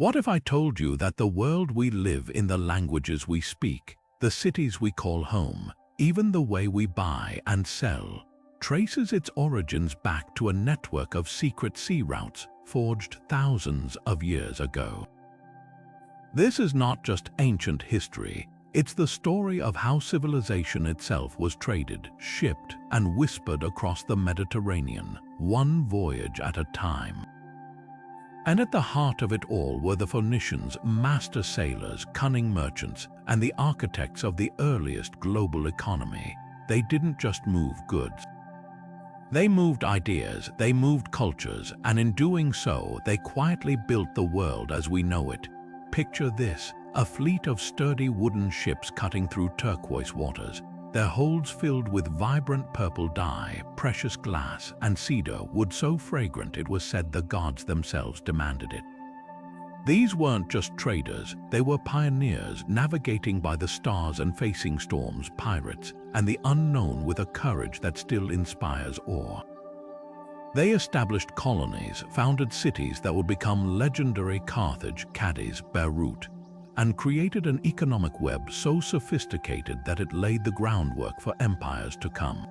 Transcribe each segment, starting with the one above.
What if I told you that the world we live in, the languages we speak, the cities we call home, even the way we buy and sell, traces its origins back to a network of secret sea routes forged thousands of years ago? This is not just ancient history, it's the story of how civilization itself was traded, shipped, and whispered across the Mediterranean, one voyage at a time. And at the heart of it all were the Phoenicians, master sailors, cunning merchants, and the architects of the earliest global economy. They didn't just move goods. They moved ideas, they moved cultures, and in doing so, they quietly built the world as we know it. Picture this, a fleet of sturdy wooden ships cutting through turquoise waters, their holds filled with vibrant purple dye, precious glass, and cedar wood so fragrant it was said the gods themselves demanded it. These weren't just traders, they were pioneers navigating by the stars and facing storms, pirates, and the unknown with a courage that still inspires awe. They established colonies, founded cities that would become legendary: Carthage, Cadiz, Beirut, and created an economic web so sophisticated that it laid the groundwork for empires to come.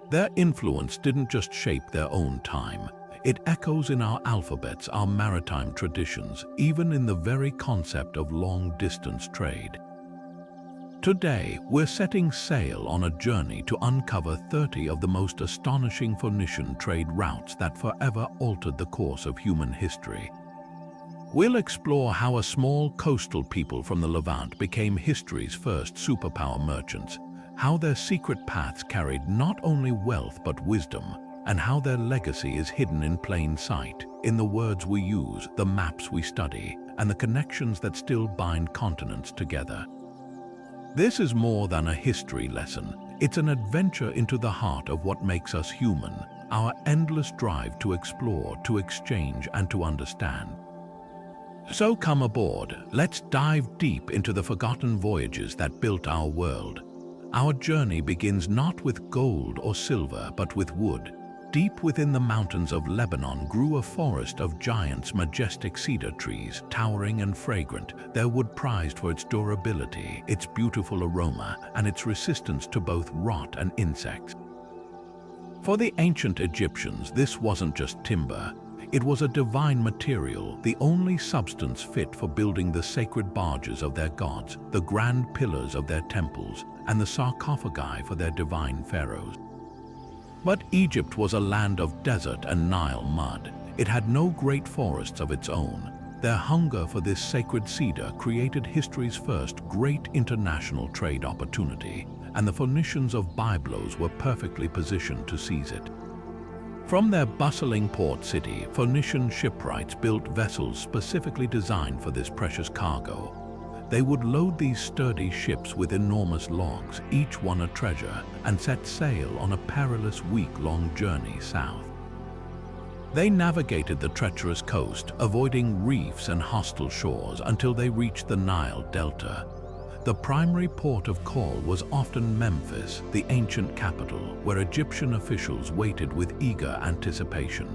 Their influence didn't just shape their own time, it echoes in our alphabets, our maritime traditions, even in the very concept of long-distance trade. Today, we're setting sail on a journey to uncover 30 of the most astonishing Phoenician trade routes that forever altered the course of human history. We'll explore how a small coastal people from the Levant became history's first superpower merchants, how their secret paths carried not only wealth but wisdom, and how their legacy is hidden in plain sight, in the words we use, the maps we study, and the connections that still bind continents together. This is more than a history lesson. It's an adventure into the heart of what makes us human, our endless drive to explore, to exchange, and to understand. So come aboard, let's dive deep into the forgotten voyages that built our world. Our journey begins not with gold or silver, but with wood. Deep within the mountains of Lebanon grew a forest of giants, majestic cedar trees, towering and fragrant, their wood prized for its durability, its beautiful aroma, and its resistance to both rot and insects. For the ancient Egyptians, this wasn't just timber. It was a divine material, the only substance fit for building the sacred barges of their gods, the grand pillars of their temples, and the sarcophagi for their divine pharaohs. But Egypt was a land of desert and Nile mud. It had no great forests of its own. Their hunger for this sacred cedar created history's first great international trade opportunity, and the Phoenicians of Byblos were perfectly positioned to seize it. From their bustling port city, Phoenician shipwrights built vessels specifically designed for this precious cargo. They would load these sturdy ships with enormous logs, each one a treasure, and set sail on a perilous week-long journey south. They navigated the treacherous coast, avoiding reefs and hostile shores until they reached the Nile Delta. The primary port of call was often Memphis, the ancient capital, where Egyptian officials waited with eager anticipation.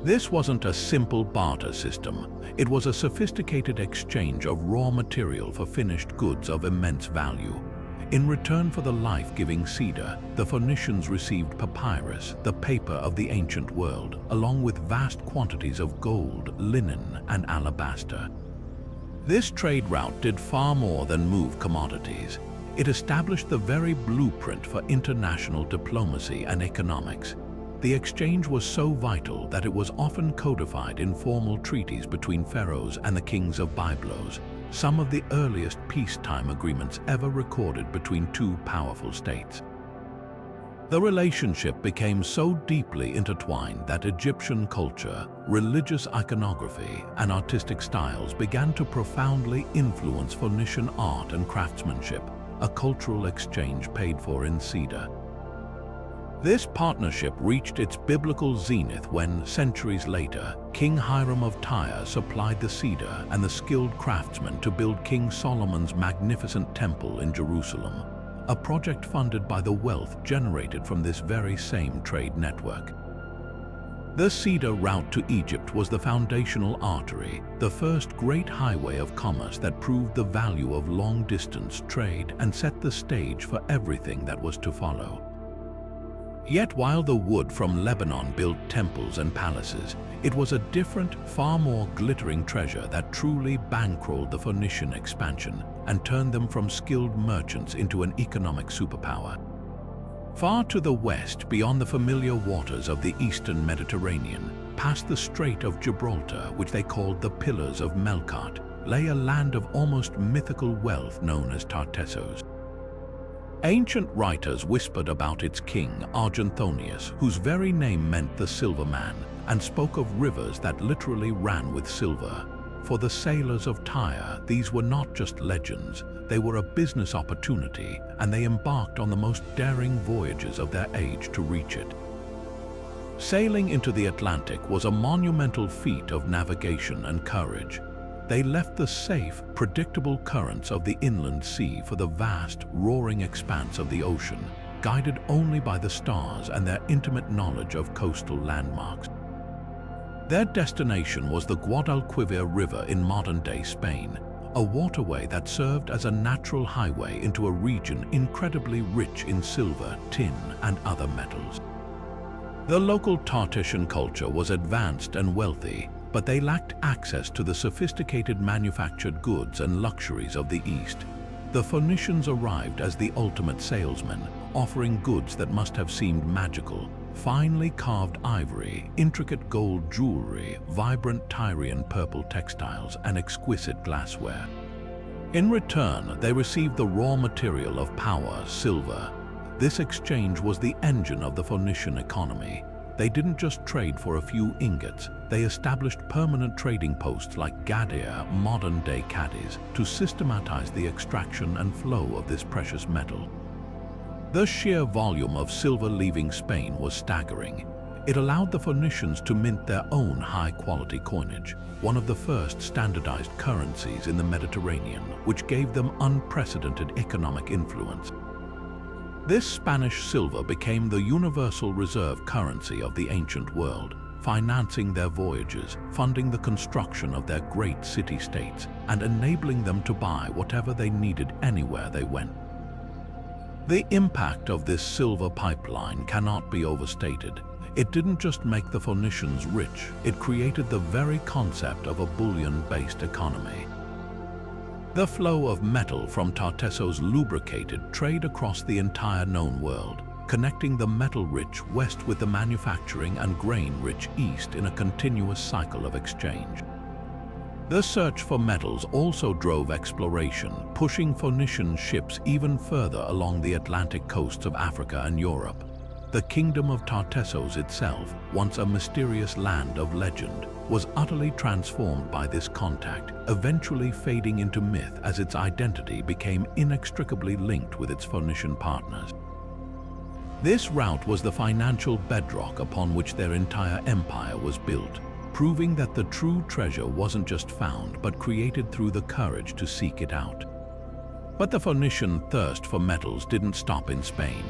This wasn't a simple barter system. It was a sophisticated exchange of raw material for finished goods of immense value. In return for the life-giving cedar, the Phoenicians received papyrus, the paper of the ancient world, along with vast quantities of gold, linen, and alabaster. This trade route did far more than move commodities. It established the very blueprint for international diplomacy and economics. The exchange was so vital that it was often codified in formal treaties between pharaohs and the kings of Byblos, some of the earliest peacetime agreements ever recorded between two powerful states. The relationship became so deeply intertwined that Egyptian culture, religious iconography, and artistic styles began to profoundly influence Phoenician art and craftsmanship, a cultural exchange paid for in cedar. This partnership reached its biblical zenith when, centuries later, King Hiram of Tyre supplied the cedar and the skilled craftsmen to build King Solomon's magnificent temple in Jerusalem, a project funded by the wealth generated from this very same trade network. The Cedar Route to Egypt was the foundational artery, the first great highway of commerce that proved the value of long-distance trade and set the stage for everything that was to follow. Yet while the wood from Lebanon built temples and palaces, it was a different, far more glittering treasure that truly bankrolled the Phoenician expansion and turned them from skilled merchants into an economic superpower. Far to the west, beyond the familiar waters of the eastern Mediterranean, past the Strait of Gibraltar, which they called the Pillars of Melkart, lay a land of almost mythical wealth known as Tartessos. Ancient writers whispered about its king, Argenthonius, whose very name meant the Silver Man, and spoke of rivers that literally ran with silver. For the sailors of Tyre, these were not just legends, they were a business opportunity, and they embarked on the most daring voyages of their age to reach it. Sailing into the Atlantic was a monumental feat of navigation and courage. They left the safe, predictable currents of the inland sea for the vast, roaring expanse of the ocean, guided only by the stars and their intimate knowledge of coastal landmarks. Their destination was the Guadalquivir River in modern-day Spain, a waterway that served as a natural highway into a region incredibly rich in silver, tin, and other metals. The local Tartessian culture was advanced and wealthy, but they lacked access to the sophisticated manufactured goods and luxuries of the East. The Phoenicians arrived as the ultimate salesmen, offering goods that must have seemed magical: finely carved ivory, intricate gold jewelry, vibrant Tyrian purple textiles, and exquisite glassware. In return, they received the raw material of power, silver. This exchange was the engine of the Phoenician economy. They didn't just trade for a few ingots, they established permanent trading posts like Gadea, modern-day Cadiz, to systematize the extraction and flow of this precious metal. The sheer volume of silver leaving Spain was staggering. It allowed the Phoenicians to mint their own high-quality coinage, one of the first standardized currencies in the Mediterranean, which gave them unprecedented economic influence. This Spanish silver became the universal reserve currency of the ancient world, financing their voyages, funding the construction of their great city-states, and enabling them to buy whatever they needed anywhere they went. The impact of this silver pipeline cannot be overstated. It didn't just make the Phoenicians rich, it created the very concept of a bullion-based economy. The flow of metal from Tartessos lubricated trade across the entire known world, connecting the metal-rich West with the manufacturing and grain-rich East in a continuous cycle of exchange. The search for metals also drove exploration, pushing Phoenician ships even further along the Atlantic coasts of Africa and Europe. The kingdom of Tartessos itself, once a mysterious land of legend, was utterly transformed by this contact, eventually fading into myth as its identity became inextricably linked with its Phoenician partners. This route was the financial bedrock upon which their entire empire was built, proving that the true treasure wasn't just found but created through the courage to seek it out. But the Phoenician thirst for metals didn't stop in Spain.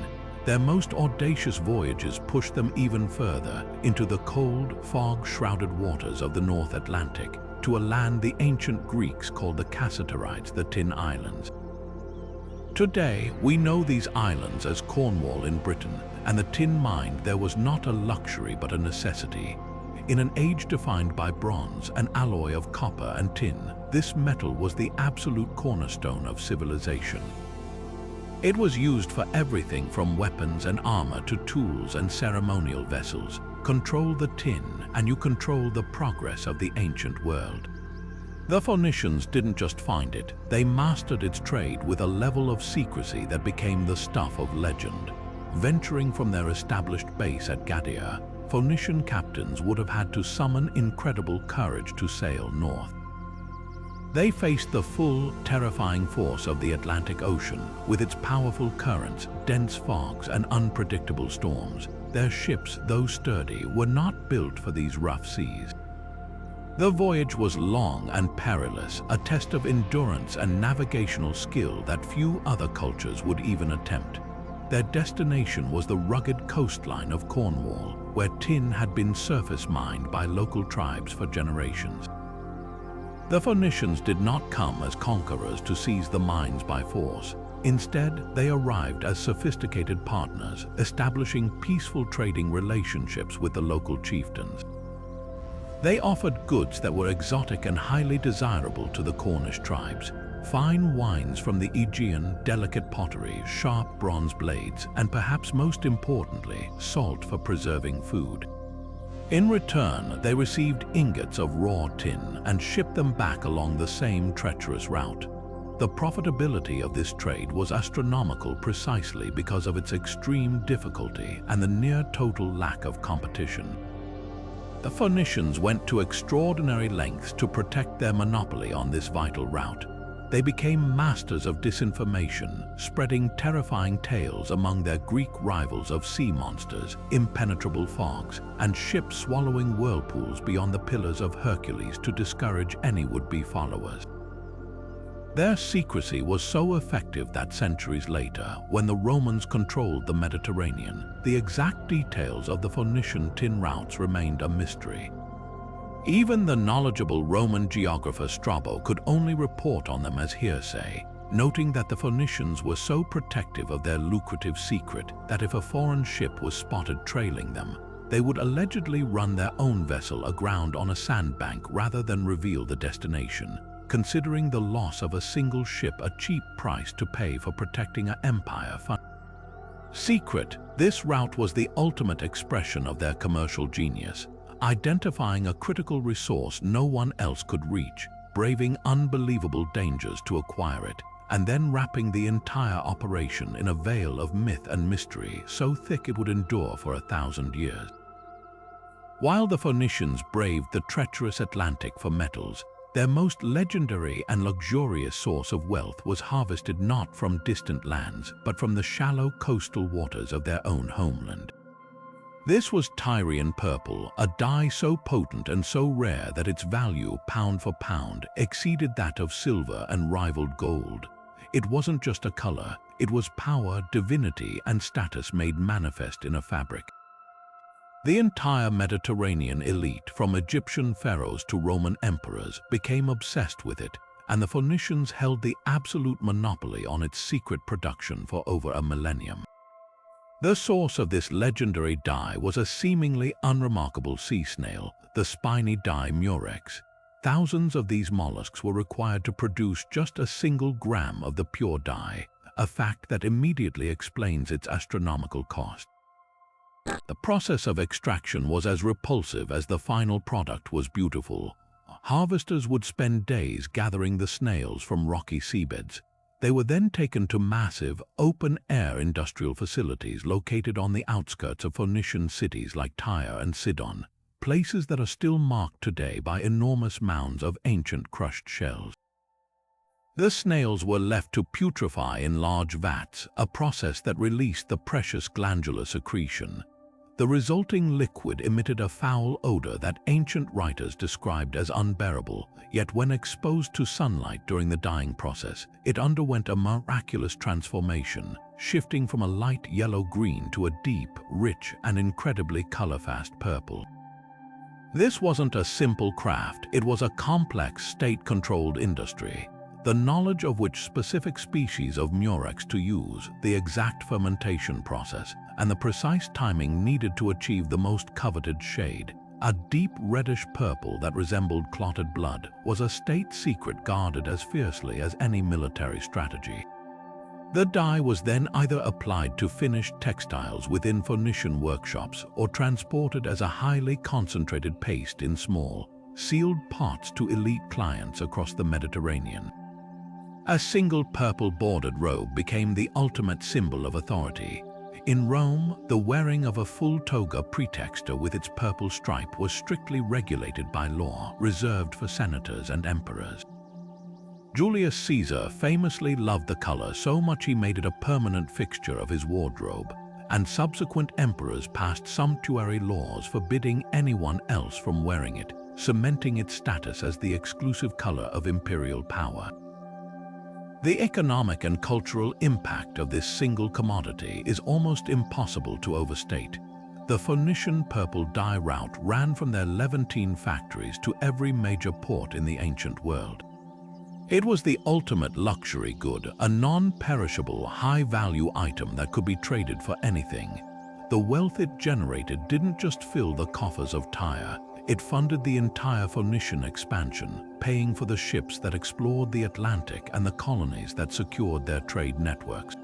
Their most audacious voyages pushed them even further into the cold, fog-shrouded waters of the North Atlantic, to a land the ancient Greeks called the Cassiterides, the Tin Islands. Today, we know these islands as Cornwall in Britain, and the tin mined there was not a luxury but a necessity. In an age defined by bronze, an alloy of copper and tin, this metal was the absolute cornerstone of civilization. It was used for everything from weapons and armor to tools and ceremonial vessels. Control the tin, and you control the progress of the ancient world. The Phoenicians didn't just find it, they mastered its trade with a level of secrecy that became the stuff of legend. Venturing from their established base at Gadea, Phoenician captains would have had to summon incredible courage to sail north. They faced the full, terrifying force of the Atlantic Ocean, with its powerful currents, dense fogs, and unpredictable storms. Their ships, though sturdy, were not built for these rough seas. The voyage was long and perilous, a test of endurance and navigational skill that few other cultures would even attempt. Their destination was the rugged coastline of Cornwall, where tin had been surface mined by local tribes for generations. The Phoenicians did not come as conquerors to seize the mines by force. Instead, they arrived as sophisticated partners, establishing peaceful trading relationships with the local chieftains. They offered goods that were exotic and highly desirable to the Cornish tribes: fine wines from the Aegean, delicate pottery, sharp bronze blades, and perhaps most importantly, salt for preserving food. In return, they received ingots of raw tin and shipped them back along the same treacherous route. The profitability of this trade was astronomical precisely because of its extreme difficulty and the near-total lack of competition. The Phoenicians went to extraordinary lengths to protect their monopoly on this vital route. They became masters of disinformation, spreading terrifying tales among their Greek rivals of sea monsters, impenetrable fogs, and ships swallowing whirlpools beyond the Pillars of Hercules to discourage any would-be followers. Their secrecy was so effective that centuries later, when the Romans controlled the Mediterranean, the exact details of the Phoenician tin routes remained a mystery. Even the knowledgeable Roman geographer Strabo could only report on them as hearsay, noting that the Phoenicians were so protective of their lucrative secret that if a foreign ship was spotted trailing them, they would allegedly run their own vessel aground on a sandbank rather than reveal the destination, considering the loss of a single ship a cheap price to pay for protecting an empire. Secret, this route was the ultimate expression of their commercial genius, identifying a critical resource no one else could reach, braving unbelievable dangers to acquire it, and then wrapping the entire operation in a veil of myth and mystery so thick it would endure for 1,000 years. While the Phoenicians braved the treacherous Atlantic for metals, their most legendary and luxurious source of wealth was harvested not from distant lands, but from the shallow coastal waters of their own homeland. This was Tyrian purple, a dye so potent and so rare that its value, pound for pound, exceeded that of silver and rivaled gold. It wasn't just a color, it was power, divinity, and status made manifest in a fabric. The entire Mediterranean elite, from Egyptian pharaohs to Roman emperors, became obsessed with it, and the Phoenicians held the absolute monopoly on its secret production for over a millennium. The source of this legendary dye was a seemingly unremarkable sea snail, the spiny dye murex. Thousands of these mollusks were required to produce just a single gram of the pure dye, a fact that immediately explains its astronomical cost. The process of extraction was as repulsive as the final product was beautiful. Harvesters would spend days gathering the snails from rocky seabeds. They were then taken to massive, open-air industrial facilities located on the outskirts of Phoenician cities like Tyre and Sidon, places that are still marked today by enormous mounds of ancient crushed shells. The snails were left to putrefy in large vats, a process that released the precious glandular secretion. The resulting liquid emitted a foul odor that ancient writers described as unbearable, yet when exposed to sunlight during the dyeing process, it underwent a miraculous transformation, shifting from a light yellow-green to a deep, rich, and incredibly color-fast purple. This wasn't a simple craft, it was a complex, state-controlled industry, the knowledge of which specific species of murex to use, the exact fermentation process, and the precise timing needed to achieve the most coveted shade, a deep reddish purple that resembled clotted blood, was a state secret guarded as fiercely as any military strategy. The dye was then either applied to finished textiles within Phoenician workshops or transported as a highly concentrated paste in small, sealed pots to elite clients across the Mediterranean. A single purple-bordered robe became the ultimate symbol of authority. In Rome, the wearing of a full toga praetexta with its purple stripe was strictly regulated by law, reserved for senators and emperors. Julius Caesar famously loved the color so much he made it a permanent fixture of his wardrobe, and subsequent emperors passed sumptuary laws forbidding anyone else from wearing it, cementing its status as the exclusive color of imperial power. The economic and cultural impact of this single commodity is almost impossible to overstate. The Phoenician purple dye route ran from their Levantine factories to every major port in the ancient world. It was the ultimate luxury good, a non-perishable, high-value item that could be traded for anything. The wealth it generated didn't just fill the coffers of Tyre, it funded the entire Phoenician expansion, paying for the ships that explored the Atlantic and the colonies that secured their trade networks.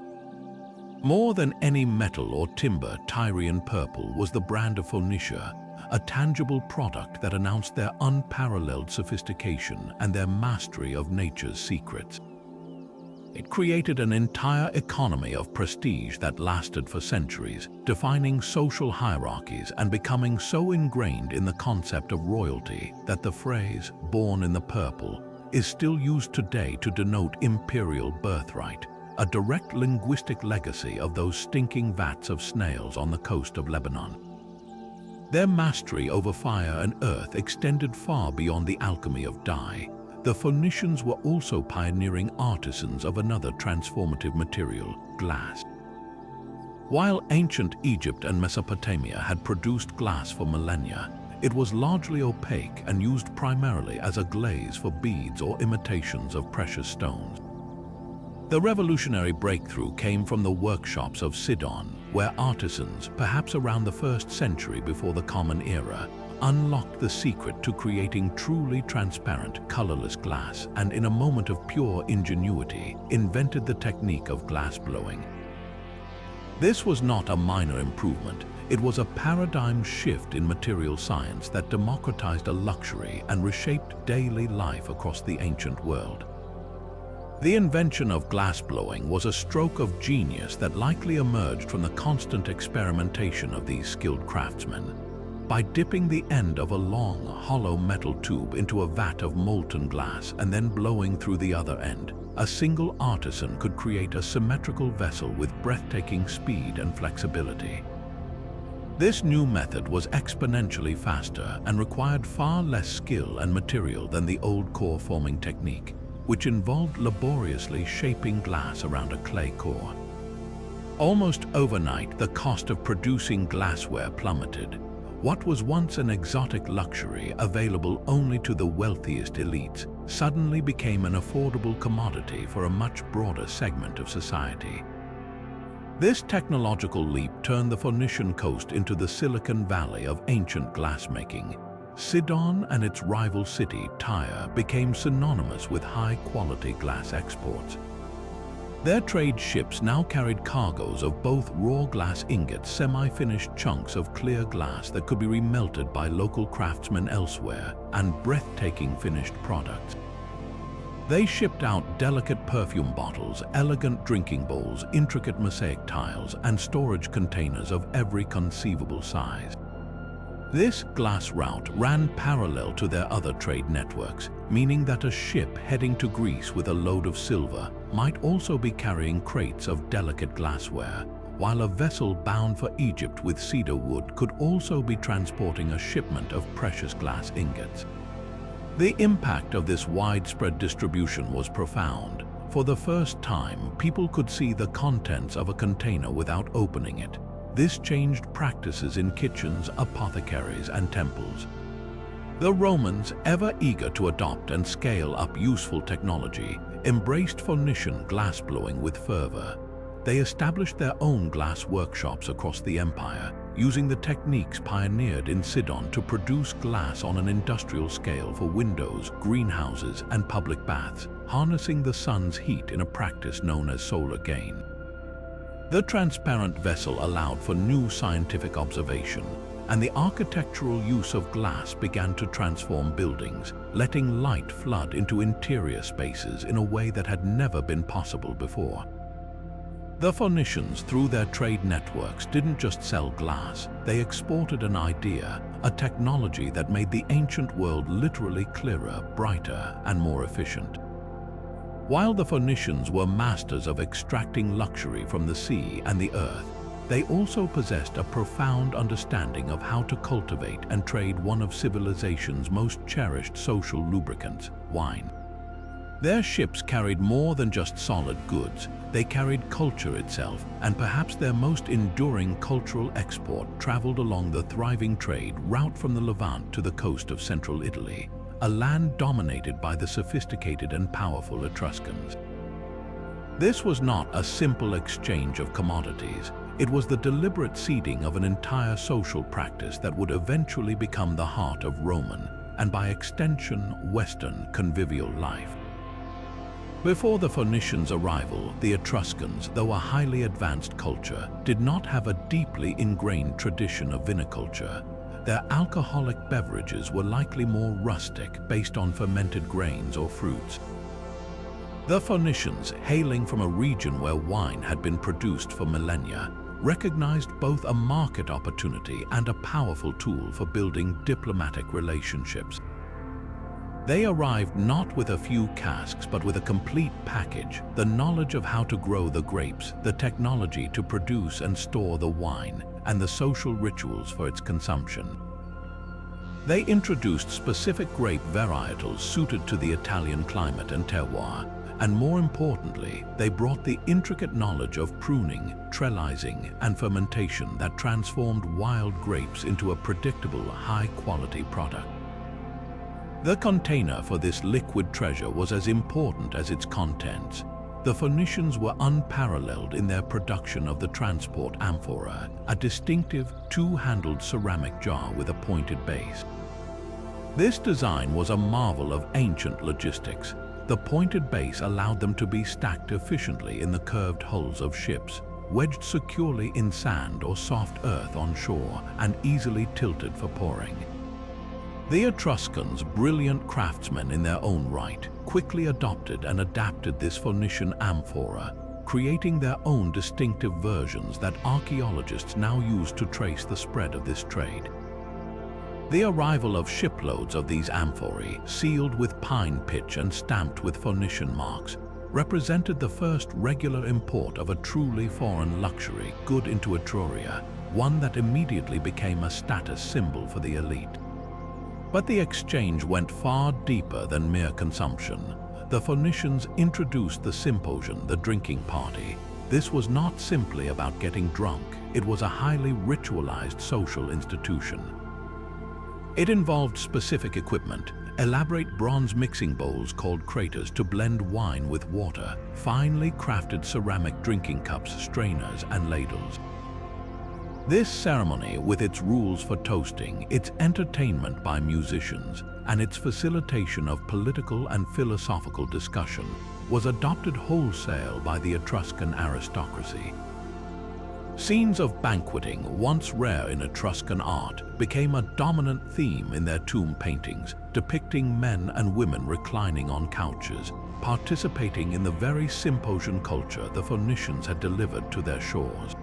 More than any metal or timber, Tyrian purple was the brand of Phoenicia, a tangible product that announced their unparalleled sophistication and their mastery of nature's secrets. It created an entire economy of prestige that lasted for centuries, defining social hierarchies and becoming so ingrained in the concept of royalty that the phrase, "born in the purple," is still used today to denote imperial birthright, a direct linguistic legacy of those stinking vats of snails on the coast of Lebanon. Their mastery over fire and earth extended far beyond the alchemy of dye. The Phoenicians were also pioneering artisans of another transformative material, glass. While ancient Egypt and Mesopotamia had produced glass for millennia, it was largely opaque and used primarily as a glaze for beads or imitations of precious stones. The revolutionary breakthrough came from the workshops of Sidon, where artisans, perhaps around the 1st century before the Common Era, unlocked the secret to creating truly transparent, colorless glass and, in a moment of pure ingenuity, invented the technique of glass blowing. This was not a minor improvement. It was a paradigm shift in material science that democratized a luxury and reshaped daily life across the ancient world. The invention of glassblowing was a stroke of genius that likely emerged from the constant experimentation of these skilled craftsmen. By dipping the end of a long, hollow metal tube into a vat of molten glass and then blowing through the other end, a single artisan could create a symmetrical vessel with breathtaking speed and flexibility. This new method was exponentially faster and required far less skill and material than the old core forming technique, which involved laboriously shaping glass around a clay core. Almost overnight, the cost of producing glassware plummeted. What was once an exotic luxury available only to the wealthiest elites suddenly became an affordable commodity for a much broader segment of society. This technological leap turned the Phoenician coast into the Silicon Valley of ancient glassmaking. Sidon and its rival city, Tyre, became synonymous with high-quality glass exports. Their trade ships now carried cargoes of both raw glass ingots, semi-finished chunks of clear glass that could be remelted by local craftsmen elsewhere, and breathtaking finished products. They shipped out delicate perfume bottles, elegant drinking bowls, intricate mosaic tiles, and storage containers of every conceivable size. This glass route ran parallel to their other trade networks, meaning that a ship heading to Greece with a load of silver might also be carrying crates of delicate glassware, while a vessel bound for Egypt with cedar wood could also be transporting a shipment of precious glass ingots. The impact of this widespread distribution was profound. For the first time, people could see the contents of a container without opening it. This changed practices in kitchens, apothecaries, and temples. The Romans, ever eager to adopt and scale up useful technology, embraced Phoenician glassblowing with fervor. They established their own glass workshops across the empire, using the techniques pioneered in Sidon to produce glass on an industrial scale for windows, greenhouses, and public baths, harnessing the sun's heat in a practice known as solar gain. The transparent vessel allowed for new scientific observation, and the architectural use of glass began to transform buildings, letting light flood into interior spaces in a way that had never been possible before. The Phoenicians, through their trade networks, didn't just sell glass, they exported an idea, a technology that made the ancient world literally clearer, brighter, and more efficient. While the Phoenicians were masters of extracting luxury from the sea and the earth, they also possessed a profound understanding of how to cultivate and trade one of civilization's most cherished social lubricants, wine. Their ships carried more than just solid goods. They carried culture itself, and perhaps their most enduring cultural export traveled along the thriving trade route from the Levant to the coast of central Italy, a land dominated by the sophisticated and powerful Etruscans. This was not a simple exchange of commodities. It was the deliberate seeding of an entire social practice that would eventually become the heart of Roman, and by extension, Western convivial life. Before the Phoenicians' arrival, the Etruscans, though a highly advanced culture, did not have a deeply ingrained tradition of viniculture. Their alcoholic beverages were likely more rustic, based on fermented grains or fruits. The Phoenicians, hailing from a region where wine had been produced for millennia, recognized both a market opportunity and a powerful tool for building diplomatic relationships. They arrived not with a few casks, but with a complete package: the knowledge of how to grow the grapes, the technology to produce and store the wine, and the social rituals for its consumption. They introduced specific grape varietals suited to the Italian climate and terroir, and more importantly, they brought the intricate knowledge of pruning, trellising, and fermentation that transformed wild grapes into a predictable, high-quality product. The container for this liquid treasure was as important as its contents. The Phoenicians were unparalleled in their production of the transport amphora, a distinctive two-handled ceramic jar with a pointed base. This design was a marvel of ancient logistics. The pointed base allowed them to be stacked efficiently in the curved hulls of ships, wedged securely in sand or soft earth on shore, and easily tilted for pouring. The Etruscans, brilliant craftsmen in their own right, quickly adopted and adapted this Phoenician amphora, creating their own distinctive versions that archaeologists now use to trace the spread of this trade. The arrival of shiploads of these amphorae, sealed with pine pitch and stamped with Phoenician marks, represented the first regular import of a truly foreign luxury good into Etruria, one that immediately became a status symbol for the elite. But the exchange went far deeper than mere consumption. The Phoenicians introduced the symposium, the drinking party. This was not simply about getting drunk. It was a highly ritualized social institution. It involved specific equipment, elaborate bronze mixing bowls called craters to blend wine with water, finely crafted ceramic drinking cups, strainers, and ladles. This ceremony, with its rules for toasting, its entertainment by musicians, and its facilitation of political and philosophical discussion, was adopted wholesale by the Etruscan aristocracy. Scenes of banqueting, once rare in Etruscan art, became a dominant theme in their tomb paintings, depicting men and women reclining on couches, participating in the very symposium culture the Phoenicians had delivered to their shores.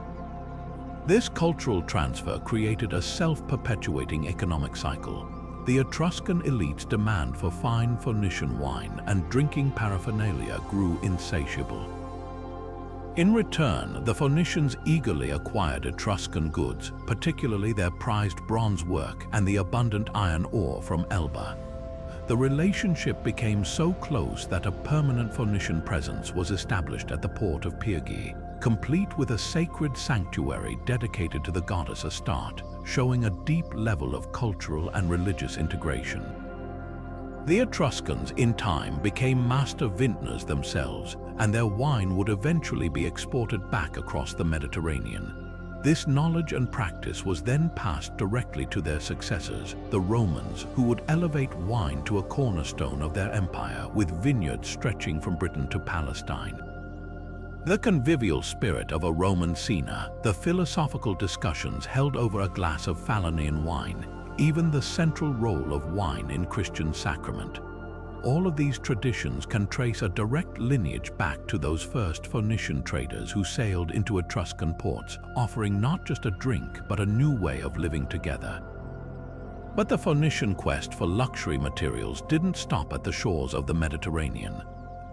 This cultural transfer created a self-perpetuating economic cycle. The Etruscan elite's demand for fine Phoenician wine and drinking paraphernalia grew insatiable. In return, the Phoenicians eagerly acquired Etruscan goods, particularly their prized bronze work and the abundant iron ore from Elba. The relationship became so close that a permanent Phoenician presence was established at the port of Pyrgi, complete with a sacred sanctuary dedicated to the goddess Astarte, showing a deep level of cultural and religious integration. The Etruscans, in time, became master vintners themselves, and their wine would eventually be exported back across the Mediterranean. This knowledge and practice was then passed directly to their successors, the Romans, who would elevate wine to a cornerstone of their empire, with vineyards stretching from Britain to Palestine. The convivial spirit of a Roman cena, the philosophical discussions held over a glass of Falernian wine, even the central role of wine in Christian sacrament. All of these traditions can trace a direct lineage back to those first Phoenician traders who sailed into Etruscan ports, offering not just a drink, but a new way of living together. But the Phoenician quest for luxury materials didn't stop at the shores of the Mediterranean.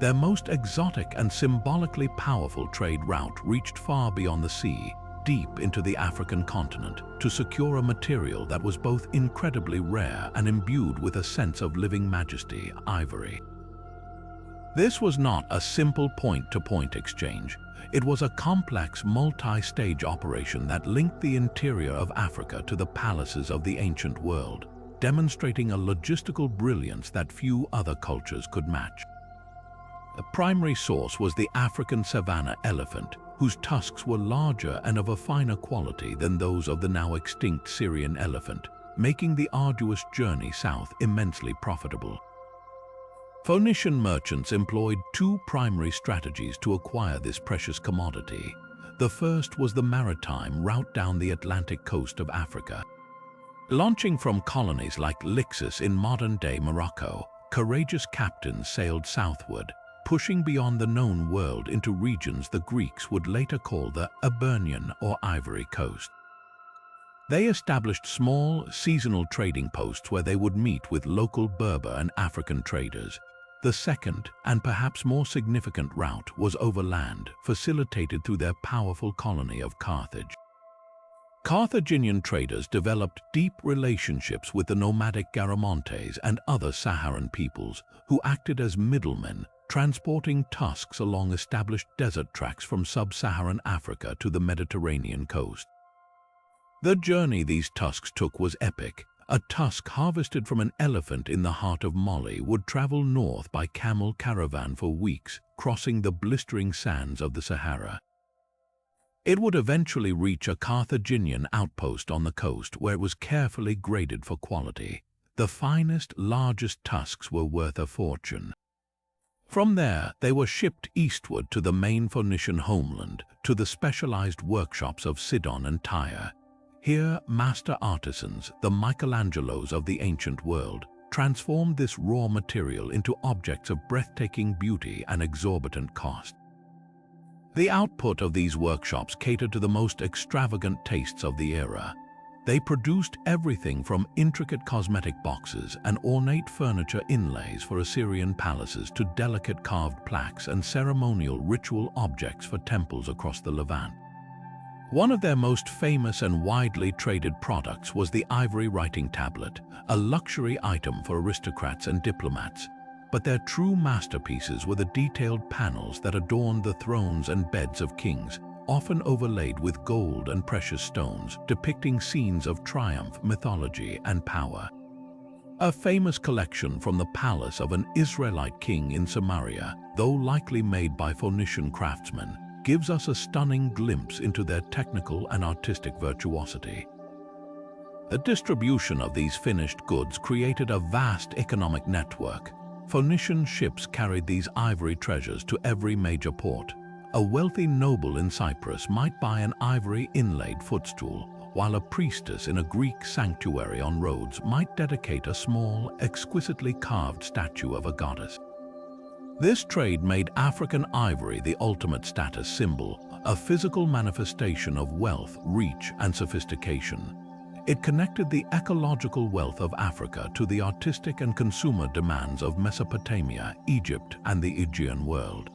Their most exotic and symbolically powerful trade route reached far beyond the sea, deep into the African continent, to secure a material that was both incredibly rare and imbued with a sense of living majesty: ivory. This was not a simple point-to-point exchange. It was a complex multi-stage operation that linked the interior of Africa to the palaces of the ancient world, demonstrating a logistical brilliance that few other cultures could match. The primary source was the African savanna elephant, whose tusks were larger and of a finer quality than those of the now extinct Syrian elephant, making the arduous journey south immensely profitable. Phoenician merchants employed two primary strategies to acquire this precious commodity. The first was the maritime route down the Atlantic coast of Africa. Launching from colonies like Lixus in modern-day Morocco, courageous captains sailed southward, pushing beyond the known world into regions the Greeks would later call the Iberian or Ivory Coast. They established small, seasonal trading posts where they would meet with local Berber and African traders. The second, and perhaps more significant route, was overland, facilitated through their powerful colony of Carthage. Carthaginian traders developed deep relationships with the nomadic Garamantes and other Saharan peoples, who acted as middlemen, transporting tusks along established desert tracks from sub-Saharan Africa to the Mediterranean coast. The journey these tusks took was epic. A tusk harvested from an elephant in the heart of Mali would travel north by camel caravan for weeks, crossing the blistering sands of the Sahara. It would eventually reach a Carthaginian outpost on the coast where it was carefully graded for quality. The finest, largest tusks were worth a fortune. From there, they were shipped eastward to the main Phoenician homeland, to the specialized workshops of Sidon and Tyre. Here, master artisans, the Michelangelos of the ancient world, transformed this raw material into objects of breathtaking beauty and exorbitant cost. The output of these workshops catered to the most extravagant tastes of the era. They produced everything from intricate cosmetic boxes and ornate furniture inlays for Assyrian palaces to delicate carved plaques and ceremonial ritual objects for temples across the Levant. One of their most famous and widely traded products was the ivory writing tablet, a luxury item for aristocrats and diplomats. But their true masterpieces were the detailed panels that adorned the thrones and beds of kings, often overlaid with gold and precious stones, depicting scenes of triumph, mythology, and power. A famous collection from the palace of an Israelite king in Samaria, though likely made by Phoenician craftsmen, gives us a stunning glimpse into their technical and artistic virtuosity. The distribution of these finished goods created a vast economic network. Phoenician ships carried these ivory treasures to every major port. A wealthy noble in Cyprus might buy an ivory inlaid footstool, while a priestess in a Greek sanctuary on Rhodes might dedicate a small, exquisitely carved statue of a goddess. This trade made African ivory the ultimate status symbol, a physical manifestation of wealth, reach, and sophistication. It connected the ecological wealth of Africa to the artistic and consumer demands of Mesopotamia, Egypt, and the Aegean world.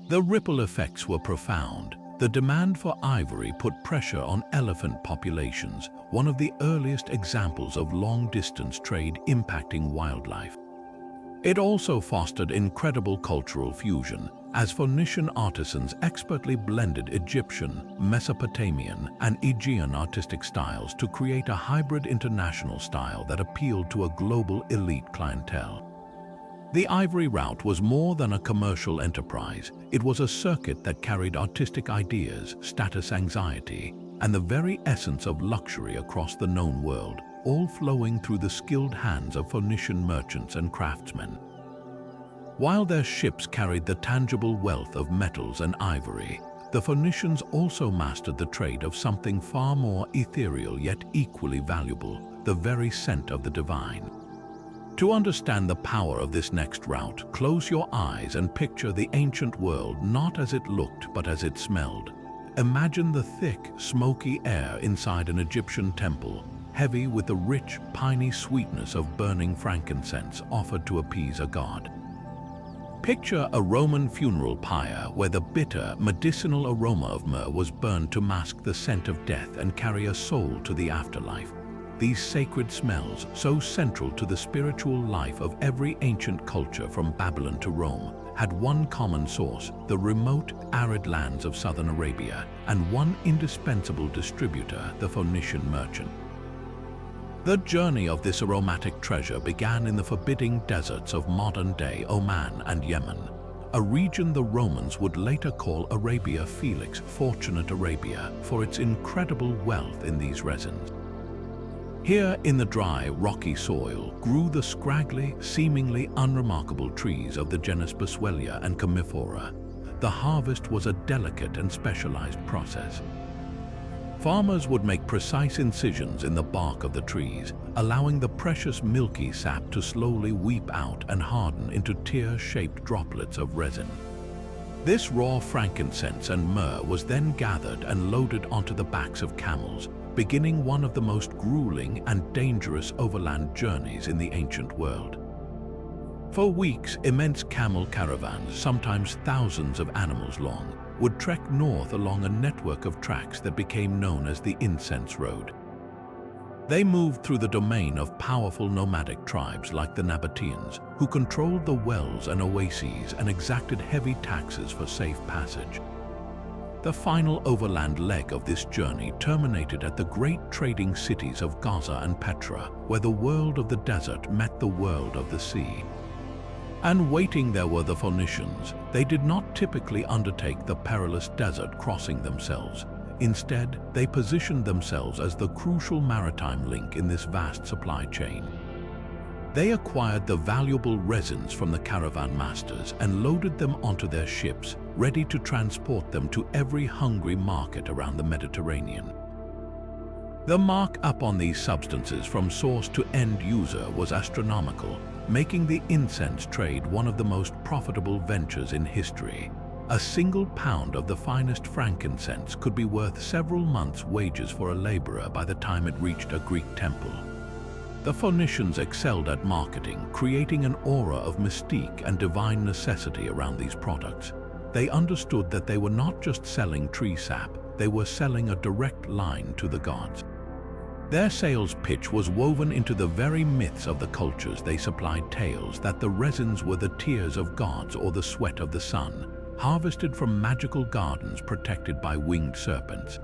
The ripple effects were profound. The demand for ivory put pressure on elephant populations, one of the earliest examples of long-distance trade impacting wildlife. It also fostered incredible cultural fusion, as Phoenician artisans expertly blended Egyptian, Mesopotamian, and Aegean artistic styles to create a hybrid international style that appealed to a global elite clientele. The ivory route was more than a commercial enterprise. It was a circuit that carried artistic ideas, status anxiety, and the very essence of luxury across the known world, all flowing through the skilled hands of Phoenician merchants and craftsmen. While their ships carried the tangible wealth of metals and ivory, the Phoenicians also mastered the trade of something far more ethereal yet equally valuable, the very scent of the divine. To understand the power of this next route, close your eyes and picture the ancient world not as it looked but as it smelled. Imagine the thick, smoky air inside an Egyptian temple, heavy with the rich, piney sweetness of burning frankincense offered to appease a god. Picture a Roman funeral pyre where the bitter, medicinal aroma of myrrh was burned to mask the scent of death and carry a soul to the afterlife. these sacred smells, so central to the spiritual life of every ancient culture from Babylon to Rome, had one common source: the remote, arid lands of southern Arabia, and one indispensable distributor, the Phoenician merchant. The journey of this aromatic treasure began in the forbidding deserts of modern-day Oman and Yemen, a region the Romans would later call Arabia Felix, Fortunate Arabia, for its incredible wealth in these resins. Here, in the dry, rocky soil, grew the scraggly, seemingly unremarkable trees of the genus Boswellia and Commiphora. The harvest was a delicate and specialized process. Farmers would make precise incisions in the bark of the trees, allowing the precious milky sap to slowly weep out and harden into tear-shaped droplets of resin. This raw frankincense and myrrh was then gathered and loaded onto the backs of camels, beginning one of the most grueling and dangerous overland journeys in the ancient world. For weeks, immense camel caravans, sometimes thousands of animals long, would trek north along a network of tracks that became known as the Incense Road. They moved through the domain of powerful nomadic tribes like the Nabateans, who controlled the wells and oases and exacted heavy taxes for safe passage. The final overland leg of this journey terminated at the great trading cities of Gaza and Petra, where the world of the desert met the world of the sea. And waiting there were the Phoenicians. They did not typically undertake the perilous desert crossing themselves. Instead, they positioned themselves as the crucial maritime link in this vast supply chain. They acquired the valuable resins from the caravan masters and loaded them onto their ships, ready to transport them to every hungry market around the Mediterranean. The markup on these substances from source to end user was astronomical, making the incense trade one of the most profitable ventures in history. A single pound of the finest frankincense could be worth several months' wages for a laborer by the time it reached a Greek temple. The Phoenicians excelled at marketing, creating an aura of mystique and divine necessity around these products. They understood that they were not just selling tree sap, they were selling a direct line to the gods. Their sales pitch was woven into the very myths of the cultures they supplied: tales that the resins were the tears of gods or the sweat of the sun, harvested from magical gardens protected by winged serpents.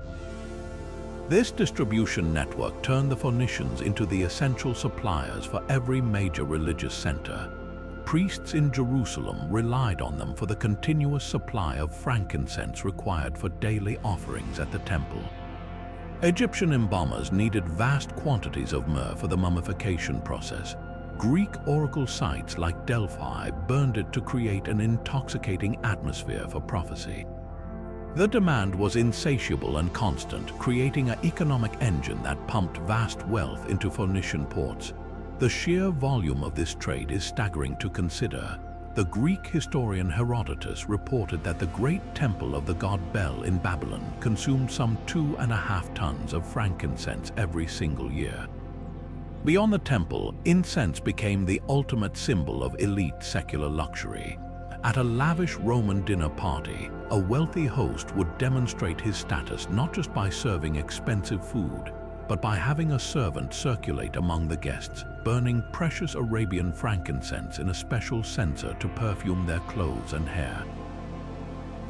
This distribution network turned the Phoenicians into the essential suppliers for every major religious center. Priests in Jerusalem relied on them for the continuous supply of frankincense required for daily offerings at the temple. Egyptian embalmers needed vast quantities of myrrh for the mummification process. Greek oracle sites like Delphi burned it to create an intoxicating atmosphere for prophecy. The demand was insatiable and constant, creating an economic engine that pumped vast wealth into Phoenician ports. The sheer volume of this trade is staggering to consider. The Greek historian Herodotus reported that the great temple of the god Bel in Babylon consumed some 2.5 tons of frankincense every single year. Beyond the temple, incense became the ultimate symbol of elite secular luxury. At a lavish Roman dinner party, a wealthy host would demonstrate his status not just by serving expensive food, but by having a servant circulate among the guests, burning precious Arabian frankincense in a special censer to perfume their clothes and hair.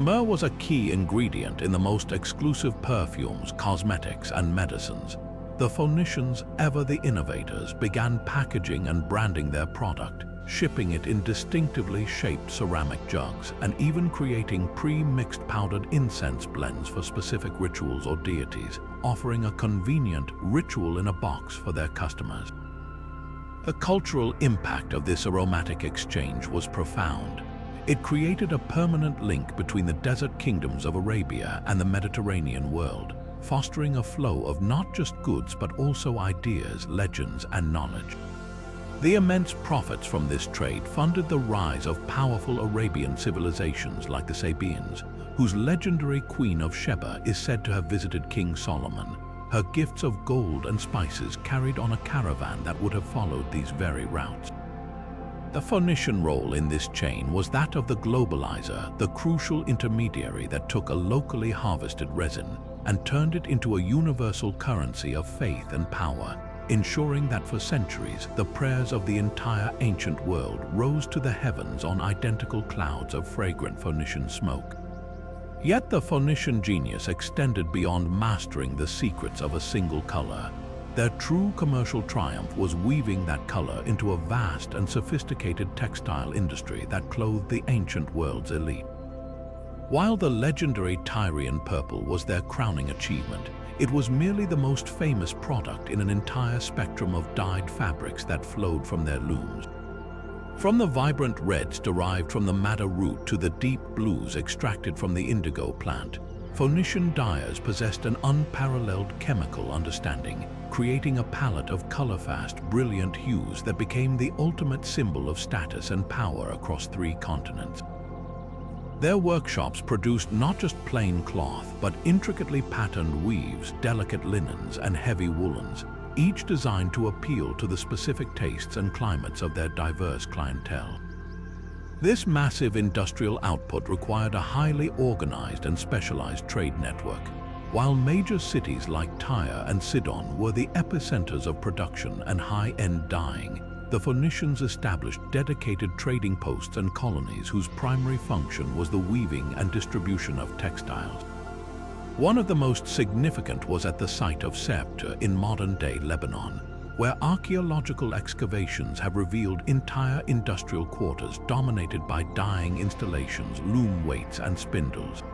Myrrh was a key ingredient in the most exclusive perfumes, cosmetics, and medicines. The Phoenicians, ever the innovators, began packaging and branding their product, shipping it in distinctively shaped ceramic jugs, and even creating pre-mixed powdered incense blends for specific rituals or deities, offering a convenient ritual in a box for their customers. The cultural impact of this aromatic exchange was profound. It created a permanent link between the desert kingdoms of Arabia and the Mediterranean world, fostering a flow of not just goods but also ideas, legends, and knowledge. The immense profits from this trade funded the rise of powerful Arabian civilizations like the Sabaeans, whose legendary Queen of Sheba is said to have visited King Solomon. Her gifts of gold and spices carried on a caravan that would have followed these very routes. The Phoenician role in this chain was that of the globalizer, the crucial intermediary that took a locally harvested resin and turned it into a universal currency of faith and power. ensuring that for centuries the prayers of the entire ancient world rose to the heavens on identical clouds of fragrant Phoenician smoke. Yet the Phoenician genius extended beyond mastering the secrets of a single color. Their true commercial triumph was weaving that color into a vast and sophisticated textile industry that clothed the ancient world's elite. While the legendary Tyrian purple was their crowning achievement, it was merely the most famous product in an entire spectrum of dyed fabrics that flowed from their looms. From the vibrant reds derived from the Cedar Route to the deep blues extracted from the indigo plant, Phoenician dyers possessed an unparalleled chemical understanding, creating a palette of color-fast, brilliant hues that became the ultimate symbol of status and power across 3 continents. Their workshops produced not just plain cloth, but intricately patterned weaves, delicate linens, and heavy woolens, each designed to appeal to the specific tastes and climates of their diverse clientele. This massive industrial output required a highly organized and specialized trade network. While major cities like Tyre and Sidon were the epicenters of production and high-end dyeing, the Phoenicians established dedicated trading posts and colonies whose primary function was the weaving and distribution of textiles. One of the most significant was at the site of Cedar in modern-day Lebanon, where archaeological excavations have revealed entire industrial quarters dominated by dyeing installations, loom weights, and spindles.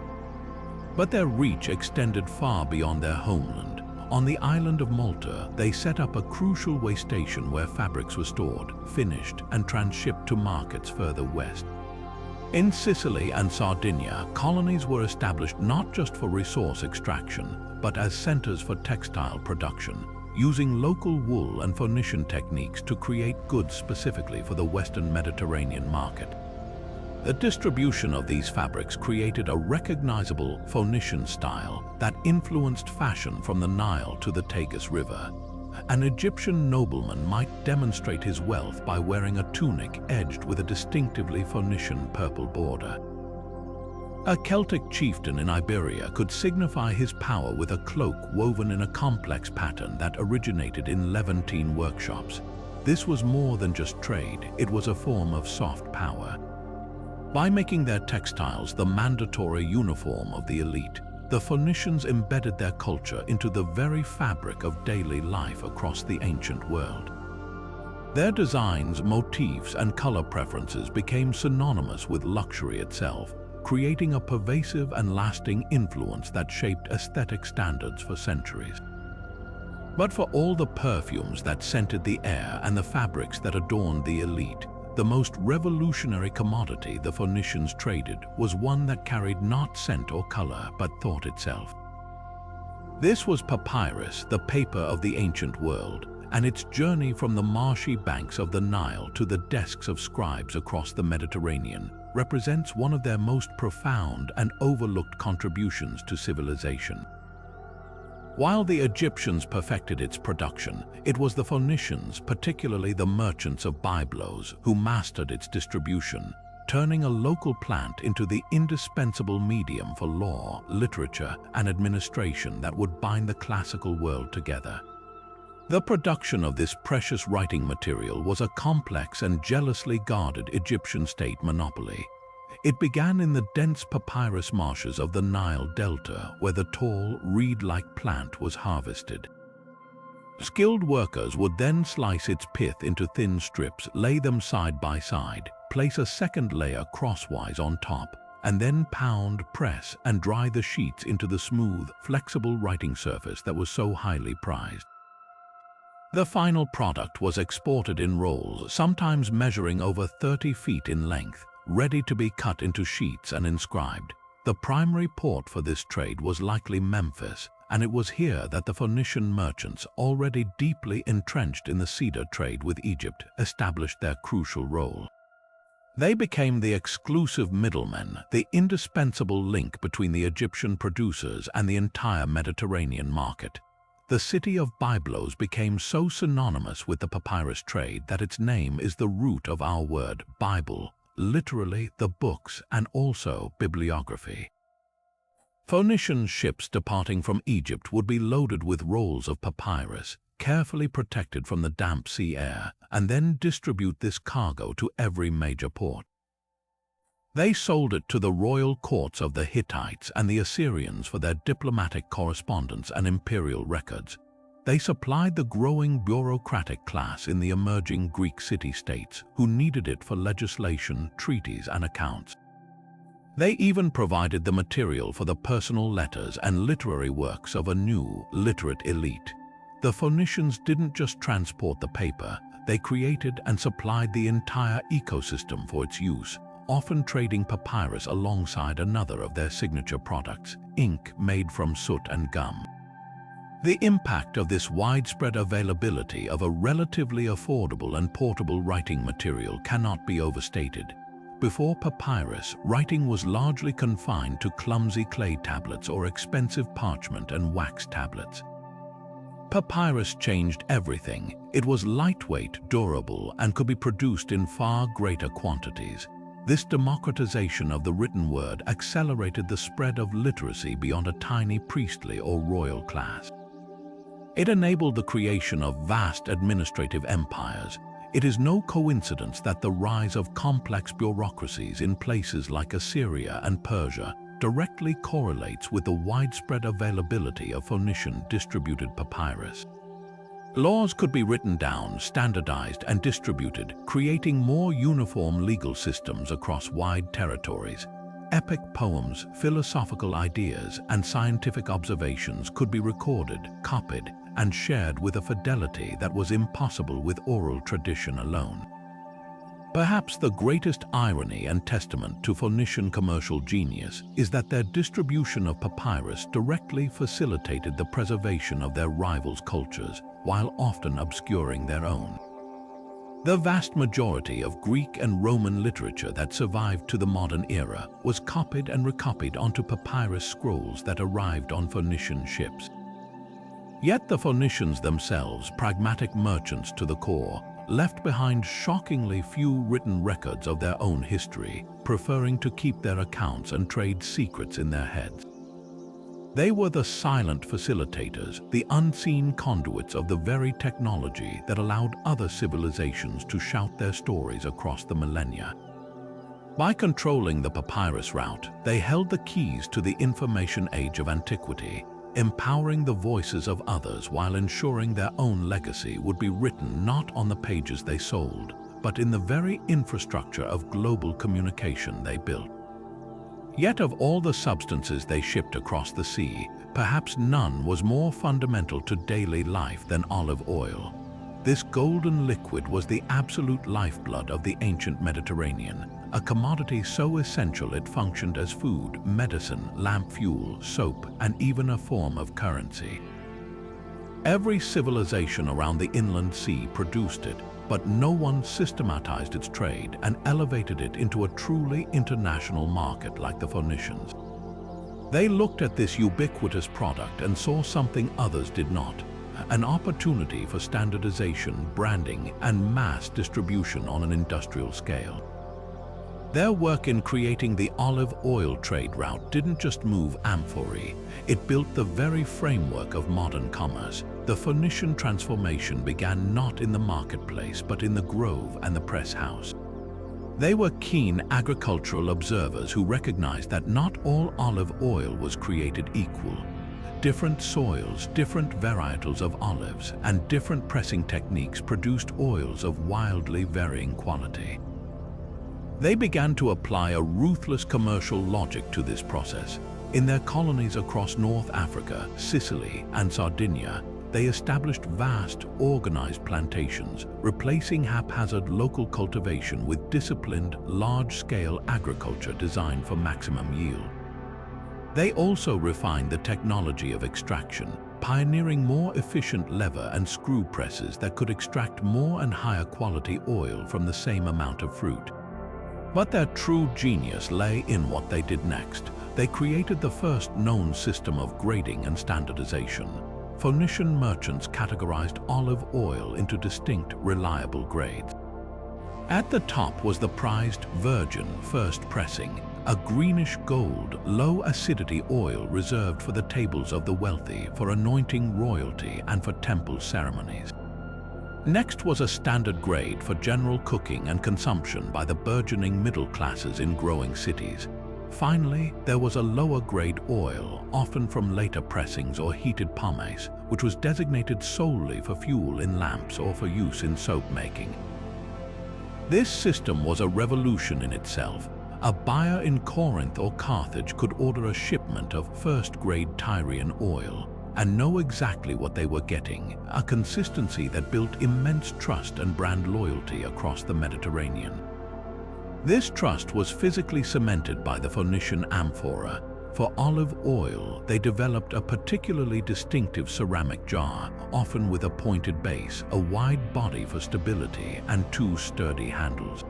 But their reach extended far beyond their homeland. On the island of Malta, they set up a crucial way station where fabrics were stored, finished, and transshipped to markets further west. In Sicily and Sardinia, colonies were established not just for resource extraction, but as centers for textile production, using local wool and Phoenician techniques to create goods specifically for the Western Mediterranean market. The distribution of these fabrics created a recognizable Phoenician style that influenced fashion from the Nile to the Tagus River. An Egyptian nobleman might demonstrate his wealth by wearing a tunic edged with a distinctively Phoenician purple border. A Celtic chieftain in Iberia could signify his power with a cloak woven in a complex pattern that originated in Levantine workshops. This was more than just trade, it was a form of soft power. By making their textiles the mandatory uniform of the elite, the Phoenicians embedded their culture into the very fabric of daily life across the ancient world. Their designs, motifs, and color preferences became synonymous with luxury itself, creating a pervasive and lasting influence that shaped aesthetic standards for centuries. But for all the perfumes that scented the air and the fabrics that adorned the elite, the most revolutionary commodity the Phoenicians traded was one that carried not scent or color, but thought itself. This was papyrus, the paper of the ancient world, and its journey from the marshy banks of the Nile to the desks of scribes across the Mediterranean represents one of their most profound and overlooked contributions to civilization. While the Egyptians perfected its production, it was the Phoenicians, particularly the merchants of Byblos, who mastered its distribution, turning a local plant into the indispensable medium for law, literature, and administration that would bind the classical world together. The production of this precious writing material was a complex and jealously guarded Egyptian state monopoly. It began in the dense papyrus marshes of the Nile Delta, where the tall, reed-like plant was harvested. Skilled workers would then slice its pith into thin strips, lay them side by side, place a second layer crosswise on top, and then pound, press, and dry the sheets into the smooth, flexible writing surface that was so highly prized. The final product was exported in rolls, sometimes measuring over 30 feet in length, ready to be cut into sheets and inscribed. The primary port for this trade was likely Memphis, and it was here that the Phoenician merchants, already deeply entrenched in the cedar trade with Egypt, established their crucial role. They became the exclusive middlemen, the indispensable link between the Egyptian producers and the entire Mediterranean market. The city of Byblos became so synonymous with the papyrus trade that its name is the root of our word Bible, literally the books and also bibliography. Phoenician ships departing from Egypt would be loaded with rolls of papyrus, carefully protected from the damp sea air, and then distribute this cargo to every major port. They sold it to the royal courts of the Hittites and the Assyrians for their diplomatic correspondence and imperial records. They supplied the growing bureaucratic class in the emerging Greek city-states who needed it for legislation, treaties, and accounts. They even provided the material for the personal letters and literary works of a new, literate elite. The Phoenicians didn't just transport the paper, they created and supplied the entire ecosystem for its use, often trading papyrus alongside another of their signature products, ink made from soot and gum. The impact of this widespread availability of a relatively affordable and portable writing material cannot be overstated. Before papyrus, writing was largely confined to clumsy clay tablets or expensive parchment and wax tablets. Papyrus changed everything. It was lightweight, durable, and could be produced in far greater quantities. This democratization of the written word accelerated the spread of literacy beyond a tiny priestly or royal class. It enabled the creation of vast administrative empires. It is no coincidence that the rise of complex bureaucracies in places like Assyria and Persia directly correlates with the widespread availability of Phoenician distributed papyrus. Laws could be written down, standardized, and distributed, creating more uniform legal systems across wide territories. Epic poems, philosophical ideas, and scientific observations could be recorded, copied, and shared with a fidelity that was impossible with oral tradition alone. Perhaps the greatest irony and testament to Phoenician commercial genius is that their distribution of papyrus directly facilitated the preservation of their rivals' cultures, while often obscuring their own. The vast majority of Greek and Roman literature that survived to the modern era was copied and recopied onto papyrus scrolls that arrived on Phoenician ships. Yet the Phoenicians themselves, pragmatic merchants to the core, left behind shockingly few written records of their own history, preferring to keep their accounts and trade secrets in their heads. They were the silent facilitators, the unseen conduits of the very technology that allowed other civilizations to shout their stories across the millennia. By controlling the papyrus route, they held the keys to the information age of antiquity, empowering the voices of others while ensuring their own legacy would be written not on the pages they sold, but in the very infrastructure of global communication they built. Yet of all the substances they shipped across the sea, perhaps none was more fundamental to daily life than olive oil. This golden liquid was the absolute lifeblood of the ancient Mediterranean, a commodity so essential it functioned as food, medicine, lamp fuel, soap, and even a form of currency. Every civilization around the inland sea produced it, but no one systematized its trade and elevated it into a truly international market like the Phoenicians. They looked at this ubiquitous product and saw something others did not, an opportunity for standardization, branding, and mass distribution on an industrial scale. Their work in creating the olive oil trade route didn't just move amphory, it built the very framework of modern commerce. The Phoenician transformation began not in the marketplace but in the grove and the press house. They were keen agricultural observers who recognized that not all olive oil was created equal. Different soils, different varietals of olives, and different pressing techniques produced oils of wildly varying quality. They began to apply a ruthless commercial logic to this process. In their colonies across North Africa, Sicily, and Sardinia, they established vast, organized plantations, replacing haphazard local cultivation with disciplined, large-scale agriculture designed for maximum yield. They also refined the technology of extraction, pioneering more efficient lever and screw presses that could extract more and higher quality oil from the same amount of fruit. But their true genius lay in what they did next. They created the first known system of grading and standardization. Phoenician merchants categorized olive oil into distinct, reliable grades. At the top was the prized virgin first pressing, a greenish gold, low-acidity oil reserved for the tables of the wealthy, for anointing royalty and for temple ceremonies. Next was a standard grade for general cooking and consumption by the burgeoning middle classes in growing cities. Finally, there was a lower-grade oil, often from later pressings or heated pomace, which was designated solely for fuel in lamps or for use in soap making. This system was a revolution in itself. A buyer in Corinth or Carthage could order a shipment of first-grade Tyrian oil and know exactly what they were getting, a consistency that built immense trust and brand loyalty across the Mediterranean. This trust was physically cemented by the Phoenician amphora. For olive oil, they developed a particularly distinctive ceramic jar, often with a pointed base, a wide body for stability, and two sturdy handles.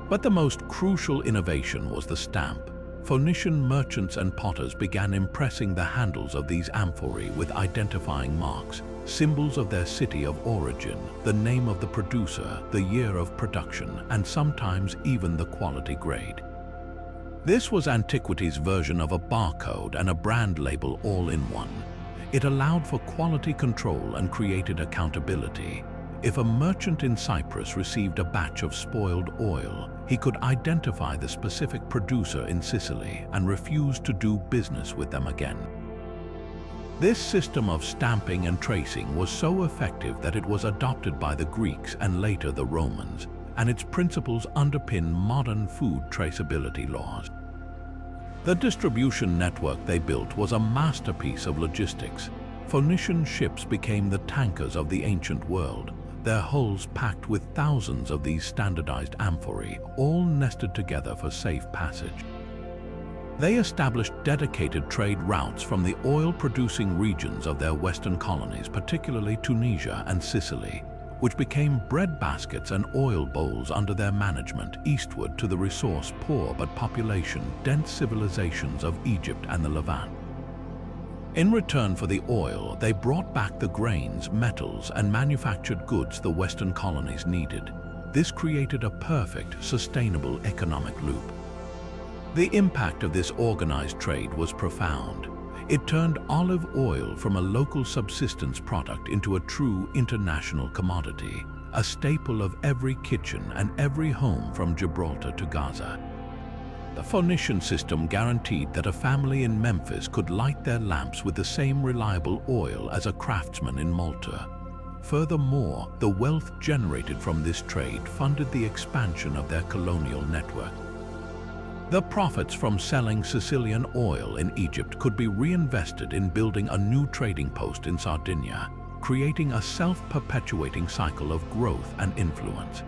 But the most crucial innovation was the stamp. Phoenician merchants and potters began impressing the handles of these amphorae with identifying marks, symbols of their city of origin, the name of the producer, the year of production, and sometimes even the quality grade. This was antiquity's version of a barcode and a brand label all in one. It allowed for quality control and created accountability. If a merchant in Cyprus received a batch of spoiled oil, he could identify the specific producer in Sicily and refuse to do business with them again. This system of stamping and tracing was so effective that it was adopted by the Greeks and later the Romans, and its principles underpin modern food traceability laws. The distribution network they built was a masterpiece of logistics. Phoenician ships became the tankers of the ancient world, their hulls packed with thousands of these standardized amphorae, all nested together for safe passage. They established dedicated trade routes from the oil-producing regions of their western colonies, particularly Tunisia and Sicily, which became bread baskets and oil bowls under their management, eastward to the resource-poor but population-dense civilizations of Egypt and the Levant. In return for the oil, they brought back the grains, metals, and manufactured goods the Western colonies needed. This created a perfect, sustainable economic loop. The impact of this organized trade was profound. It turned olive oil from a local subsistence product into a true international commodity, a staple of every kitchen and every home from Gibraltar to Gaza. The Phoenician system guaranteed that a family in Memphis could light their lamps with the same reliable oil as a craftsman in Malta. Furthermore, the wealth generated from this trade funded the expansion of their colonial network. The profits from selling Sicilian oil in Egypt could be reinvested in building a new trading post in Sardinia, creating a self-perpetuating cycle of growth and influence.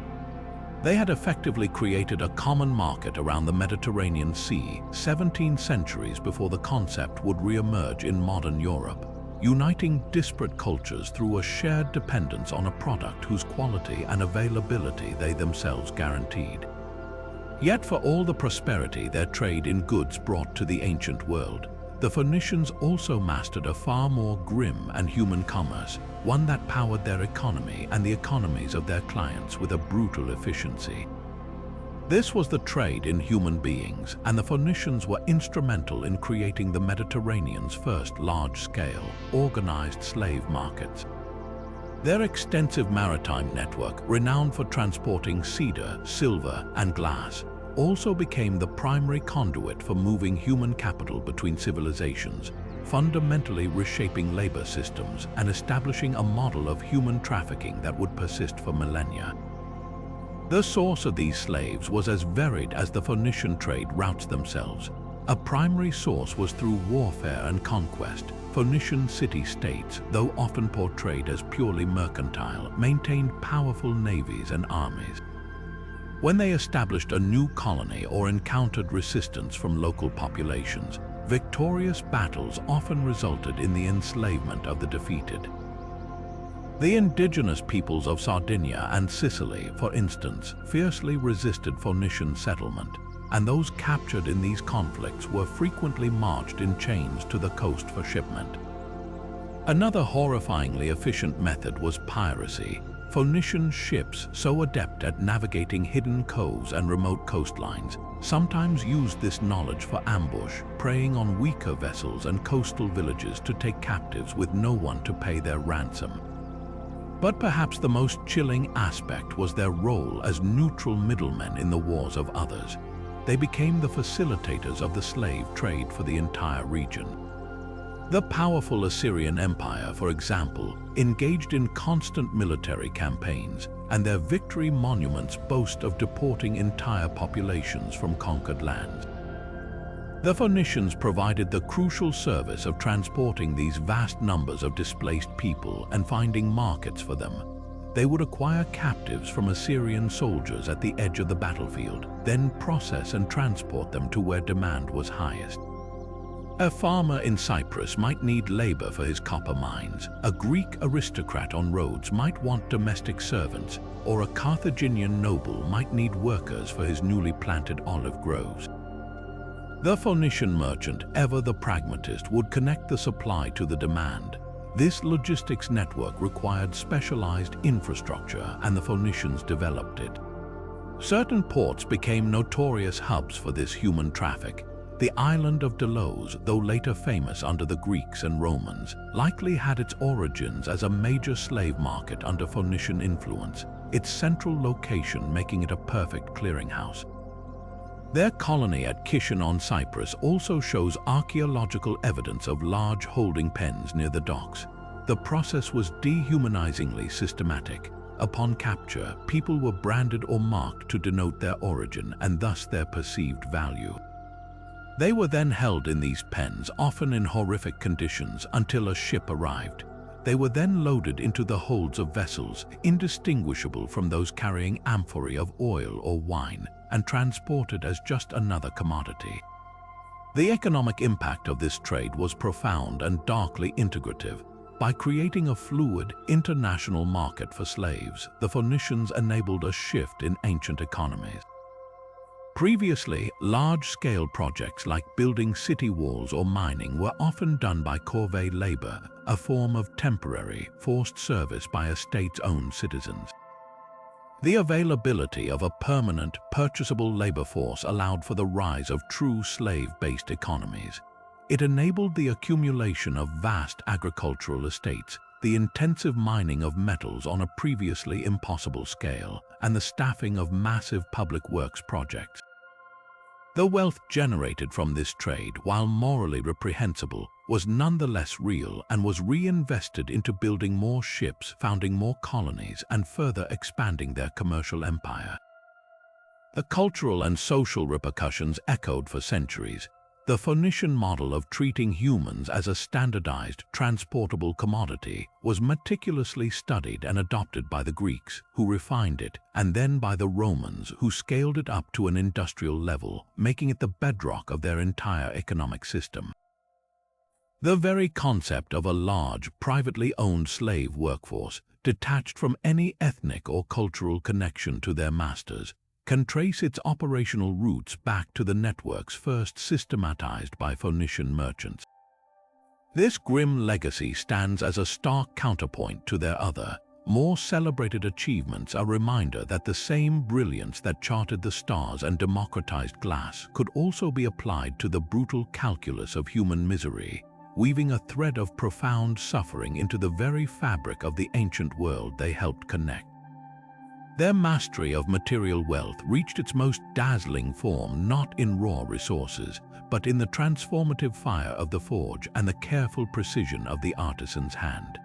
They had effectively created a common market around the Mediterranean Sea 17 centuries before the concept would re-emerge in modern Europe, uniting disparate cultures through a shared dependence on a product whose quality and availability they themselves guaranteed. Yet for all the prosperity their trade in goods brought to the ancient world, the Phoenicians also mastered a far more grim and human commerce, one that powered their economy and the economies of their clients with a brutal efficiency. This was the trade in human beings, and the Phoenicians were instrumental in creating the Mediterranean's first large-scale, organized slave markets. Their extensive maritime network, renowned for transporting cedar, silver, and glass, also became the primary conduit for moving human capital between civilizations, fundamentally reshaping labor systems and establishing a model of human trafficking that would persist for millennia. The source of these slaves was as varied as the Phoenician trade routes themselves. A primary source was through warfare and conquest. Phoenician city-states, though often portrayed as purely mercantile, maintained powerful navies and armies. When they established a new colony or encountered resistance from local populations, victorious battles often resulted in the enslavement of the defeated. The indigenous peoples of Sardinia and Sicily, for instance, fiercely resisted Phoenician settlement, and those captured in these conflicts were frequently marched in chains to the coast for shipment. Another horrifyingly efficient method was piracy. Phoenician ships, so adept at navigating hidden coves and remote coastlines, sometimes used this knowledge for ambush, preying on weaker vessels and coastal villages to take captives with no one to pay their ransom. But perhaps the most chilling aspect was their role as neutral middlemen in the wars of others. They became the facilitators of the slave trade for the entire region. The powerful Assyrian Empire, for example, engaged in constant military campaigns, and their victory monuments boast of deporting entire populations from conquered lands. The Phoenicians provided the crucial service of transporting these vast numbers of displaced people and finding markets for them. They would acquire captives from Assyrian soldiers at the edge of the battlefield, then process and transport them to where demand was highest. A farmer in Cyprus might need labor for his copper mines, a Greek aristocrat on Rhodes might want domestic servants, or a Carthaginian noble might need workers for his newly planted olive groves. The Phoenician merchant, ever the pragmatist, would connect the supply to the demand. This logistics network required specialized infrastructure, and the Phoenicians developed it. Certain ports became notorious hubs for this human traffic. The island of Delos, though later famous under the Greeks and Romans, likely had its origins as a major slave market under Phoenician influence, its central location making it a perfect clearinghouse. Their colony at Kishon on Cyprus also shows archaeological evidence of large holding pens near the docks. The process was dehumanizingly systematic. Upon capture, people were branded or marked to denote their origin and thus their perceived value. They were then held in these pens, often in horrific conditions, until a ship arrived. They were then loaded into the holds of vessels, indistinguishable from those carrying amphorae of oil or wine, and transported as just another commodity. The economic impact of this trade was profound and darkly integrative. By creating a fluid, international market for slaves, the Phoenicians enabled a shift in ancient economies. Previously, large-scale projects like building city walls or mining were often done by corvée labor, a form of temporary, forced service by a state's own citizens. The availability of a permanent, purchasable labor force allowed for the rise of true slave-based economies. It enabled the accumulation of vast agricultural estates, the intensive mining of metals on a previously impossible scale, and the staffing of massive public works projects. The wealth generated from this trade, while morally reprehensible, was nonetheless real and was reinvested into building more ships, founding more colonies, and further expanding their commercial empire. The cultural and social repercussions echoed for centuries. The Phoenician model of treating humans as a standardized, transportable commodity was meticulously studied and adopted by the Greeks, who refined it, and then by the Romans, who scaled it up to an industrial level, making it the bedrock of their entire economic system. The very concept of a large, privately owned slave workforce, detached from any ethnic or cultural connection to their masters, can trace its operational roots back to the networks first systematized by Phoenician merchants. This grim legacy stands as a stark counterpoint to their other, more celebrated achievements, a reminder that the same brilliance that charted the stars and democratized glass could also be applied to the brutal calculus of human misery, weaving a thread of profound suffering into the very fabric of the ancient world they helped connect. Their mastery of material wealth reached its most dazzling form not in raw resources, but in the transformative fire of the forge and the careful precision of the artisan's hand.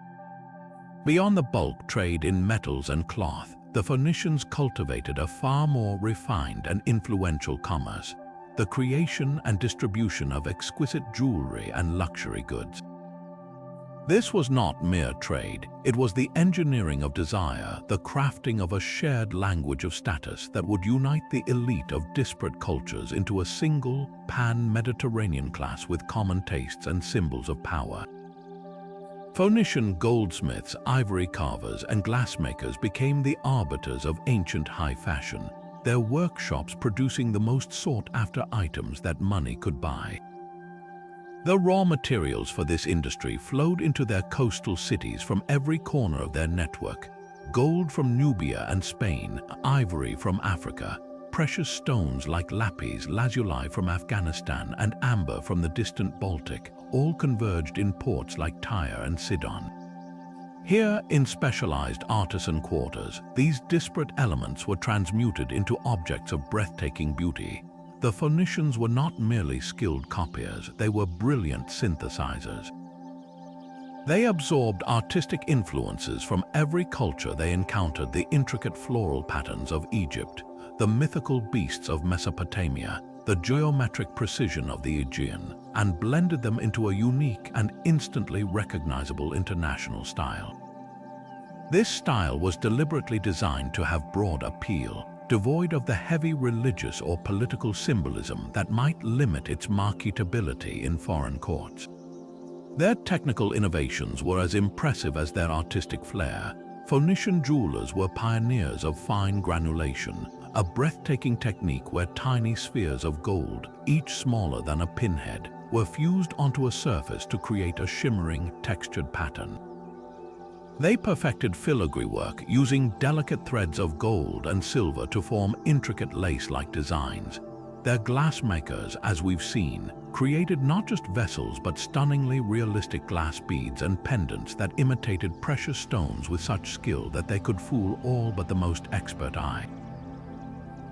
Beyond the bulk trade in metals and cloth, the Phoenicians cultivated a far more refined and influential commerce, the creation and distribution of exquisite jewelry and luxury goods. This was not mere trade, it was the engineering of desire, the crafting of a shared language of status that would unite the elite of disparate cultures into a single, pan-Mediterranean class with common tastes and symbols of power. Phoenician goldsmiths, ivory carvers, and glassmakers became the arbiters of ancient high fashion, their workshops producing the most sought-after items that money could buy. The raw materials for this industry flowed into their coastal cities from every corner of their network. gold from Nubia and Spain, ivory from Africa, precious stones like lapis lazuli from Afghanistan and amber from the distant Baltic, all converged in ports like Tyre and Sidon. Here, in specialized artisan quarters, these disparate elements were transmuted into objects of breathtaking beauty. The Phoenicians were not merely skilled copiers, they were brilliant synthesizers. They absorbed artistic influences from every culture they encountered: the intricate floral patterns of Egypt, the mythical beasts of Mesopotamia, the geometric precision of the Aegean, and blended them into a unique and instantly recognizable international style. This style was deliberately designed to have broad appeal, devoid of the heavy religious or political symbolism that might limit its marketability in foreign courts. Their technical innovations were as impressive as their artistic flair. Phoenician jewelers were pioneers of fine granulation, a breathtaking technique where tiny spheres of gold, each smaller than a pinhead, were fused onto a surface to create a shimmering, textured pattern. They perfected filigree work, using delicate threads of gold and silver to form intricate lace-like designs. Their glassmakers, as we've seen, created not just vessels but stunningly realistic glass beads and pendants that imitated precious stones with such skill that they could fool all but the most expert eye.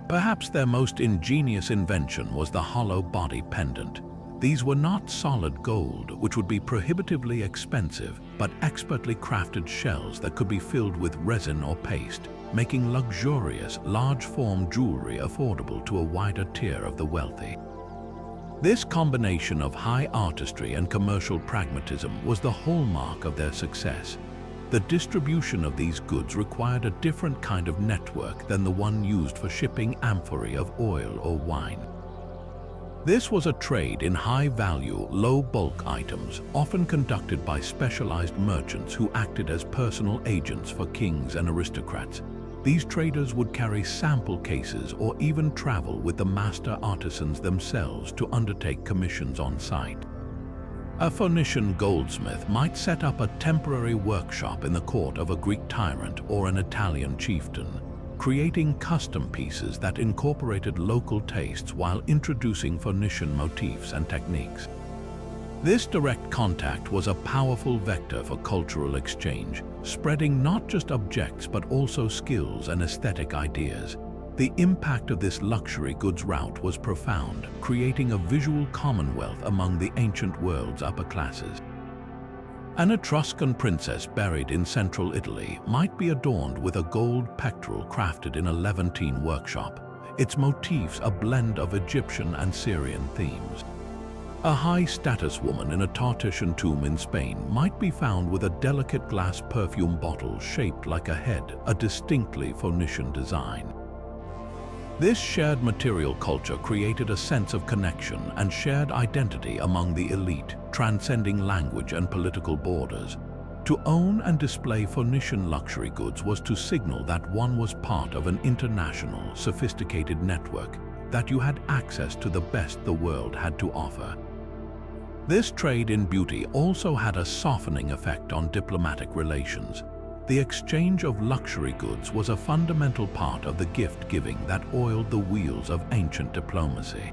Perhaps their most ingenious invention was the hollow body pendant. These were not solid gold, which would be prohibitively expensive, but expertly crafted shells that could be filled with resin or paste, making luxurious, large-form jewelry affordable to a wider tier of the wealthy. This combination of high artistry and commercial pragmatism was the hallmark of their success. The distribution of these goods required a different kind of network than the one used for shipping amphorae of oil or wine. This was a trade in high-value, low-bulk items, often conducted by specialized merchants who acted as personal agents for kings and aristocrats. These traders would carry sample cases or even travel with the master artisans themselves to undertake commissions on site. A Phoenician goldsmith might set up a temporary workshop in the court of a Greek tyrant or an Italian chieftain, creating custom pieces that incorporated local tastes while introducing Phoenician motifs and techniques. This direct contact was a powerful vector for cultural exchange, spreading not just objects but also skills and aesthetic ideas. The impact of this luxury goods route was profound, creating a visual commonwealth among the ancient world's upper classes. An Etruscan princess buried in central Italy might be adorned with a gold pectoral crafted in a Levantine workshop, its motifs a blend of Egyptian and Syrian themes. A high-status woman in a Tartessian tomb in Spain might be found with a delicate glass perfume bottle shaped like a head, a distinctly Phoenician design. This shared material culture created a sense of connection and shared identity among the elite, transcending language and political borders. To own and display Phoenician luxury goods was to signal that one was part of an international, sophisticated network, that you had access to the best the world had to offer. This trade in beauty also had a softening effect on diplomatic relations. The exchange of luxury goods was a fundamental part of the gift-giving that oiled the wheels of ancient diplomacy.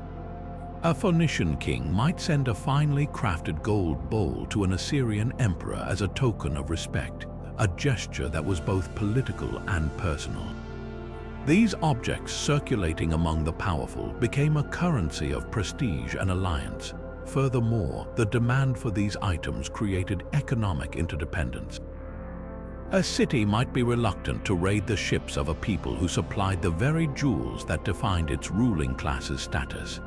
A Phoenician king might send a finely crafted gold bowl to an Assyrian emperor as a token of respect, a gesture that was both political and personal. These objects circulating among the powerful became a currency of prestige and alliance. Furthermore, the demand for these items created economic interdependence. A city might be reluctant to raid the ships of a people who supplied the very jewels that defined its ruling class's status.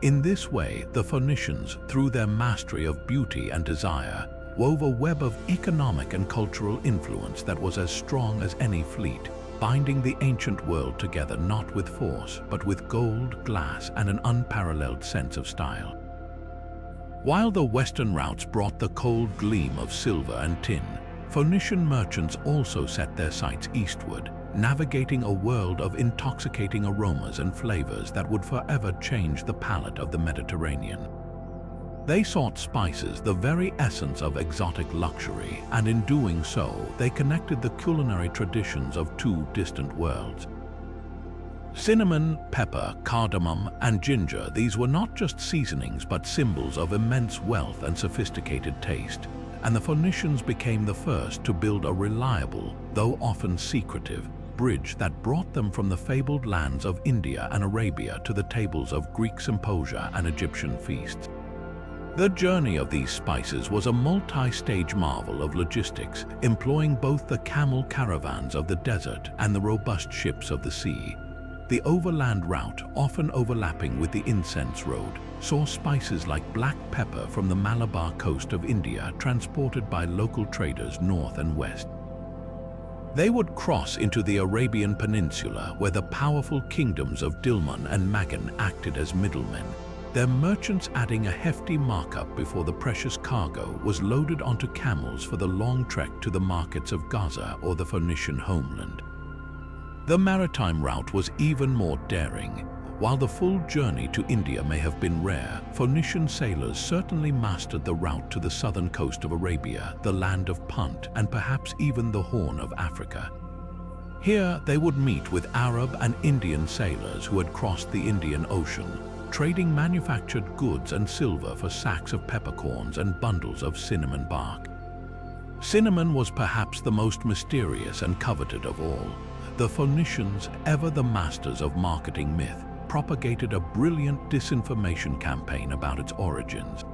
In this way, the Phoenicians, through their mastery of beauty and desire, wove a web of economic and cultural influence that was as strong as any fleet, binding the ancient world together not with force, but with gold, glass, and an unparalleled sense of style. While the western routes brought the cold gleam of silver and tin, Phoenician merchants also set their sights eastward, navigating a world of intoxicating aromas and flavors that would forever change the palate of the Mediterranean. They sought spices, the very essence of exotic luxury, and in doing so, they connected the culinary traditions of two distant worlds. Cinnamon, pepper, cardamom, and ginger, these were not just seasonings but symbols of immense wealth and sophisticated taste, and the Phoenicians became the first to build a reliable, though often secretive, bridge that brought them from the fabled lands of India and Arabia to the tables of Greek symposia and Egyptian feasts. The journey of these spices was a multi-stage marvel of logistics, employing both the camel caravans of the desert and the robust ships of the sea. The overland route, often overlapping with the incense road, saw spices like black pepper from the Malabar coast of India transported by local traders north and west. They would cross into the Arabian Peninsula, where the powerful kingdoms of Dilmun and Magan acted as middlemen, their merchants adding a hefty markup before the precious cargo was loaded onto camels for the long trek to the markets of Gaza or the Phoenician homeland. The maritime route was even more daring. While the full journey to India may have been rare, Phoenician sailors certainly mastered the route to the southern coast of Arabia, the land of Punt, and perhaps even the Horn of Africa. Here they would meet with Arab and Indian sailors who had crossed the Indian Ocean, trading manufactured goods and silver for sacks of peppercorns and bundles of cinnamon bark. Cinnamon was perhaps the most mysterious and coveted of all. The Phoenicians, ever the masters of marketing myth, propagated a brilliant disinformation campaign about its origins.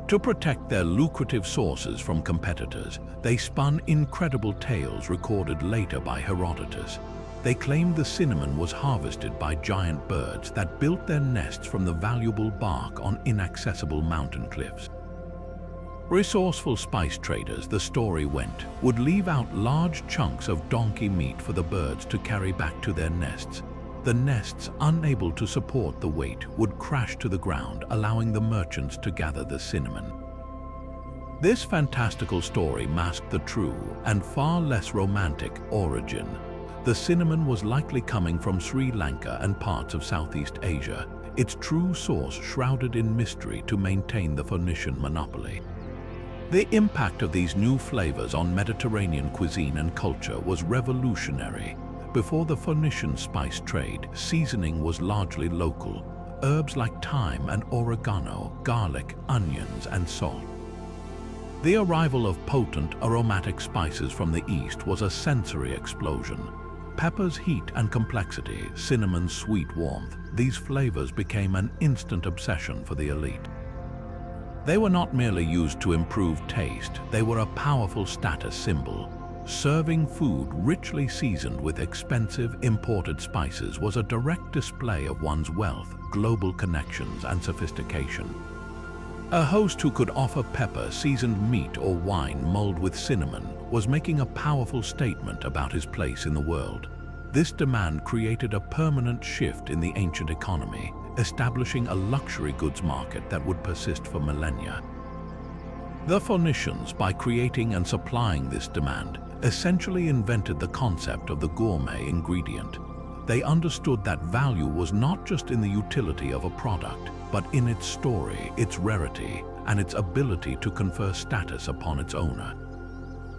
To protect their lucrative sources from competitors, they spun incredible tales recorded later by Herodotus. They claimed the cinnamon was harvested by giant birds that built their nests from the valuable bark on inaccessible mountain cliffs. Resourceful spice traders, the story went, would leave out large chunks of donkey meat for the birds to carry back to their nests. The nests, unable to support the weight, would crash to the ground, allowing the merchants to gather the cinnamon. This fantastical story masked the true, and far less romantic, origin. The cinnamon was likely coming from Sri Lanka and parts of Southeast Asia, its true source shrouded in mystery to maintain the Phoenician monopoly. The impact of these new flavors on Mediterranean cuisine and culture was revolutionary. Before the Phoenician spice trade, seasoning was largely local. Herbs like thyme and oregano, garlic, onions, and salt. The arrival of potent, aromatic spices from the East was a sensory explosion. Pepper's heat and complexity, cinnamon's sweet warmth, these flavors became an instant obsession for the elite. They were not merely used to improve taste, they were a powerful status symbol. Serving food richly seasoned with expensive imported spices was a direct display of one's wealth, global connections, and sophistication. A host who could offer pepper-seasoned meat or wine mulled with cinnamon was making a powerful statement about his place in the world. This demand created a permanent shift in the ancient economy, establishing a luxury goods market that would persist for millennia. The Phoenicians, by creating and supplying this demand, essentially invented the concept of the gourmet ingredient. They understood that value was not just in the utility of a product, but in its story, its rarity, and its ability to confer status upon its owner.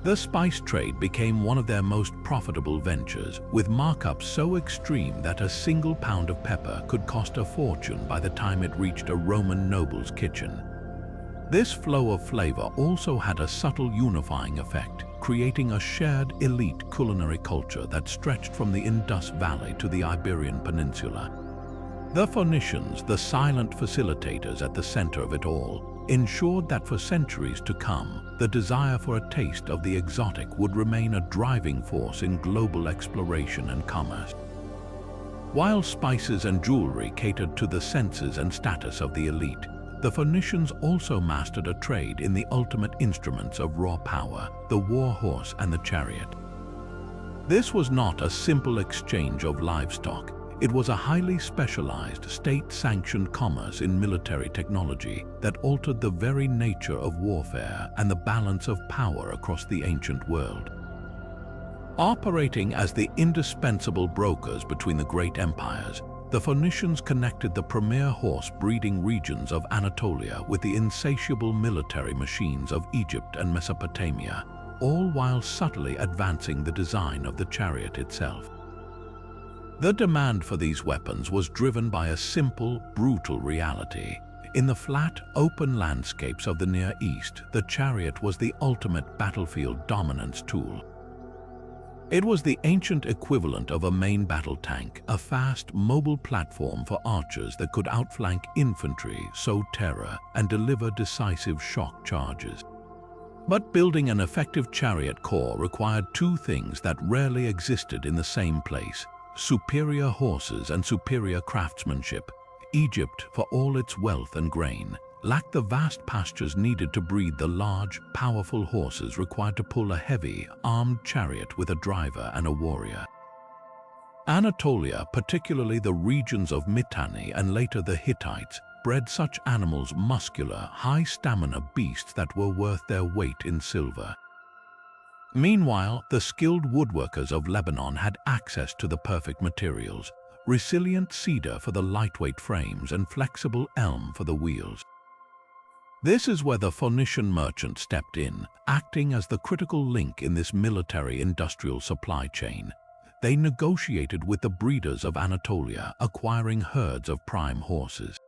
The spice trade became one of their most profitable ventures, with markups so extreme that a single pound of pepper could cost a fortune by the time it reached a Roman noble's kitchen. This flow of flavor also had a subtle unifying effect, creating a shared elite culinary culture that stretched from the Indus Valley to the Iberian Peninsula. The Phoenicians, the silent facilitators at the center of it all, ensured that for centuries to come, the desire for a taste of the exotic would remain a driving force in global exploration and commerce. While spices and jewelry catered to the senses and status of the elite, the Phoenicians also mastered a trade in the ultimate instruments of raw power, the war horse and the chariot. This was not a simple exchange of livestock. It was a highly specialized, state-sanctioned commerce in military technology that altered the very nature of warfare and the balance of power across the ancient world. Operating as the indispensable brokers between the great empires, the Phoenicians connected the premier horse breeding regions of Anatolia with the insatiable military machines of Egypt and Mesopotamia, all while subtly advancing the design of the chariot itself. The demand for these weapons was driven by a simple, brutal reality. In the flat, open landscapes of the Near East, the chariot was the ultimate battlefield dominance tool. It was the ancient equivalent of a main battle tank, a fast, mobile platform for archers that could outflank infantry, sow terror, and deliver decisive shock charges. But building an effective chariot corps required two things that rarely existed in the same place: superior horses and superior craftsmanship. Egypt, for all its wealth and grain, lacked the vast pastures needed to breed the large, powerful horses required to pull a heavy, armed chariot with a driver and a warrior. Anatolia, particularly the regions of Mitanni and later the Hittites, bred such animals muscular, high-stamina beasts that were worth their weight in silver. Meanwhile, the skilled woodworkers of Lebanon had access to the perfect materials: resilient cedar for the lightweight frames and flexible elm for the wheels. This is where the Phoenician merchant stepped in, acting as the critical link in this military-industrial supply chain. They negotiated with the breeders of Anatolia, acquiring herds of prime horses.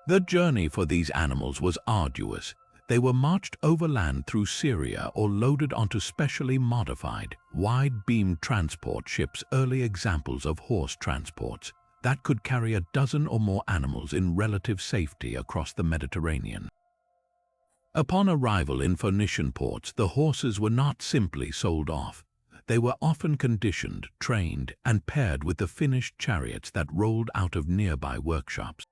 The journey for these animals was arduous. They were marched overland through Syria or loaded onto specially modified, wide-beam transport ships, early examples of horse transports, that could carry a dozen or more animals in relative safety across the Mediterranean. Upon arrival in Phoenician ports, the horses were not simply sold off. They were often conditioned, trained, and paired with the finished chariots that rolled out of nearby workshops.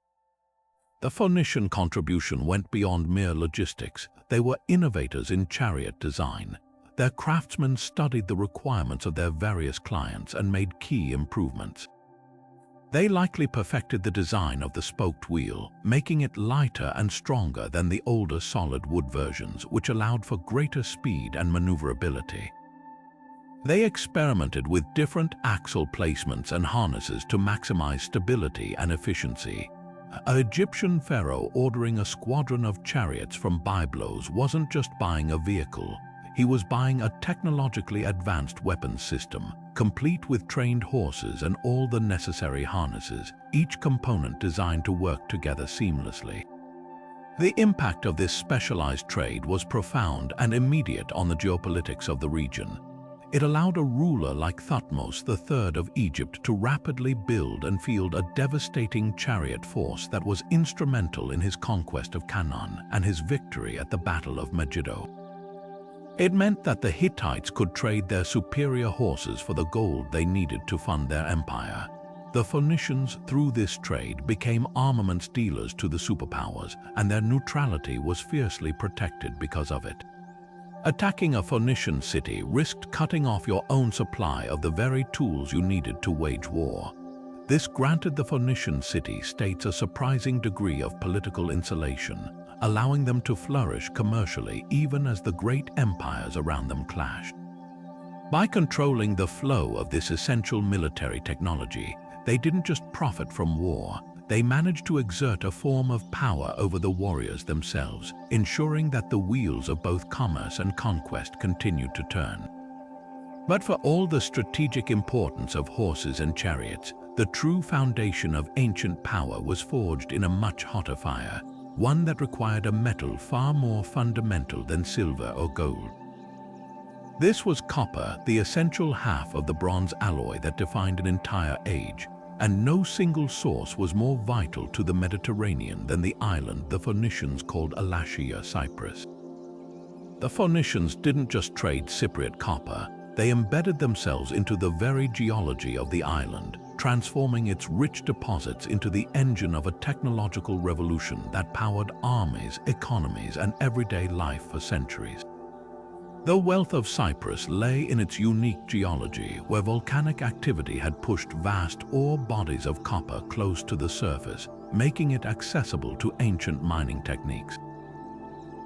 The Phoenician contribution went beyond mere logistics. They were innovators in chariot design. Their craftsmen studied the requirements of their various clients and made key improvements. They likely perfected the design of the spoked wheel, making it lighter and stronger than the older solid wood versions, which allowed for greater speed and maneuverability. They experimented with different axle placements and harnesses to maximize stability and efficiency. An Egyptian pharaoh ordering a squadron of chariots from Byblos wasn't just buying a vehicle. He was buying a technologically advanced weapons system, complete with trained horses and all the necessary harnesses, each component designed to work together seamlessly. The impact of this specialized trade was profound and immediate on the geopolitics of the region. It allowed a ruler like Thutmose III of Egypt to rapidly build and field a devastating chariot force that was instrumental in his conquest of Canaan and his victory at the Battle of Megiddo. It meant that the Hittites could trade their superior horses for the gold they needed to fund their empire. The Phoenicians, through this trade, became armaments dealers to the superpowers, and their neutrality was fiercely protected because of it. Attacking a Phoenician city risked cutting off your own supply of the very tools you needed to wage war. This granted the Phoenician city-states a surprising degree of political insulation, allowing them to flourish commercially even as the great empires around them clashed. By controlling the flow of this essential military technology, they didn't just profit from war, they managed to exert a form of power over the warriors themselves, ensuring that the wheels of both commerce and conquest continued to turn. But for all the strategic importance of horses and chariots, the true foundation of ancient power was forged in a much hotter fire, one that required a metal far more fundamental than silver or gold. This was copper, the essential half of the bronze alloy that defined an entire age, and no single source was more vital to the Mediterranean than the island the Phoenicians called Alashia, Cyprus. The Phoenicians didn't just trade Cypriot copper, they embedded themselves into the very geology of the island, transforming its rich deposits into the engine of a technological revolution that powered armies, economies, and everyday life for centuries. The wealth of Cyprus lay in its unique geology, where volcanic activity had pushed vast ore bodies of copper close to the surface, making it accessible to ancient mining techniques.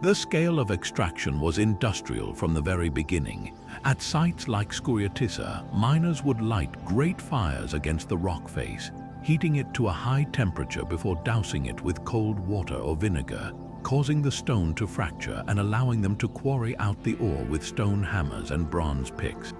The scale of extraction was industrial from the very beginning. At sites like Skouria, miners would light great fires against the rock face, heating it to a high temperature before dousing it with cold water or vinegar, causing the stone to fracture and allowing them to quarry out the ore with stone hammers and bronze picks.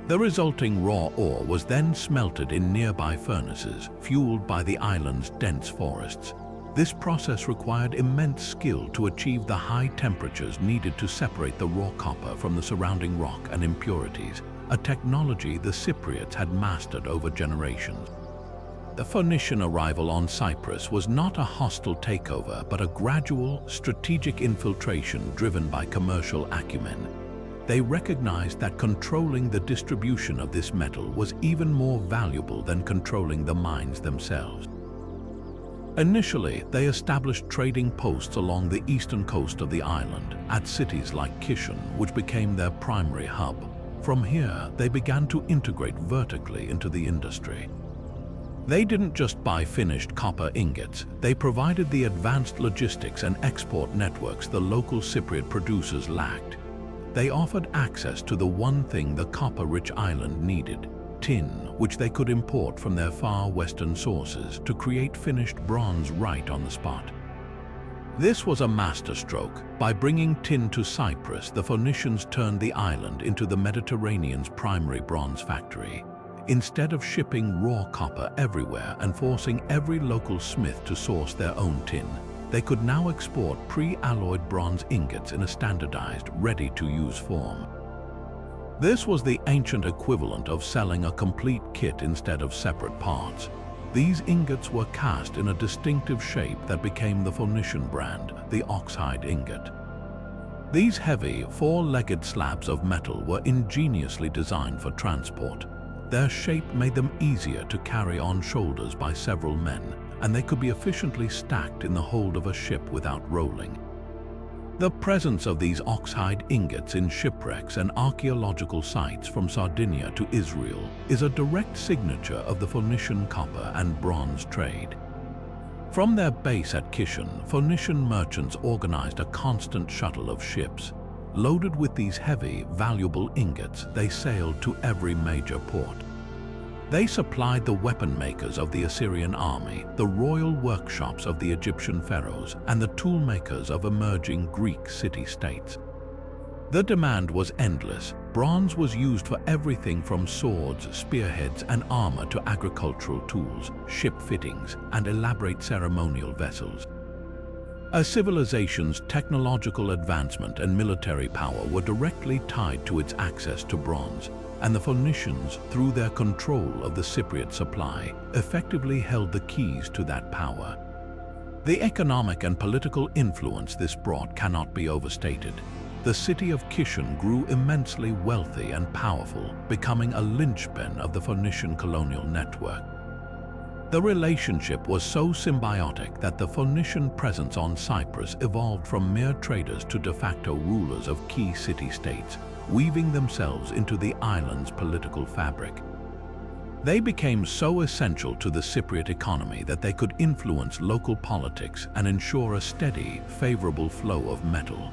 The resulting raw ore was then smelted in nearby furnaces, fueled by the island's dense forests. This process required immense skill to achieve the high temperatures needed to separate the raw copper from the surrounding rock and impurities, a technology the Cypriots had mastered over generations. The Phoenician arrival on Cyprus was not a hostile takeover, but a gradual, strategic infiltration driven by commercial acumen. They recognized that controlling the distribution of this metal was even more valuable than controlling the mines themselves. Initially, they established trading posts along the eastern coast of the island, at cities like Kishon, which became their primary hub. From here, they began to integrate vertically into the industry. They didn't just buy finished copper ingots, they provided the advanced logistics and export networks the local Cypriot producers lacked. They offered access to the one thing the copper-rich island needed, tin, which they could import from their far western sources to create finished bronze right on the spot. This was a masterstroke. By bringing tin to Cyprus, the Phoenicians turned the island into the Mediterranean's primary bronze factory. Instead of shipping raw copper everywhere and forcing every local smith to source their own tin, they could now export pre-alloyed bronze ingots in a standardized, ready-to-use form. This was the ancient equivalent of selling a complete kit instead of separate parts. These ingots were cast in a distinctive shape that became the Phoenician brand, the oxhide ingot. These heavy, four-legged slabs of metal were ingeniously designed for transport. Their shape made them easier to carry on shoulders by several men, and they could be efficiently stacked in the hold of a ship without rolling. The presence of these oxhide ingots in shipwrecks and archaeological sites from Sardinia to Israel is a direct signature of the Phoenician copper and bronze trade. From their base at Kishon, Phoenician merchants organized a constant shuttle of ships. Loaded with these heavy, valuable ingots, they sailed to every major port. They supplied the weapon makers of the Assyrian army, the royal workshops of the Egyptian pharaohs, and the tool makers of emerging Greek city-states. The demand was endless. Bronze was used for everything from swords, spearheads, and armor to agricultural tools, ship fittings, and elaborate ceremonial vessels. A civilization's technological advancement and military power were directly tied to its access to bronze, and the Phoenicians, through their control of the Cypriot supply, effectively held the keys to that power. The economic and political influence this brought cannot be overstated. The city of Kishon grew immensely wealthy and powerful, becoming a linchpin of the Phoenician colonial network. The relationship was so symbiotic that the Phoenician presence on Cyprus evolved from mere traders to de facto rulers of key city-states, weaving themselves into the island's political fabric. They became so essential to the Cypriot economy that they could influence local politics and ensure a steady, favorable flow of metal.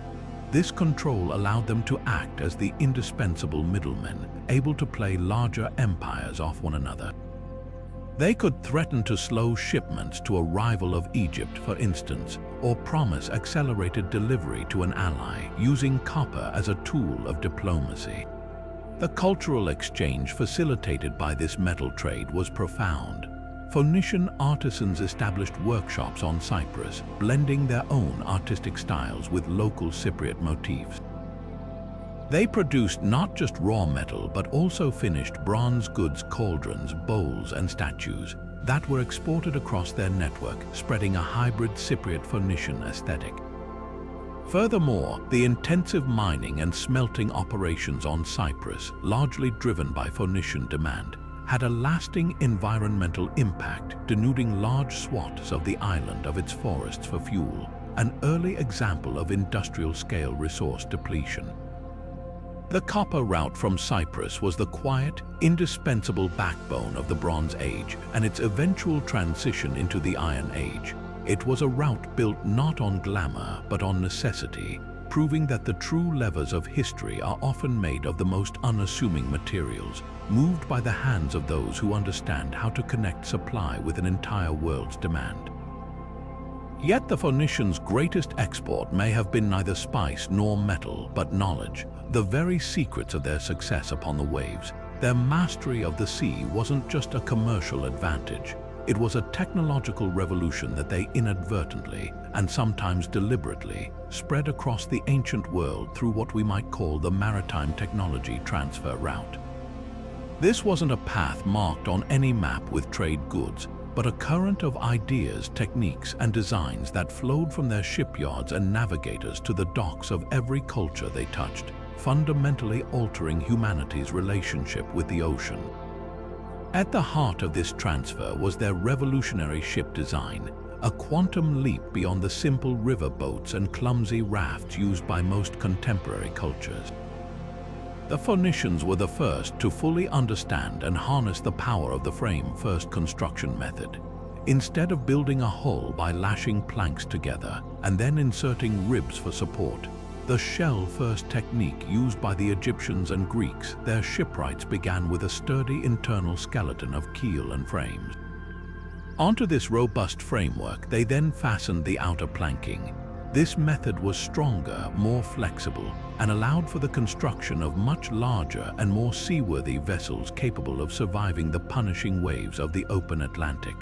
This control allowed them to act as the indispensable middlemen, able to play larger empires off one another. They could threaten to slow shipments to a rival of Egypt, for instance, or promise accelerated delivery to an ally, using copper as a tool of diplomacy. The cultural exchange facilitated by this metal trade was profound. Phoenician artisans established workshops on Cyprus, blending their own artistic styles with local Cypriot motifs. They produced not just raw metal, but also finished bronze goods, cauldrons, bowls, and statues that were exported across their network, spreading a hybrid Cypriot-Phoenician aesthetic. Furthermore, the intensive mining and smelting operations on Cyprus, largely driven by Phoenician demand, had a lasting environmental impact, denuding large swaths of the island of its forests for fuel, an early example of industrial-scale resource depletion. The copper route from Cyprus was the quiet, indispensable backbone of the Bronze Age and its eventual transition into the Iron Age. It was a route built not on glamour but on necessity, proving that the true levers of history are often made of the most unassuming materials, moved by the hands of those who understand how to connect supply with an entire world's demand. Yet the Phoenicians' greatest export may have been neither spice nor metal, but knowledge, the very secrets of their success upon the waves. Their mastery of the sea wasn't just a commercial advantage. It was a technological revolution that they inadvertently, and sometimes deliberately, spread across the ancient world through what we might call the maritime technology transfer route. This wasn't a path marked on any map with trade goods, but a current of ideas, techniques, and designs that flowed from their shipyards and navigators to the docks of every culture they touched, fundamentally altering humanity's relationship with the ocean. At the heart of this transfer was their revolutionary ship design, a quantum leap beyond the simple river boats and clumsy rafts used by most contemporary cultures. The Phoenicians were the first to fully understand and harness the power of the frame-first construction method. Instead of building a hull by lashing planks together and then inserting ribs for support, the shell-first technique used by the Egyptians and Greeks, their shipwrights began with a sturdy internal skeleton of keel and frames. Onto this robust framework, they then fastened the outer planking. This method was stronger, more flexible, and allowed for the construction of much larger and more seaworthy vessels capable of surviving the punishing waves of the open Atlantic.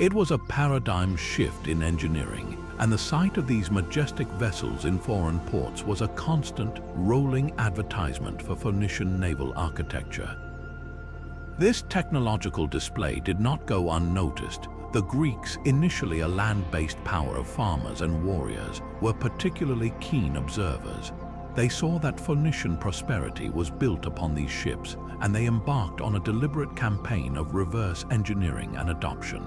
It was a paradigm shift in engineering, and the sight of these majestic vessels in foreign ports was a constant, rolling advertisement for Phoenician naval architecture. This technological display did not go unnoticed. The Greeks, initially a land-based power of farmers and warriors, were particularly keen observers. They saw that Phoenician prosperity was built upon these ships, and they embarked on a deliberate campaign of reverse engineering and adoption.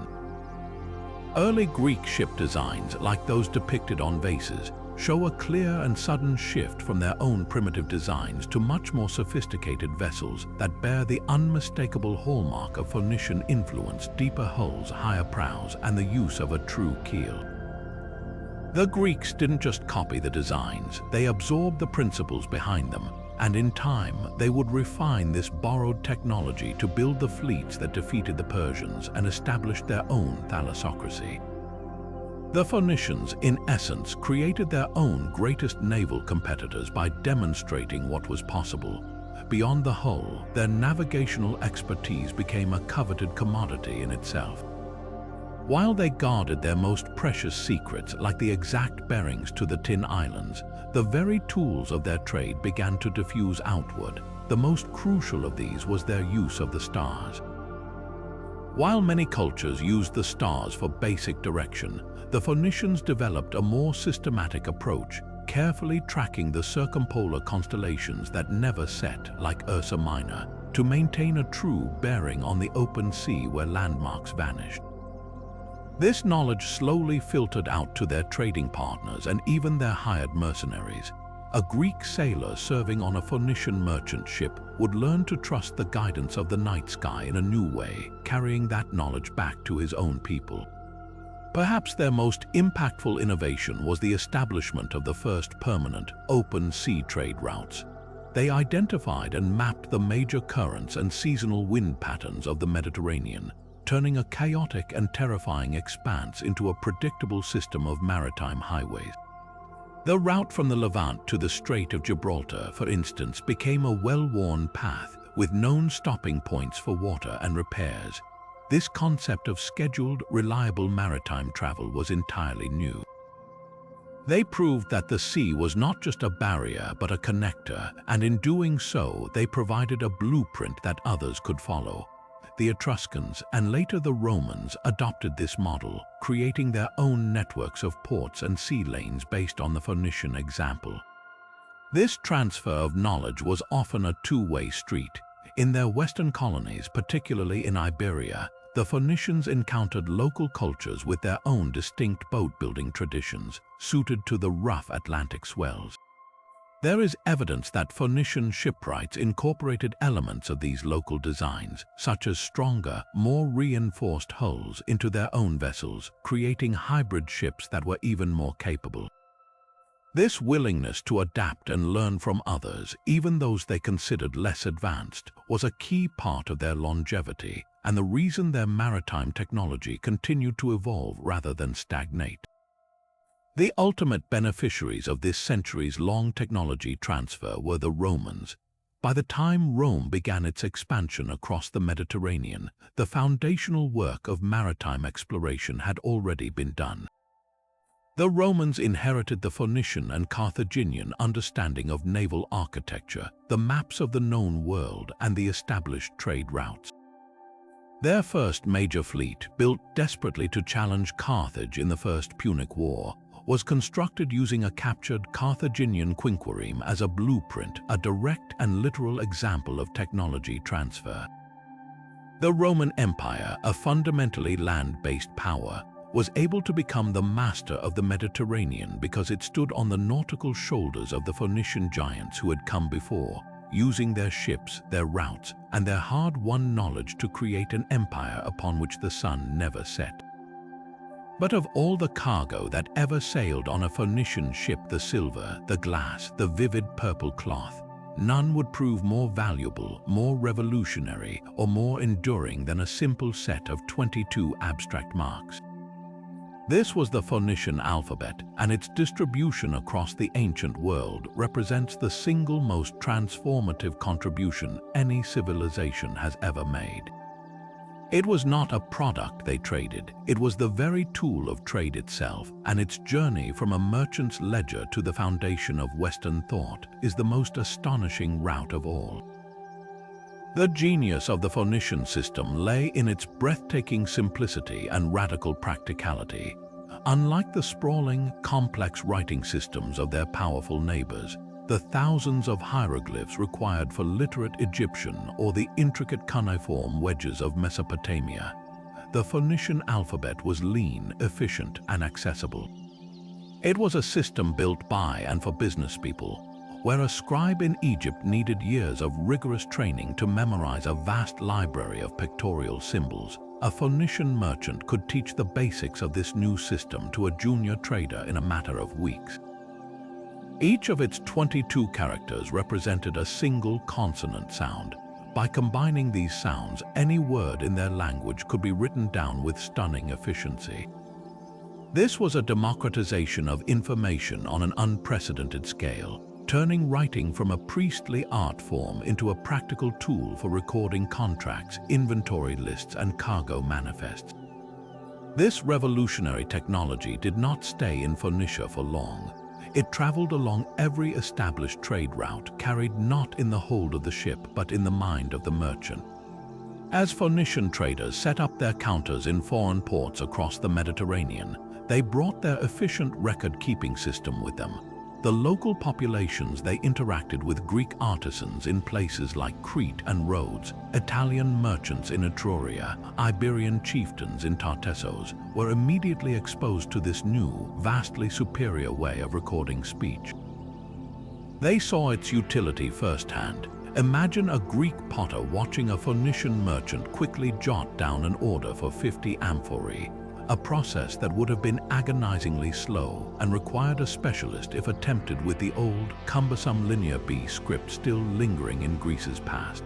Early Greek ship designs, like those depicted on vases, show a clear and sudden shift from their own primitive designs to much more sophisticated vessels that bear the unmistakable hallmark of Phoenician influence: deeper hulls, higher prows, and the use of a true keel. The Greeks didn't just copy the designs, they absorbed the principles behind them, and in time they would refine this borrowed technology to build the fleets that defeated the Persians and established their own thalassocracy. The Phoenicians, in essence, created their own greatest naval competitors by demonstrating what was possible. Beyond the hull, their navigational expertise became a coveted commodity in itself. While they guarded their most precious secrets, like the exact bearings to the Tin Islands, the very tools of their trade began to diffuse outward. The most crucial of these was their use of the stars. While many cultures used the stars for basic direction, the Phoenicians developed a more systematic approach, carefully tracking the circumpolar constellations that never set, like Ursa Minor, to maintain a true bearing on the open sea where landmarks vanished. This knowledge slowly filtered out to their trading partners and even their hired mercenaries. A Greek sailor serving on a Phoenician merchant ship would learn to trust the guidance of the night sky in a new way, carrying that knowledge back to his own people. Perhaps their most impactful innovation was the establishment of the first permanent, open sea trade routes. They identified and mapped the major currents and seasonal wind patterns of the Mediterranean, turning a chaotic and terrifying expanse into a predictable system of maritime highways. The route from the Levant to the Strait of Gibraltar, for instance, became a well-worn path with known stopping points for water and repairs. This concept of scheduled, reliable maritime travel was entirely new. They proved that the sea was not just a barrier but a connector, and in doing so, they provided a blueprint that others could follow. The Etruscans and later the Romans adopted this model, creating their own networks of ports and sea lanes based on the Phoenician example. This transfer of knowledge was often a two-way street. In their western colonies, particularly in Iberia, the Phoenicians encountered local cultures with their own distinct boat-building traditions, suited to the rough Atlantic swells. There is evidence that Phoenician shipwrights incorporated elements of these local designs, such as stronger, more reinforced hulls, into their own vessels, creating hybrid ships that were even more capable. This willingness to adapt and learn from others, even those they considered less advanced, was a key part of their longevity and the reason their maritime technology continued to evolve rather than stagnate. The ultimate beneficiaries of this centuries-long technology transfer were the Romans. By the time Rome began its expansion across the Mediterranean, the foundational work of maritime exploration had already been done. The Romans inherited the Phoenician and Carthaginian understanding of naval architecture, the maps of the known world, and the established trade routes. Their first major fleet, built desperately to challenge Carthage in the First Punic War, was constructed using a captured Carthaginian quinquereme as a blueprint, a direct and literal example of technology transfer. The Roman Empire, a fundamentally land-based power, was able to become the master of the Mediterranean because it stood on the nautical shoulders of the Phoenician giants who had come before, using their ships, their routes, and their hard-won knowledge to create an empire upon which the sun never set. But of all the cargo that ever sailed on a Phoenician ship, the silver, the glass, the vivid purple cloth, none would prove more valuable, more revolutionary, or more enduring than a simple set of 22 abstract marks. This was the Phoenician alphabet, and its distribution across the ancient world represents the single most transformative contribution any civilization has ever made. It was not a product they traded, it was the very tool of trade itself, and its journey from a merchant's ledger to the foundation of Western thought is the most astonishing route of all. The genius of the Phoenician system lay in its breathtaking simplicity and radical practicality. Unlike the sprawling, complex writing systems of their powerful neighbors, the thousands of hieroglyphs required for literate Egyptian or the intricate cuneiform wedges of Mesopotamia, the Phoenician alphabet was lean, efficient, and accessible. It was a system built by and for business people, where a scribe in Egypt needed years of rigorous training to memorize a vast library of pictorial symbols. A Phoenician merchant could teach the basics of this new system to a junior trader in a matter of weeks. Each of its 22 characters represented a single consonant sound. By combining these sounds, any word in their language could be written down with stunning efficiency. This was a democratization of information on an unprecedented scale, turning writing from a priestly art form into a practical tool for recording contracts, inventory lists, and cargo manifests. This revolutionary technology did not stay in Phoenicia for long. It traveled along every established trade route, carried not in the hold of the ship but in the mind of the merchant. As Phoenician traders set up their counters in foreign ports across the Mediterranean, they brought their efficient record-keeping system with them. The local populations they interacted with Greek artisans in places like Crete and Rhodes, Italian merchants in Etruria, Iberian chieftains in Tartessos were immediately exposed to this new, vastly superior way of recording speech. They saw its utility firsthand. Imagine a Greek potter watching a Phoenician merchant quickly jot down an order for 50 amphorae, a process that would have been agonizingly slow and required a specialist if attempted with the old, cumbersome Linear B script still lingering in Greece's past.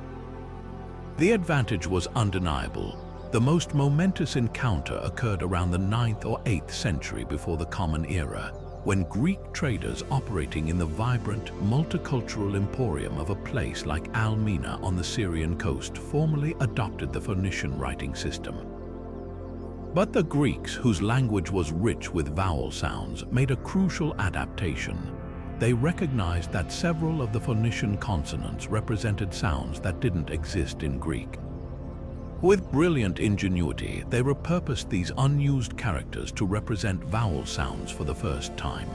The advantage was undeniable. The most momentous encounter occurred around the 9th or 8th century before the Common Era, when Greek traders operating in the vibrant, multicultural emporium of a place like Almina on the Syrian coast formally adopted the Phoenician writing system. But the Greeks, whose language was rich with vowel sounds, made a crucial adaptation. They recognized that several of the Phoenician consonants represented sounds that didn't exist in Greek. With brilliant ingenuity, they repurposed these unused characters to represent vowel sounds for the first time.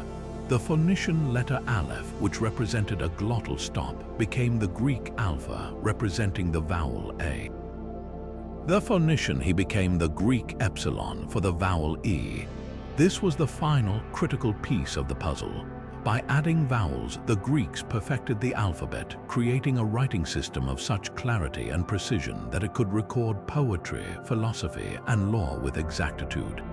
The Phoenician letter Aleph, which represented a glottal stop, became the Greek alpha, representing the vowel A. The Phoenician he became the Greek epsilon for the vowel E. This was the final, critical piece of the puzzle. By adding vowels, the Greeks perfected the alphabet, creating a writing system of such clarity and precision that it could record poetry, philosophy, and law with exactitude.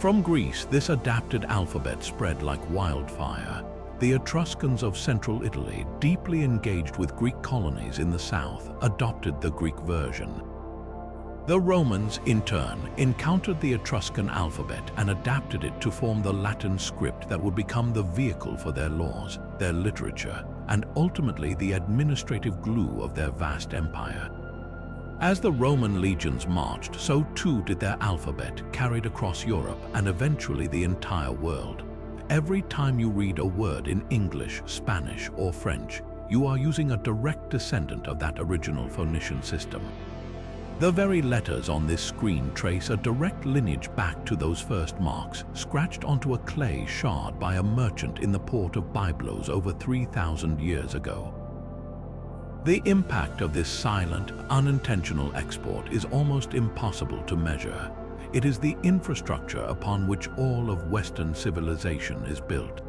From Greece, this adapted alphabet spread like wildfire. The Etruscans of central Italy, deeply engaged with Greek colonies in the south, adopted the Greek version. The Romans, in turn, encountered the Etruscan alphabet and adapted it to form the Latin script that would become the vehicle for their laws, their literature, and ultimately the administrative glue of their vast empire. As the Roman legions marched, so too did their alphabet, carried across Europe and eventually the entire world. Every time you read a word in English, Spanish, or French, you are using a direct descendant of that original Phoenician system. The very letters on this screen trace a direct lineage back to those first marks, scratched onto a clay shard by a merchant in the port of Byblos over 3,000 years ago. The impact of this silent, unintentional export is almost impossible to measure. It is the infrastructure upon which all of Western civilization is built.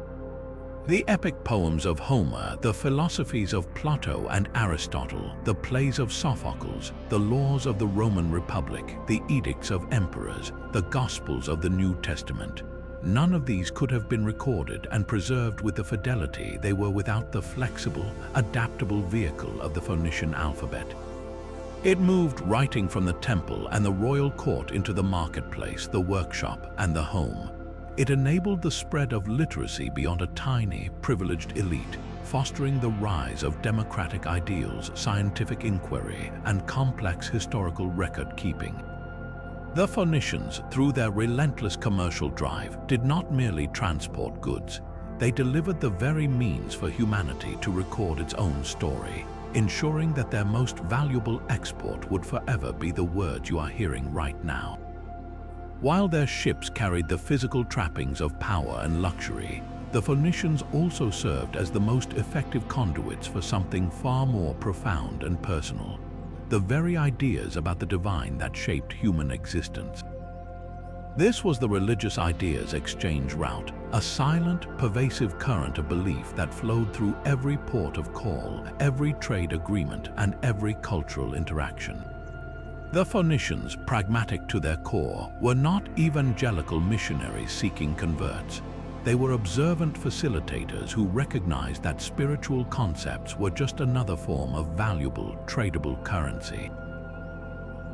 The epic poems of Homer, the philosophies of Plato and Aristotle, the plays of Sophocles, the laws of the Roman Republic, the edicts of emperors, the Gospels of the New Testament, none of these could have been recorded and preserved with the fidelity they were without the flexible, adaptable vehicle of the Phoenician alphabet. It moved writing from the temple and the royal court into the marketplace, the workshop, and the home. It enabled the spread of literacy beyond a tiny, privileged elite, fostering the rise of democratic ideals, scientific inquiry, and complex historical record-keeping. The Phoenicians, through their relentless commercial drive, did not merely transport goods. They delivered the very means for humanity to record its own story, ensuring that their most valuable export would forever be the words you are hearing right now. While their ships carried the physical trappings of power and luxury, the Phoenicians also served as the most effective conduits for something far more profound and personal: the very ideas about the divine that shaped human existence. This was the religious ideas exchange route, a silent, pervasive current of belief that flowed through every port of call, every trade agreement, and every cultural interaction. The Phoenicians, pragmatic to their core, were not evangelical missionaries seeking converts. They were observant facilitators who recognized that spiritual concepts were just another form of valuable, tradable currency.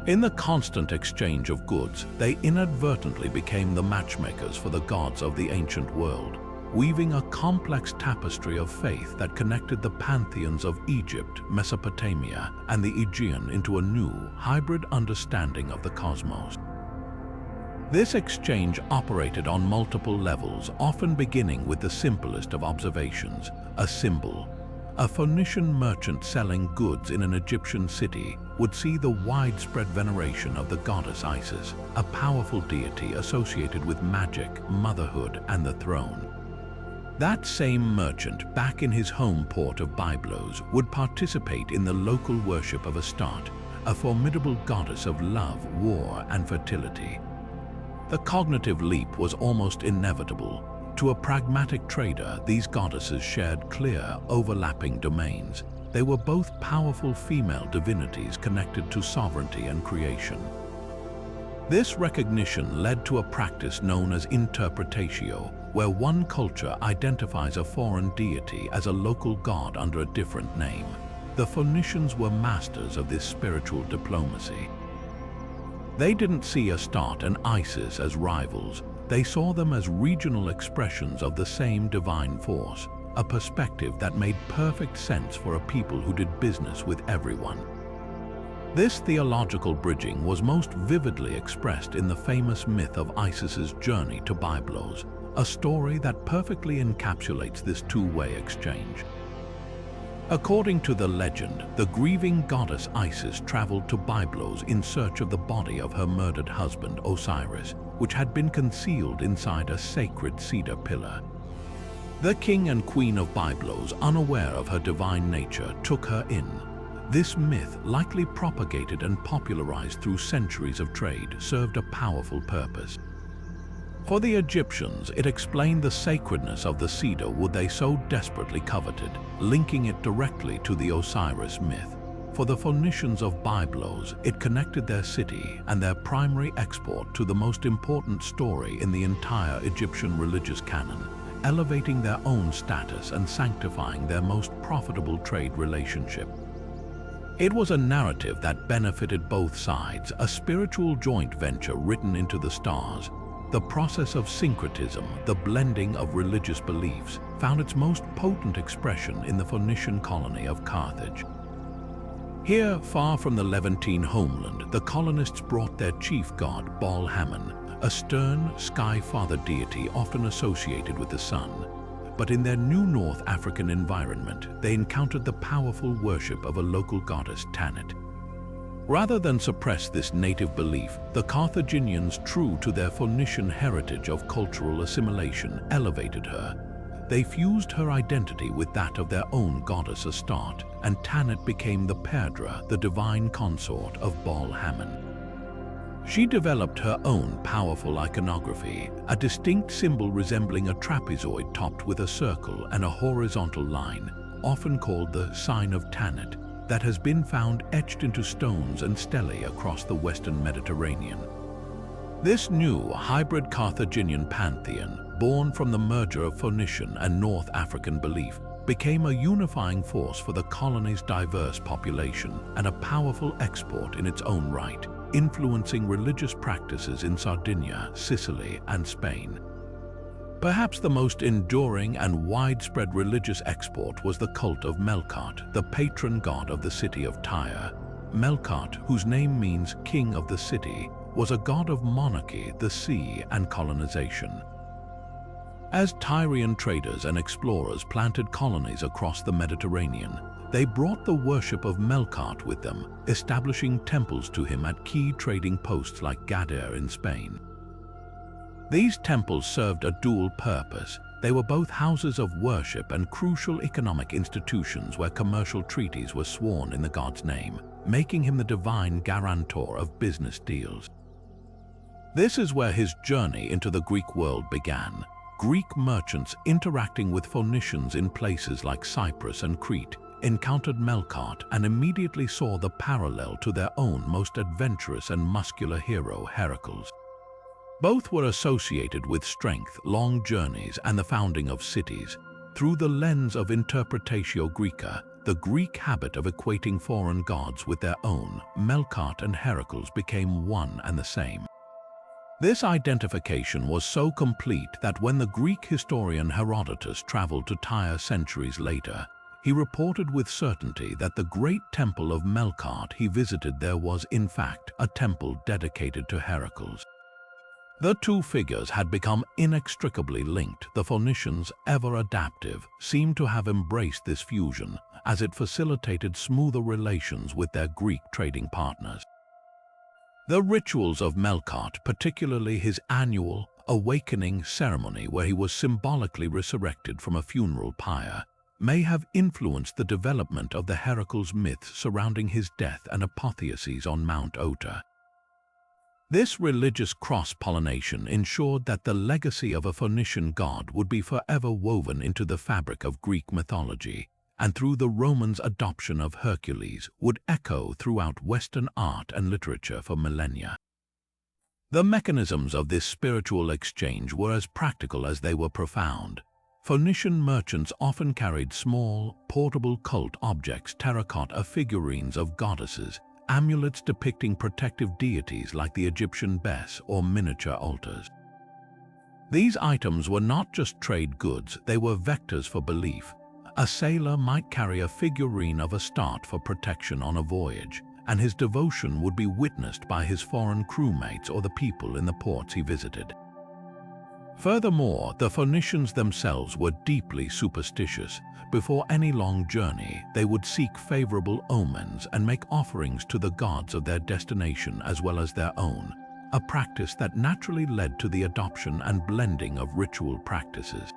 In the constant exchange of goods, they inadvertently became the matchmakers for the gods of the ancient world, weaving a complex tapestry of faith that connected the pantheons of Egypt, Mesopotamia, and the Aegean into a new, hybrid understanding of the cosmos. This exchange operated on multiple levels, often beginning with the simplest of observations, a symbol. A Phoenician merchant selling goods in an Egyptian city would see the widespread veneration of the goddess Isis, a powerful deity associated with magic, motherhood, and the throne. That same merchant, back in his home port of Byblos, would participate in the local worship of Astarte, a formidable goddess of love, war, and fertility. The cognitive leap was almost inevitable. To a pragmatic trader, these goddesses shared clear, overlapping domains. They were both powerful female divinities connected to sovereignty and creation. This recognition led to a practice known as interpretatio, where one culture identifies a foreign deity as a local god under a different name. The Phoenicians were masters of this spiritual diplomacy. They didn't see Astarte and Isis as rivals. They saw them as regional expressions of the same divine force, a perspective that made perfect sense for a people who did business with everyone. This theological bridging was most vividly expressed in the famous myth of Isis's journey to Byblos, a story that perfectly encapsulates this two-way exchange. According to the legend, the grieving goddess Isis traveled to Byblos in search of the body of her murdered husband Osiris, which had been concealed inside a sacred cedar pillar. The king and queen of Byblos, unaware of her divine nature, took her in. This myth, likely propagated and popularized through centuries of trade, served a powerful purpose. For the Egyptians, it explained the sacredness of the cedar wood they so desperately coveted, linking it directly to the Osiris myth. For the Phoenicians of Byblos, it connected their city and their primary export to the most important story in the entire Egyptian religious canon, elevating their own status and sanctifying their most profitable trade relationship. It was a narrative that benefited both sides, a spiritual joint venture written into the stars. The process of syncretism, the blending of religious beliefs, found its most potent expression in the Phoenician colony of Carthage. Here, far from the Levantine homeland, the colonists brought their chief god, Baal-Hamon, a stern, sky-father deity often associated with the sun. But in their new North African environment, they encountered the powerful worship of a local goddess, Tanit. Rather than suppress this native belief, the Carthaginians, true to their Phoenician heritage of cultural assimilation, elevated her. They fused her identity with that of their own goddess Astarte, and Tanit became the Perdra, the divine consort of Baal-Hamon. She developed her own powerful iconography, a distinct symbol resembling a trapezoid topped with a circle and a horizontal line, often called the Sign of Tanit, that has been found etched into stones and stelae across the Western Mediterranean. This new hybrid Carthaginian pantheon, born from the merger of Phoenician and North African belief, became a unifying force for the colony's diverse population and a powerful export in its own right, influencing religious practices in Sardinia, Sicily, and Spain. Perhaps the most enduring and widespread religious export was the cult of Melkart, the patron god of the city of Tyre. Melkart, whose name means king of the city, was a god of monarchy, the sea, and colonization. As Tyrian traders and explorers planted colonies across the Mediterranean, they brought the worship of Melkart with them, establishing temples to him at key trading posts like Gadir in Spain. These temples served a dual purpose. They were both houses of worship and crucial economic institutions where commercial treaties were sworn in the god's name, making him the divine guarantor of business deals. This is where his journey into the Greek world began. Greek merchants interacting with Phoenicians in places like Cyprus and Crete encountered Melkart and immediately saw the parallel to their own most adventurous and muscular hero, Heracles. Both were associated with strength, long journeys, and the founding of cities. Through the lens of Interpretatio Graeca, the Greek habit of equating foreign gods with their own, Melkart and Heracles became one and the same. This identification was so complete that when the Greek historian Herodotus traveled to Tyre centuries later, he reported with certainty that the great temple of Melkart he visited there was, in fact, a temple dedicated to Heracles. The two figures had become inextricably linked. The Phoenicians, ever adaptive, seemed to have embraced this fusion, as it facilitated smoother relations with their Greek trading partners. The rituals of Melkart, particularly his annual awakening ceremony where he was symbolically resurrected from a funeral pyre, may have influenced the development of the Heracles myth surrounding his death and apotheosis on Mount Ota. This religious cross-pollination ensured that the legacy of a Phoenician god would be forever woven into the fabric of Greek mythology, and through the Romans' adoption of Hercules, would echo throughout Western art and literature for millennia. The mechanisms of this spiritual exchange were as practical as they were profound. Phoenician merchants often carried small, portable cult objects, terracotta figurines of goddesses, amulets depicting protective deities like the Egyptian Bes or miniature altars. These items were not just trade goods, they were vectors for belief. A sailor might carry a figurine of Astarte for protection on a voyage, and his devotion would be witnessed by his foreign crewmates or the people in the ports he visited. Furthermore, the Phoenicians themselves were deeply superstitious. Before any long journey, they would seek favorable omens and make offerings to the gods of their destination as well as their own, a practice that naturally led to the adoption and blending of ritual practices.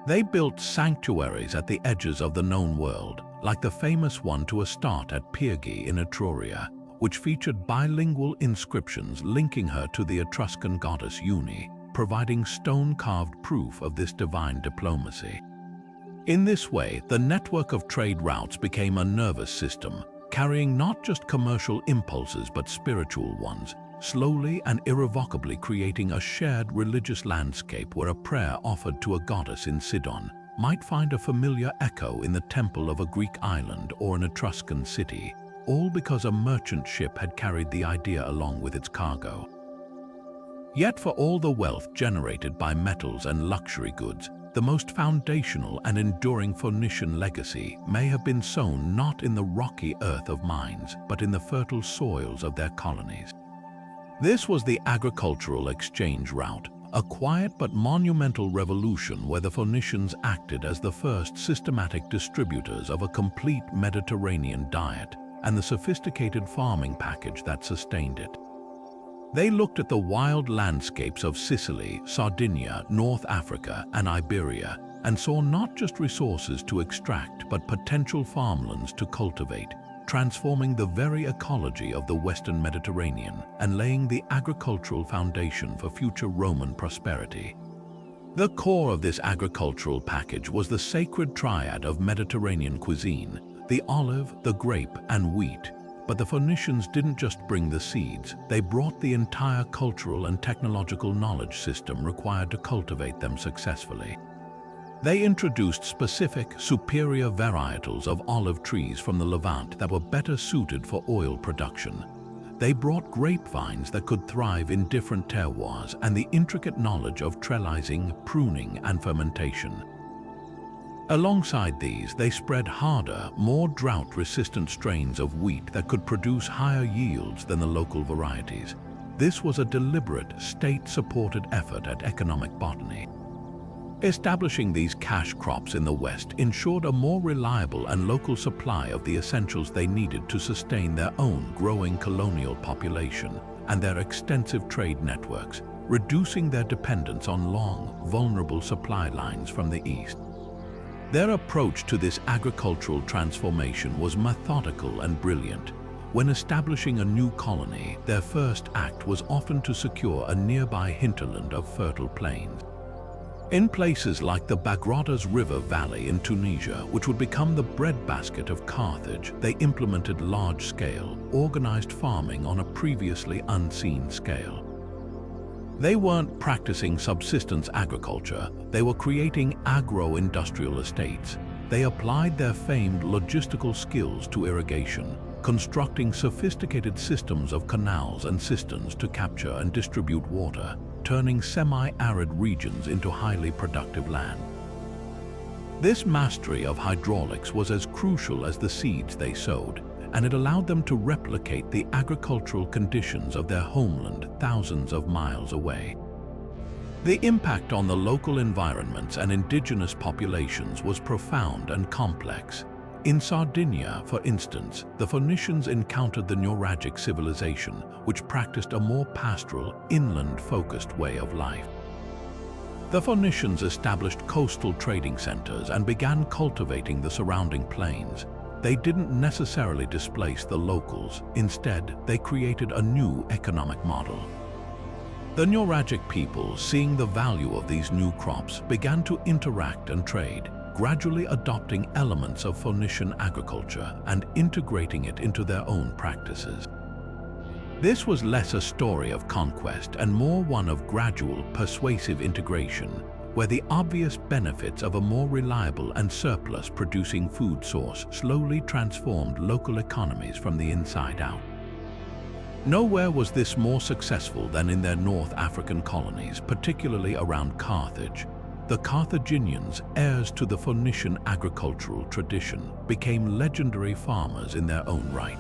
They built sanctuaries at the edges of the known world, like the famous one to Astarte at Pyrgi in Etruria, which featured bilingual inscriptions linking her to the Etruscan goddess Uni, providing stone-carved proof of this divine diplomacy. In this way, the network of trade routes became a nervous system, carrying not just commercial impulses but spiritual ones, slowly and irrevocably creating a shared religious landscape where a prayer offered to a goddess in Sidon might find a familiar echo in the temple of a Greek island or an Etruscan city, all because a merchant ship had carried the idea along with its cargo. Yet for all the wealth generated by metals and luxury goods, the most foundational and enduring Phoenician legacy may have been sown not in the rocky earth of mines, but in the fertile soils of their colonies. This was the agricultural exchange route, a quiet but monumental revolution where the Phoenicians acted as the first systematic distributors of a complete Mediterranean diet and the sophisticated farming package that sustained it. They looked at the wild landscapes of Sicily, Sardinia, North Africa, and Iberia, and saw not just resources to extract but potential farmlands to cultivate, transforming the very ecology of the Western Mediterranean and laying the agricultural foundation for future Roman prosperity. The core of this agricultural package was the sacred triad of Mediterranean cuisine: the olive, the grape, and wheat. But the Phoenicians didn't just bring the seeds, they brought the entire cultural and technological knowledge system required to cultivate them successfully. They introduced specific, superior varietals of olive trees from the Levant that were better suited for oil production. They brought grapevines that could thrive in different terroirs and the intricate knowledge of trellising, pruning, and fermentation. Alongside these, they spread harder, more drought-resistant strains of wheat that could produce higher yields than the local varieties. This was a deliberate, state-supported effort at economic botany. Establishing these cash crops in the West ensured a more reliable and local supply of the essentials they needed to sustain their own growing colonial population and their extensive trade networks, reducing their dependence on long, vulnerable supply lines from the East. Their approach to this agricultural transformation was methodical and brilliant. When establishing a new colony, their first act was often to secure a nearby hinterland of fertile plains. In places like the Bagradas River Valley in Tunisia, which would become the breadbasket of Carthage, they implemented large-scale, organized farming on a previously unseen scale. They weren't practicing subsistence agriculture, they were creating agro-industrial estates. They applied their famed logistical skills to irrigation, constructing sophisticated systems of canals and cisterns to capture and distribute water, turning semi-arid regions into highly productive land. This mastery of hydraulics was as crucial as the seeds they sowed, and it allowed them to replicate the agricultural conditions of their homeland thousands of miles away. The impact on the local environments and indigenous populations was profound and complex. In Sardinia, for instance, the Phoenicians encountered the Nuragic civilization, which practiced a more pastoral, inland-focused way of life. The Phoenicians established coastal trading centers and began cultivating the surrounding plains. They didn't necessarily displace the locals. Instead, they created a new economic model. The Nuragic people, seeing the value of these new crops, began to interact and trade, gradually adopting elements of Phoenician agriculture and integrating it into their own practices. This was less a story of conquest and more one of gradual, persuasive integration, where the obvious benefits of a more reliable and surplus-producing food source slowly transformed local economies from the inside out. Nowhere was this more successful than in their North African colonies, particularly around Carthage. The Carthaginians, heirs to the Phoenician agricultural tradition, became legendary farmers in their own right.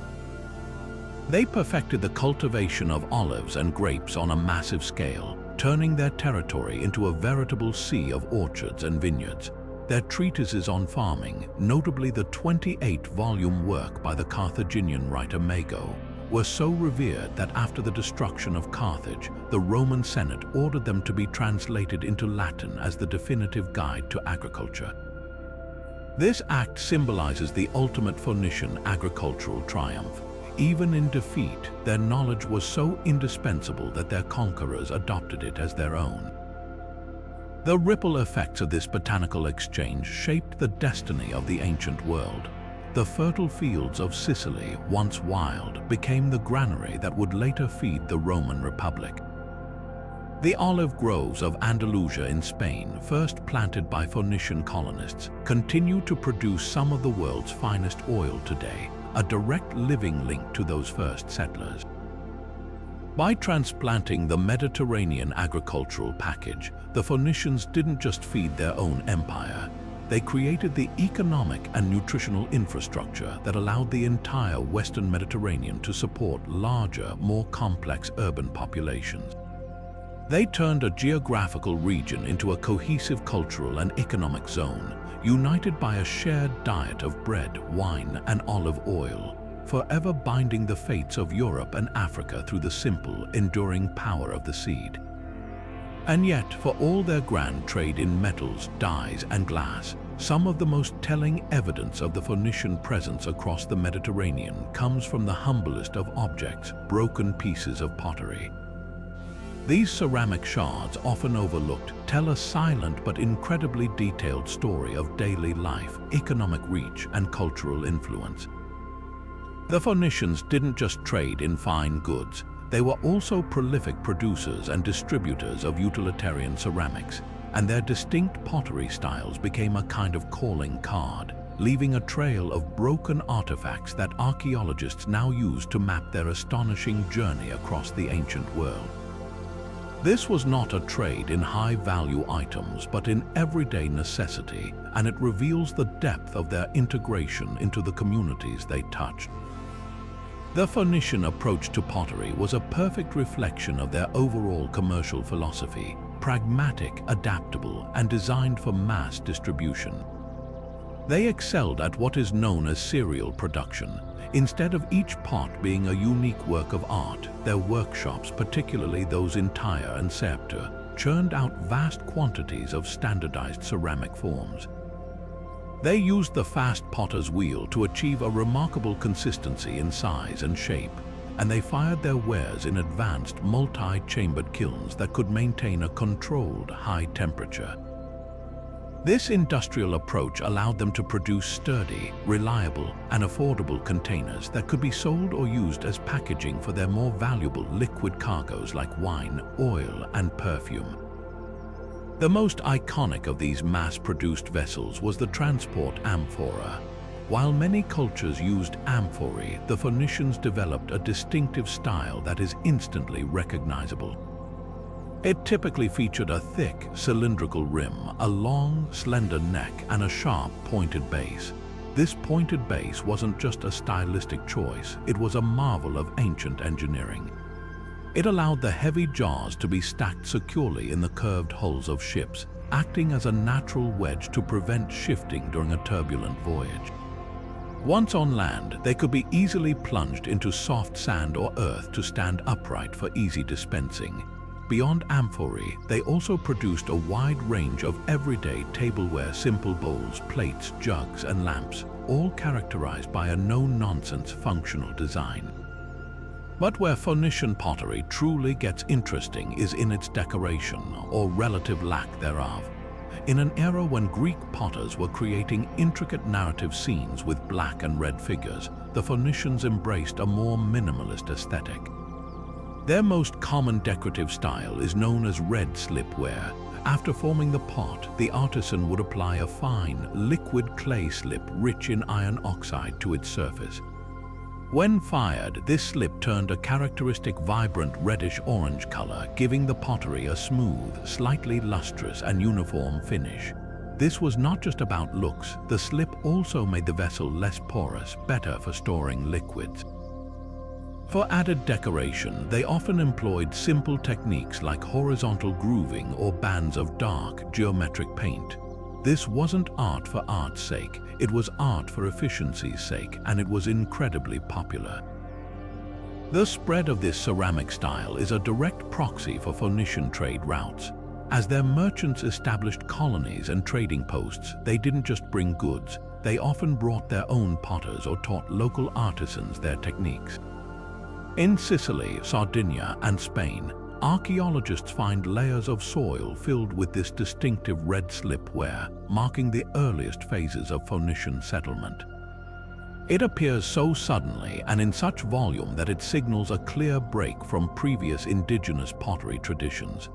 They perfected the cultivation of olives and grapes on a massive scale, turning their territory into a veritable sea of orchards and vineyards. Their treatises on farming, notably the 28-volume work by the Carthaginian writer Mago, were so revered that after the destruction of Carthage, the Roman Senate ordered them to be translated into Latin as the definitive guide to agriculture. This act symbolizes the ultimate Phoenician agricultural triumph. Even in defeat, their knowledge was so indispensable that their conquerors adopted it as their own. The ripple effects of this botanical exchange shaped the destiny of the ancient world. the fertile fields of Sicily, once wild, became the granary that would later feed the Roman Republic. The olive groves of Andalusia in Spain, first planted by Phoenician colonists, continue to produce some of the world's finest oil today, a direct living link to those first settlers. By transplanting the Mediterranean agricultural package, the Phoenicians didn't just feed their own empire. They created the economic and nutritional infrastructure that allowed the entire Western Mediterranean to support larger, more complex urban populations. They turned a geographical region into a cohesive cultural and economic zone, united by a shared diet of bread, wine, and olive oil, forever binding the fates of Europe and Africa through the simple, enduring power of the seed. And yet, for all their grand trade in metals, dyes, and glass, some of the most telling evidence of the Phoenician presence across the Mediterranean comes from the humblest of objects, broken pieces of pottery. These ceramic shards, often overlooked, tell a silent but incredibly detailed story of daily life, economic reach, and cultural influence. The Phoenicians didn't just trade in fine goods, they were also prolific producers and distributors of utilitarian ceramics, and their distinct pottery styles became a kind of calling card, leaving a trail of broken artifacts that archaeologists now use to map their astonishing journey across the ancient world. This was not a trade in high-value items, but in everyday necessity, and it reveals the depth of their integration into the communities they touched. The Phoenician approach to pottery was a perfect reflection of their overall commercial philosophy, pragmatic, adaptable, and designed for mass distribution. They excelled at what is known as serial production. Instead of each pot being a unique work of art, their workshops, particularly those in Tyre and Sceptre, churned out vast quantities of standardized ceramic forms. They used the fast potter's wheel to achieve a remarkable consistency in size and shape, and they fired their wares in advanced multi-chambered kilns that could maintain a controlled high temperature. This industrial approach allowed them to produce sturdy, reliable, and affordable containers that could be sold or used as packaging for their more valuable liquid cargoes like wine, oil, and perfume. The most iconic of these mass-produced vessels was the transport amphora. While many cultures used amphorae, the Phoenicians developed a distinctive style that is instantly recognizable. It typically featured a thick, cylindrical rim, a long, slender neck, and a sharp, pointed base. This pointed base wasn't just a stylistic choice, it was a marvel of ancient engineering. It allowed the heavy jars to be stacked securely in the curved hulls of ships, acting as a natural wedge to prevent shifting during a turbulent voyage. Once on land, they could be easily plunged into soft sand or earth to stand upright for easy dispensing. Beyond amphorae, they also produced a wide range of everyday tableware, simple bowls, plates, jugs, and lamps, all characterized by a no-nonsense functional design. But where Phoenician pottery truly gets interesting is in its decoration, or relative lack thereof. In an era when Greek potters were creating intricate narrative scenes with black and red figures, the Phoenicians embraced a more minimalist aesthetic. Their most common decorative style is known as red slip, where, after forming the pot, the artisan would apply a fine, liquid clay slip rich in iron oxide to its surface. When fired, this slip turned a characteristic vibrant reddish-orange color, giving the pottery a smooth, slightly lustrous and uniform finish. This was not just about looks, the slip also made the vessel less porous, better for storing liquids. For added decoration, they often employed simple techniques like horizontal grooving or bands of dark, geometric paint. This wasn't art for art's sake, it was art for efficiency's sake, and it was incredibly popular. The spread of this ceramic style is a direct proxy for Phoenician trade routes. As their merchants established colonies and trading posts, they didn't just bring goods, they often brought their own potters or taught local artisans their techniques. In Sicily, Sardinia, and Spain, archaeologists find layers of soil filled with this distinctive red slip ware, marking the earliest phases of Phoenician settlement. It appears so suddenly and in such volume that it signals a clear break from previous indigenous pottery traditions.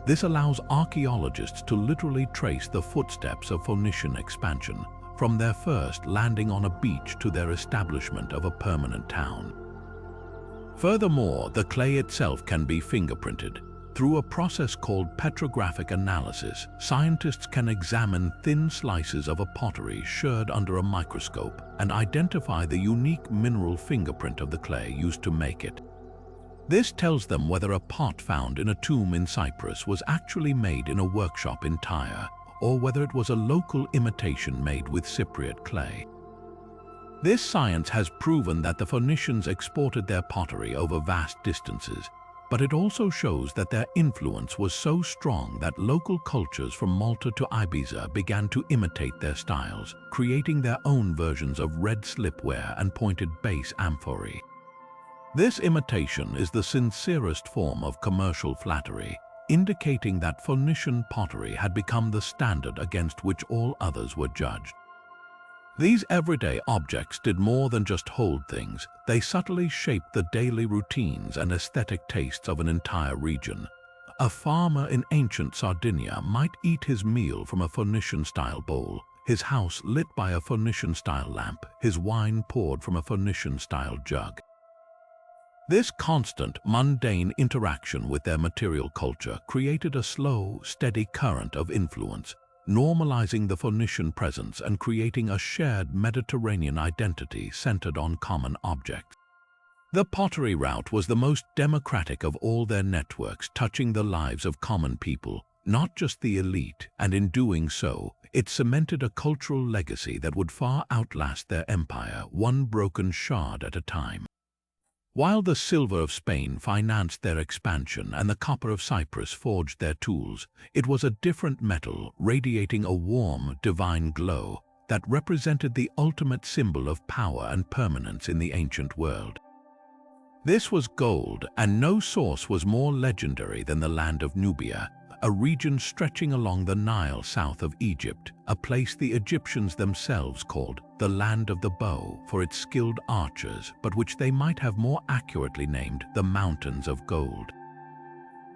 This allows archaeologists to literally trace the footsteps of Phoenician expansion, from their first landing on a beach to their establishment of a permanent town. Furthermore, the clay itself can be fingerprinted. Through a process called petrographic analysis, scientists can examine thin slices of a pottery shirred under a microscope and identify the unique mineral fingerprint of the clay used to make it. This tells them whether a pot found in a tomb in Cyprus was actually made in a workshop in Tyre, or whether it was a local imitation made with Cypriot clay. This science has proven that the Phoenicians exported their pottery over vast distances, but it also shows that their influence was so strong that local cultures from Malta to Ibiza began to imitate their styles, creating their own versions of red slipware and pointed base amphorae. This imitation is the sincerest form of commercial flattery, indicating that Phoenician pottery had become the standard against which all others were judged. These everyday objects did more than just hold things. They subtly shaped the daily routines and aesthetic tastes of an entire region. A farmer in ancient Sardinia might eat his meal from a Phoenician-style bowl, his house lit by a Phoenician-style lamp, his wine poured from a Phoenician-style jug. This constant, mundane interaction with their material culture created a slow, steady current of influence, normalizing the Phoenician presence and creating a shared Mediterranean identity centered on common objects. The pottery route was the most democratic of all their networks, touching the lives of common people, not just the elite, and in doing so, it cemented a cultural legacy that would far outlast their empire, one broken shard at a time. While the silver of Spain financed their expansion and the copper of Cyprus forged their tools, it was a different metal radiating a warm, divine glow that represented the ultimate symbol of power and permanence in the ancient world. This was gold, and no source was more legendary than the land of Nubia, a region stretching along the Nile south of Egypt, a place the Egyptians themselves called the land of the bow for its skilled archers, but which they might have more accurately named the mountains of gold.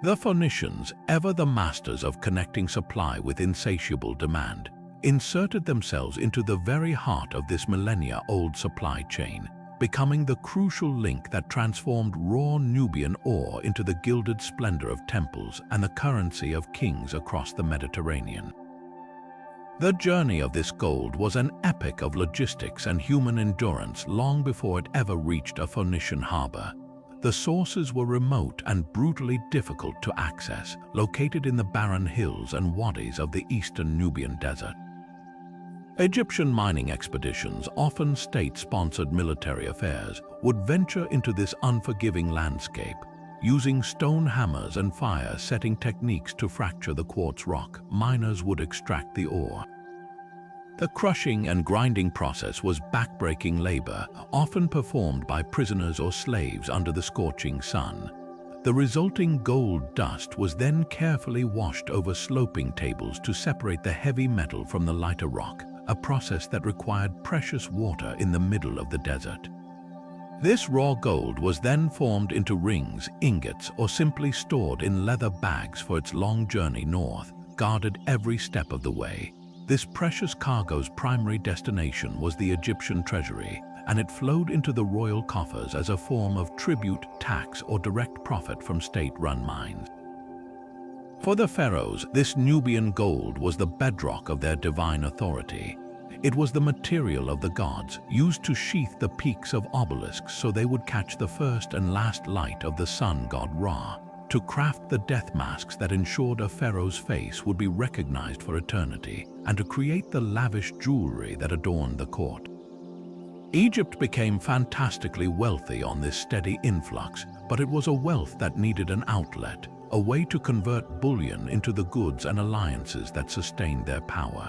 The Phoenicians, ever the masters of connecting supply with insatiable demand, inserted themselves into the very heart of this millennia-old supply chain, becoming the crucial link that transformed raw Nubian ore into the gilded splendor of temples and the currency of kings across the Mediterranean. The journey of this gold was an epic of logistics and human endurance long before it ever reached a Phoenician harbor. The sources were remote and brutally difficult to access, located in the barren hills and wadis of the eastern Nubian desert. Egyptian mining expeditions, often state-sponsored military affairs, would venture into this unforgiving landscape, using stone hammers and fire-setting techniques to fracture the quartz rock. Miners would extract the ore. The crushing and grinding process was backbreaking labor, often performed by prisoners or slaves under the scorching sun. The resulting gold dust was then carefully washed over sloping tables to separate the heavy metal from the lighter rock, a process that required precious water in the middle of the desert. This raw gold was then formed into rings, ingots, or simply stored in leather bags for its long journey north, guarded every step of the way. This precious cargo's primary destination was the Egyptian treasury, and it flowed into the royal coffers as a form of tribute, tax, or direct profit from state-run mines. For the pharaohs, this Nubian gold was the bedrock of their divine authority. It was the material of the gods, used to sheath the peaks of obelisks so they would catch the first and last light of the sun god Ra, to craft the death masks that ensured a pharaoh's face would be recognized for eternity, and to create the lavish jewelry that adorned the court. Egypt became fantastically wealthy on this steady influx, but it was a wealth that needed an outlet, a way to convert bullion into the goods and alliances that sustained their power.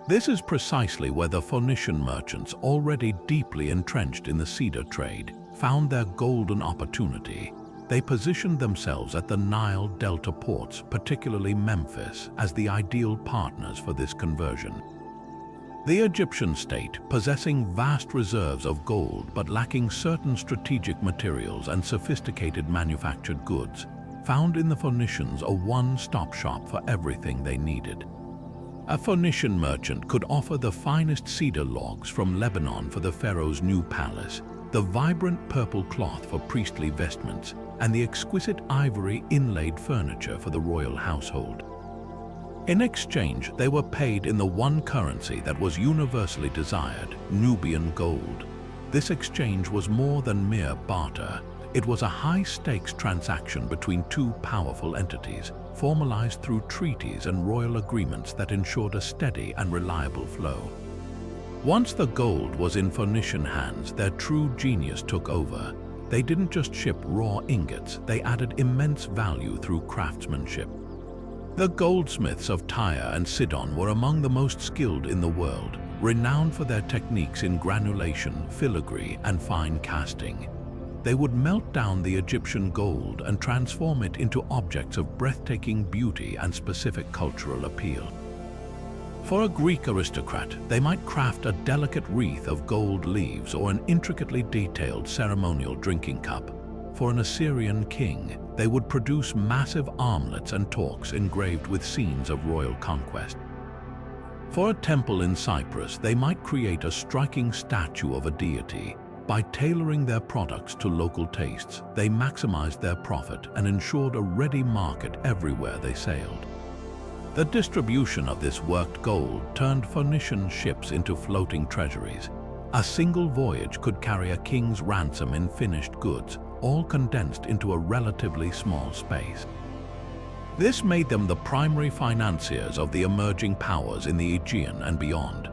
This is precisely where the Phoenician merchants, already deeply entrenched in the cedar trade, found their golden opportunity. They positioned themselves at the Nile Delta ports, particularly Memphis, as the ideal partners for this conversion. The Egyptian state, possessing vast reserves of gold but lacking certain strategic materials and sophisticated manufactured goods, found in the Phoenicians a one-stop shop for everything they needed. A Phoenician merchant could offer the finest cedar logs from Lebanon for the pharaoh's new palace, the vibrant purple cloth for priestly vestments, and the exquisite ivory inlaid furniture for the royal household. In exchange, they were paid in the one currency that was universally desired, Nubian gold. This exchange was more than mere barter. It was a high-stakes transaction between two powerful entities, formalized through treaties and royal agreements that ensured a steady and reliable flow. Once the gold was in Phoenician hands, their true genius took over. They didn't just ship raw ingots, they added immense value through craftsmanship. The goldsmiths of Tyre and Sidon were among the most skilled in the world, renowned for their techniques in granulation, filigree, and fine casting. They would melt down the Egyptian gold and transform it into objects of breathtaking beauty and specific cultural appeal. For a Greek aristocrat, they might craft a delicate wreath of gold leaves or an intricately detailed ceremonial drinking cup. For an Assyrian king, they would produce massive armlets and torques engraved with scenes of royal conquest. For a temple in Cyprus, they might create a striking statue of a deity. By tailoring their products to local tastes, they maximized their profit and ensured a ready market everywhere they sailed. The distribution of this worked gold turned Phoenician ships into floating treasuries. A single voyage could carry a king's ransom in finished goods, all condensed into a relatively small space. This made them the primary financiers of the emerging powers in the Aegean and beyond.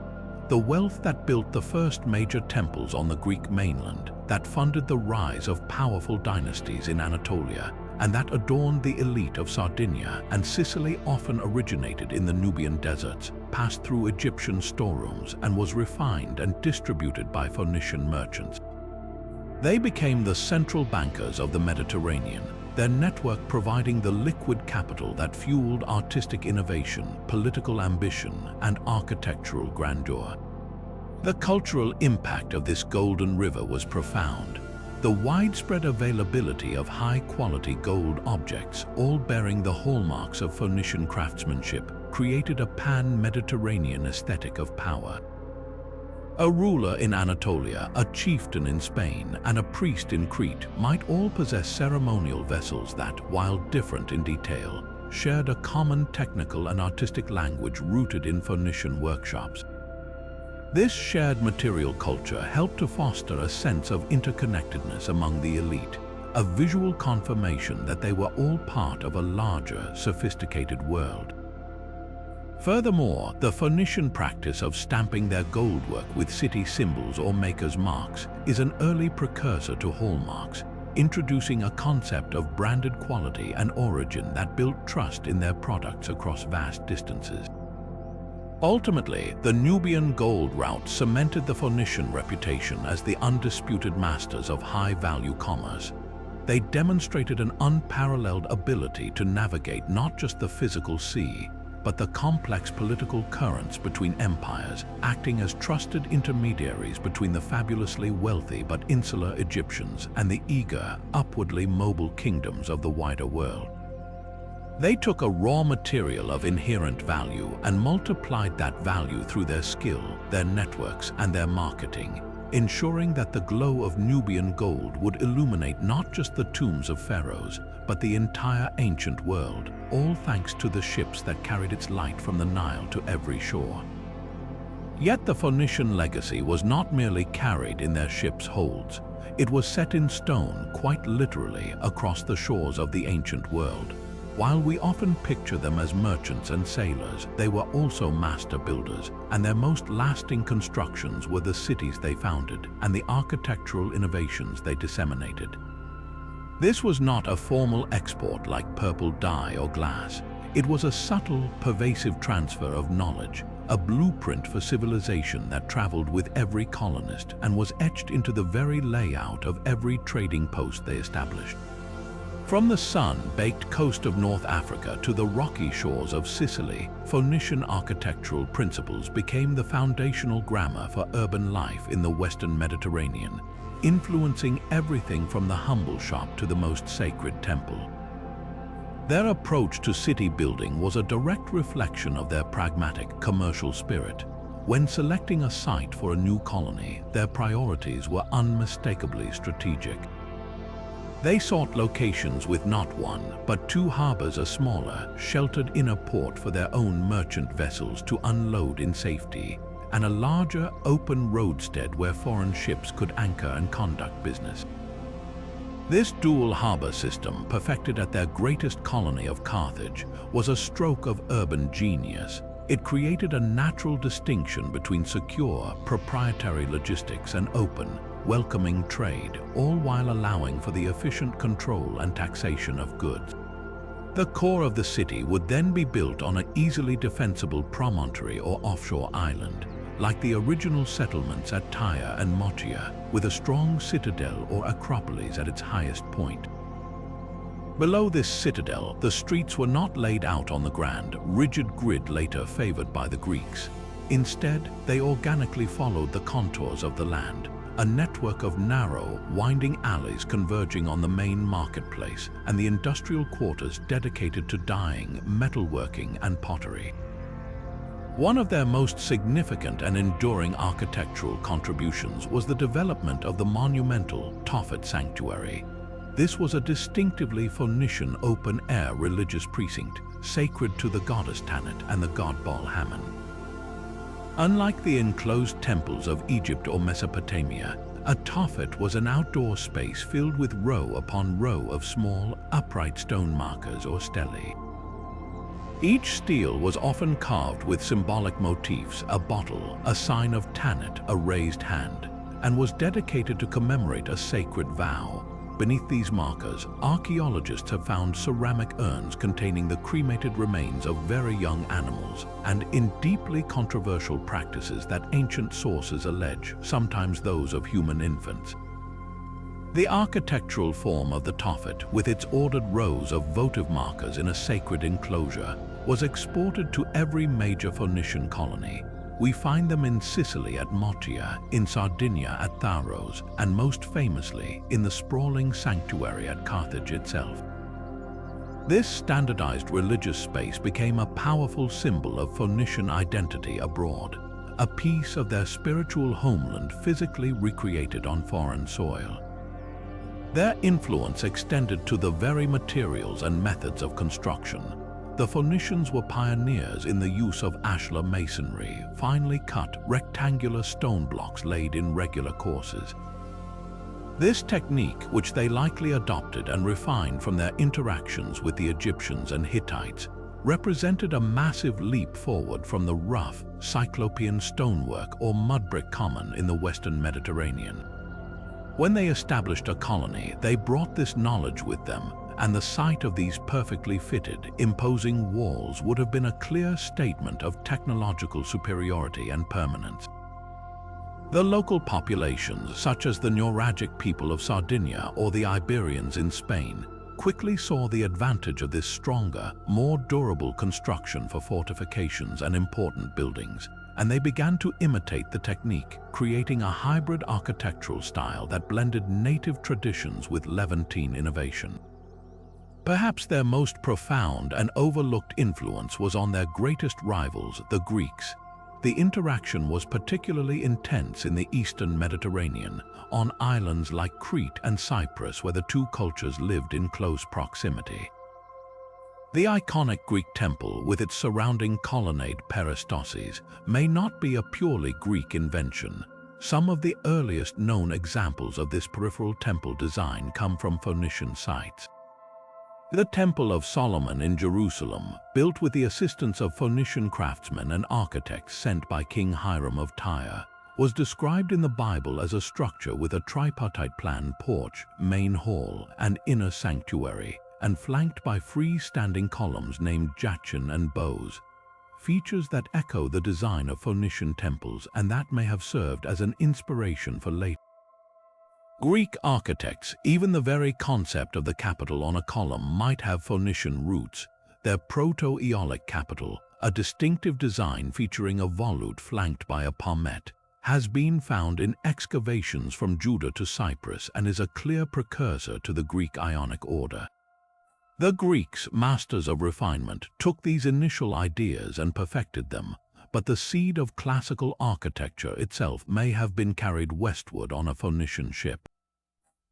The wealth that built the first major temples on the Greek mainland, that funded the rise of powerful dynasties in Anatolia, and that adorned the elite of Sardinia and Sicily, often originated in the Nubian deserts, passed through Egyptian storerooms and was refined and distributed by Phoenician merchants. They became the central bankers of the Mediterranean, their network providing the liquid capital that fueled artistic innovation, political ambition, and architectural grandeur. The cultural impact of this golden river was profound. The widespread availability of high-quality gold objects, all bearing the hallmarks of Phoenician craftsmanship, created a pan-Mediterranean aesthetic of power. A ruler in Anatolia, a chieftain in Spain, and a priest in Crete might all possess ceremonial vessels that, while different in detail, shared a common technical and artistic language rooted in Phoenician workshops. This shared material culture helped to foster a sense of interconnectedness among the elite, a visual confirmation that they were all part of a larger, sophisticated world. Furthermore, the Phoenician practice of stamping their goldwork with city symbols or makers' marks is an early precursor to hallmarks, introducing a concept of branded quality and origin that built trust in their products across vast distances. Ultimately, the Nubian gold route cemented the Phoenician reputation as the undisputed masters of high-value commerce. They demonstrated an unparalleled ability to navigate not just the physical sea, but the complex political currents between empires, acting as trusted intermediaries between the fabulously wealthy but insular Egyptians and the eager, upwardly mobile kingdoms of the wider world. They took a raw material of inherent value and multiplied that value through their skill, their networks, and their marketing, ensuring that the glow of Nubian gold would illuminate not just the tombs of pharaohs, but the entire ancient world, all thanks to the ships that carried its light from the Nile to every shore. Yet the Phoenician legacy was not merely carried in their ships' holds. It was set in stone, quite literally, across the shores of the ancient world. While we often picture them as merchants and sailors, they were also master builders, and their most lasting constructions were the cities they founded and the architectural innovations they disseminated. This was not a formal export like purple dye or glass. It was a subtle, pervasive transfer of knowledge, a blueprint for civilization that traveled with every colonist and was etched into the very layout of every trading post they established. From the sun-baked coast of North Africa to the rocky shores of Sicily, Phoenician architectural principles became the foundational grammar for urban life in the Western Mediterranean, influencing everything from the humble shop to the most sacred temple. Their approach to city building was a direct reflection of their pragmatic, commercial spirit. When selecting a site for a new colony, their priorities were unmistakably strategic. They sought locations with not one, but two harbors, a smaller, sheltered inner port for their own merchant vessels to unload in safety, and a larger, open roadstead where foreign ships could anchor and conduct business. This dual harbor system, perfected at their greatest colony of Carthage, was a stroke of urban genius. It created a natural distinction between secure, proprietary logistics and open, welcoming trade, all while allowing for the efficient control and taxation of goods. The core of the city would then be built on an easily defensible promontory or offshore island, like the original settlements at Tyre and Motia, with a strong citadel or acropolis at its highest point. Below this citadel, the streets were not laid out on the grand, rigid grid later favored by the Greeks. Instead, they organically followed the contours of the land, a network of narrow, winding alleys converging on the main marketplace and the industrial quarters dedicated to dyeing, metalworking, and pottery. One of their most significant and enduring architectural contributions was the development of the monumental Tophet sanctuary. This was a distinctively Phoenician open-air religious precinct, sacred to the goddess Tanit and the god Baal Hammon. Unlike the enclosed temples of Egypt or Mesopotamia, a Tophet was an outdoor space filled with row upon row of small, upright stone markers or stelae. Each stele was often carved with symbolic motifs: a bottle, a sign of Tanit, a raised hand, and was dedicated to commemorate a sacred vow. Beneath these markers, archaeologists have found ceramic urns containing the cremated remains of very young animals, and in deeply controversial practices that ancient sources allege, sometimes those of human infants. The architectural form of the Tophet, with its ordered rows of votive markers in a sacred enclosure, was exported to every major Phoenician colony. We find them in Sicily at Motia, in Sardinia at Tharos, and most famously in the sprawling sanctuary at Carthage itself. This standardized religious space became a powerful symbol of Phoenician identity abroad, a piece of their spiritual homeland physically recreated on foreign soil. Their influence extended to the very materials and methods of construction. The Phoenicians were pioneers in the use of ashlar masonry, finely cut, rectangular stone blocks laid in regular courses. This technique, which they likely adopted and refined from their interactions with the Egyptians and Hittites, represented a massive leap forward from the rough, cyclopean stonework or mud brick common in the Western Mediterranean. When they established a colony, they brought this knowledge with them, and the sight of these perfectly fitted, imposing walls would have been a clear statement of technological superiority and permanence. The local populations, such as the Neuralgic people of Sardinia or the Iberians in Spain, quickly saw the advantage of this stronger, more durable construction for fortifications and important buildings, and they began to imitate the technique, creating a hybrid architectural style that blended native traditions with Levantine innovation. Perhaps their most profound and overlooked influence was on their greatest rivals, the Greeks. The interaction was particularly intense in the Eastern Mediterranean, on islands like Crete and Cyprus, where the two cultures lived in close proximity. The iconic Greek temple, with its surrounding colonnade peristoses, may not be a purely Greek invention. Some of the earliest known examples of this peripheral temple design come from Phoenician sites. The Temple of Solomon in Jerusalem, built with the assistance of Phoenician craftsmen and architects sent by King Hiram of Tyre, was described in the Bible as a structure with a tripartite plan: porch, main hall, and inner sanctuary, and flanked by free-standing columns named jachin and bows, features that echo the design of Phoenician temples and that may have served as an inspiration for later. Greek architects, even the very concept of the capital on a column might have Phoenician roots. Their proto-Aeolic capital, a distinctive design featuring a volute flanked by a palmette, has been found in excavations from Judah to Cyprus and is a clear precursor to the Greek Ionic order. The Greeks, masters of refinement, took these initial ideas and perfected them, but the seed of classical architecture itself may have been carried westward on a Phoenician ship.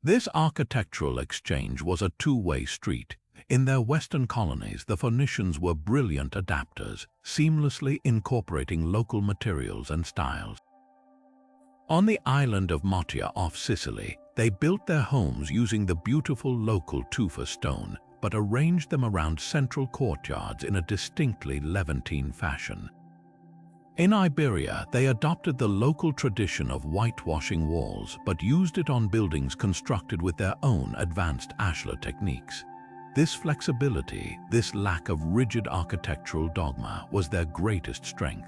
This architectural exchange was a two-way street. In their western colonies, the Phoenicians were brilliant adapters, seamlessly incorporating local materials and styles. On the island of Motia off Sicily, they built their homes using the beautiful local tufa stone, but arranged them around central courtyards in a distinctly Levantine fashion. In Iberia, they adopted the local tradition of whitewashing walls, but used it on buildings constructed with their own advanced ashlar techniques. This flexibility, this lack of rigid architectural dogma, was their greatest strength.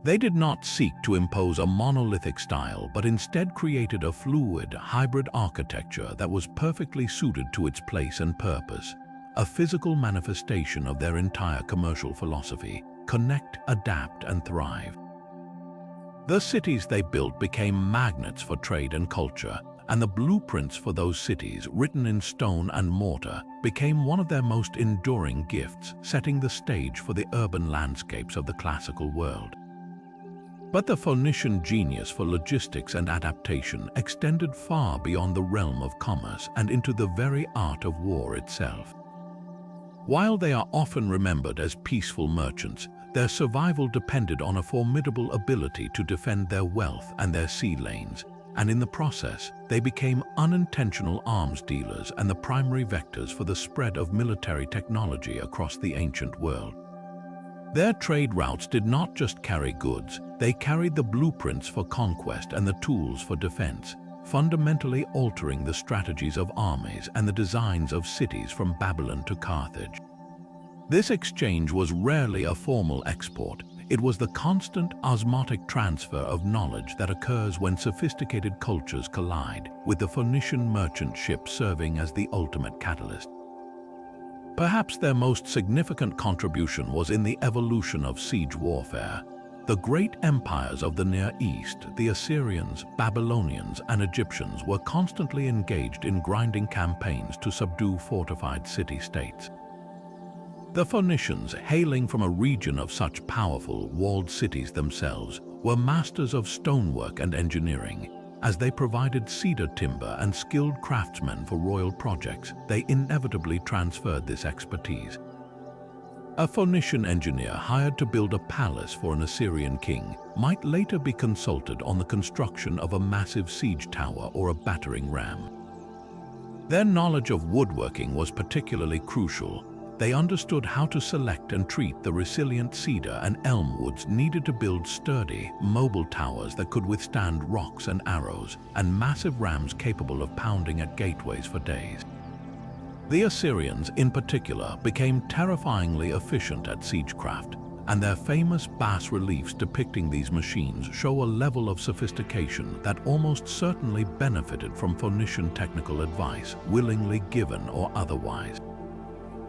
They did not seek to impose a monolithic style, but instead created a fluid, hybrid architecture that was perfectly suited to its place and purpose, a physical manifestation of their entire commercial philosophy: connect, adapt, and thrive. The cities they built became magnets for trade and culture, and the blueprints for those cities, written in stone and mortar, became one of their most enduring gifts, setting the stage for the urban landscapes of the classical world. But the Phoenician genius for logistics and adaptation extended far beyond the realm of commerce and into the very art of war itself. While they are often remembered as peaceful merchants, their survival depended on a formidable ability to defend their wealth and their sea lanes, and in the process, they became unintentional arms dealers and the primary vectors for the spread of military technology across the ancient world. Their trade routes did not just carry goods, they carried the blueprints for conquest and the tools for defense, fundamentally altering the strategies of armies and the designs of cities from Babylon to Carthage. This exchange was rarely a formal export. It was the constant osmotic transfer of knowledge that occurs when sophisticated cultures collide, with the Phoenician merchant ship serving as the ultimate catalyst. Perhaps their most significant contribution was in the evolution of siege warfare. The great empires of the Near East, the Assyrians, Babylonians, and Egyptians, were constantly engaged in grinding campaigns to subdue fortified city-states. The Phoenicians, hailing from a region of such powerful, walled cities themselves, were masters of stonework and engineering. As they provided cedar timber and skilled craftsmen for royal projects, they inevitably transferred this expertise. A Phoenician engineer hired to build a palace for an Assyrian king might later be consulted on the construction of a massive siege tower or a battering ram. Their knowledge of woodworking was particularly crucial. They understood how to select and treat the resilient cedar and elm woods needed to build sturdy, mobile towers that could withstand rocks and arrows, and massive rams capable of pounding at gateways for days. The Assyrians, in particular, became terrifyingly efficient at siegecraft, and their famous bas-reliefs depicting these machines show a level of sophistication that almost certainly benefited from Phoenician technical advice, willingly given or otherwise.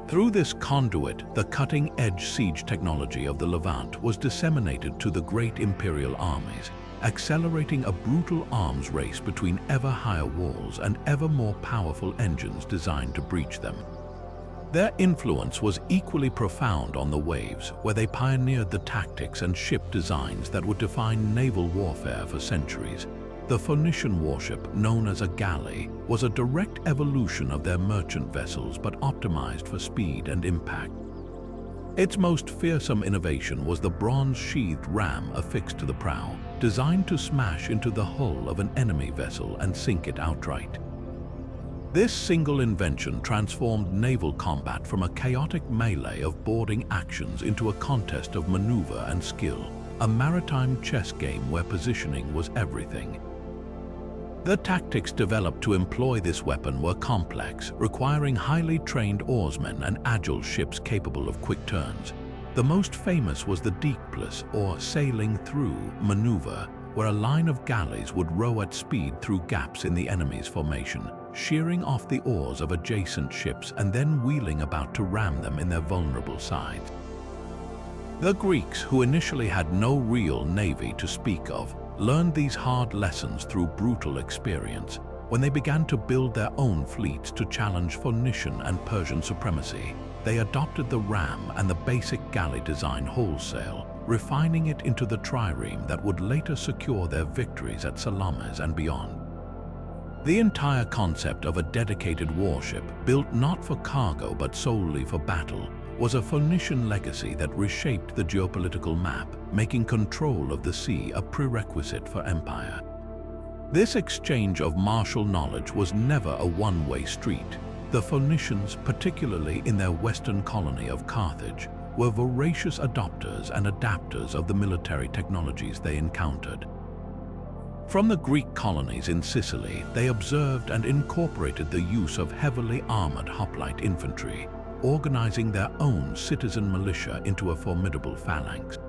Through this conduit, the cutting-edge siege technology of the Levant was disseminated to the great imperial armies, accelerating a brutal arms race between ever higher walls and ever more powerful engines designed to breach them. Their influence was equally profound on the waves, where they pioneered the tactics and ship designs that would define naval warfare for centuries. The Phoenician warship, known as a galley, was a direct evolution of their merchant vessels but optimized for speed and impact. Its most fearsome innovation was the bronze-sheathed ram affixed to the prow, designed to smash into the hull of an enemy vessel and sink it outright. This single invention transformed naval combat from a chaotic melee of boarding actions into a contest of maneuver and skill, a maritime chess game where positioning was everything. The tactics developed to employ this weapon were complex, requiring highly trained oarsmen and agile ships capable of quick turns. The most famous was the deeplis, or sailing through, maneuver, where a line of galleys would row at speed through gaps in the enemy's formation, shearing off the oars of adjacent ships and then wheeling about to ram them in their vulnerable sides. The Greeks, who initially had no real navy to speak of, learned these hard lessons through brutal experience when they began to build their own fleets to challenge Phoenician and Persian supremacy. They adopted the ram and the basic galley design wholesale, refining it into the trireme that would later secure their victories at Salamis and beyond. The entire concept of a dedicated warship, built not for cargo but solely for battle, was a Phoenician legacy that reshaped the geopolitical map, making control of the sea a prerequisite for empire. This exchange of martial knowledge was never a one-way street. The Phoenicians, particularly in their western colony of Carthage, were voracious adopters and adapters of the military technologies they encountered. From the Greek colonies in Sicily, they observed and incorporated the use of heavily armored hoplite infantry, organizing their own citizen militia into a formidable phalanx.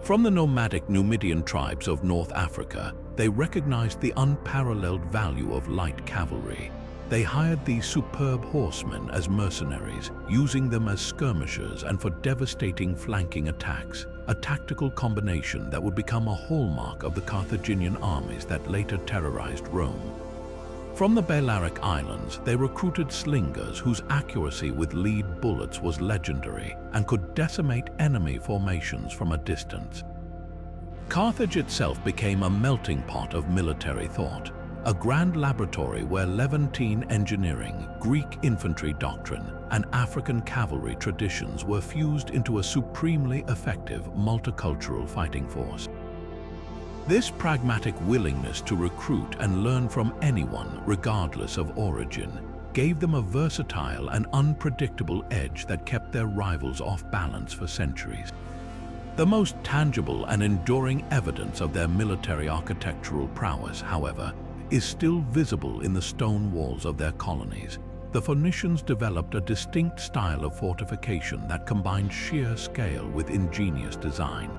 From the nomadic Numidian tribes of North Africa, they recognized the unparalleled value of light cavalry. They hired these superb horsemen as mercenaries, using them as skirmishers and for devastating flanking attacks, a tactical combination that would become a hallmark of the Carthaginian armies that later terrorized Rome. From the Balearic Islands, they recruited slingers whose accuracy with lead bullets was legendary and could decimate enemy formations from a distance. Carthage itself became a melting pot of military thought, a grand laboratory where Levantine engineering, Greek infantry doctrine, and African cavalry traditions were fused into a supremely effective multicultural fighting force. This pragmatic willingness to recruit and learn from anyone, regardless of origin, gave them a versatile and unpredictable edge that kept their rivals off balance for centuries. The most tangible and enduring evidence of their military architectural prowess, however, is still visible in the stone walls of their colonies. The Phoenicians developed a distinct style of fortification that combined sheer scale with ingenious design.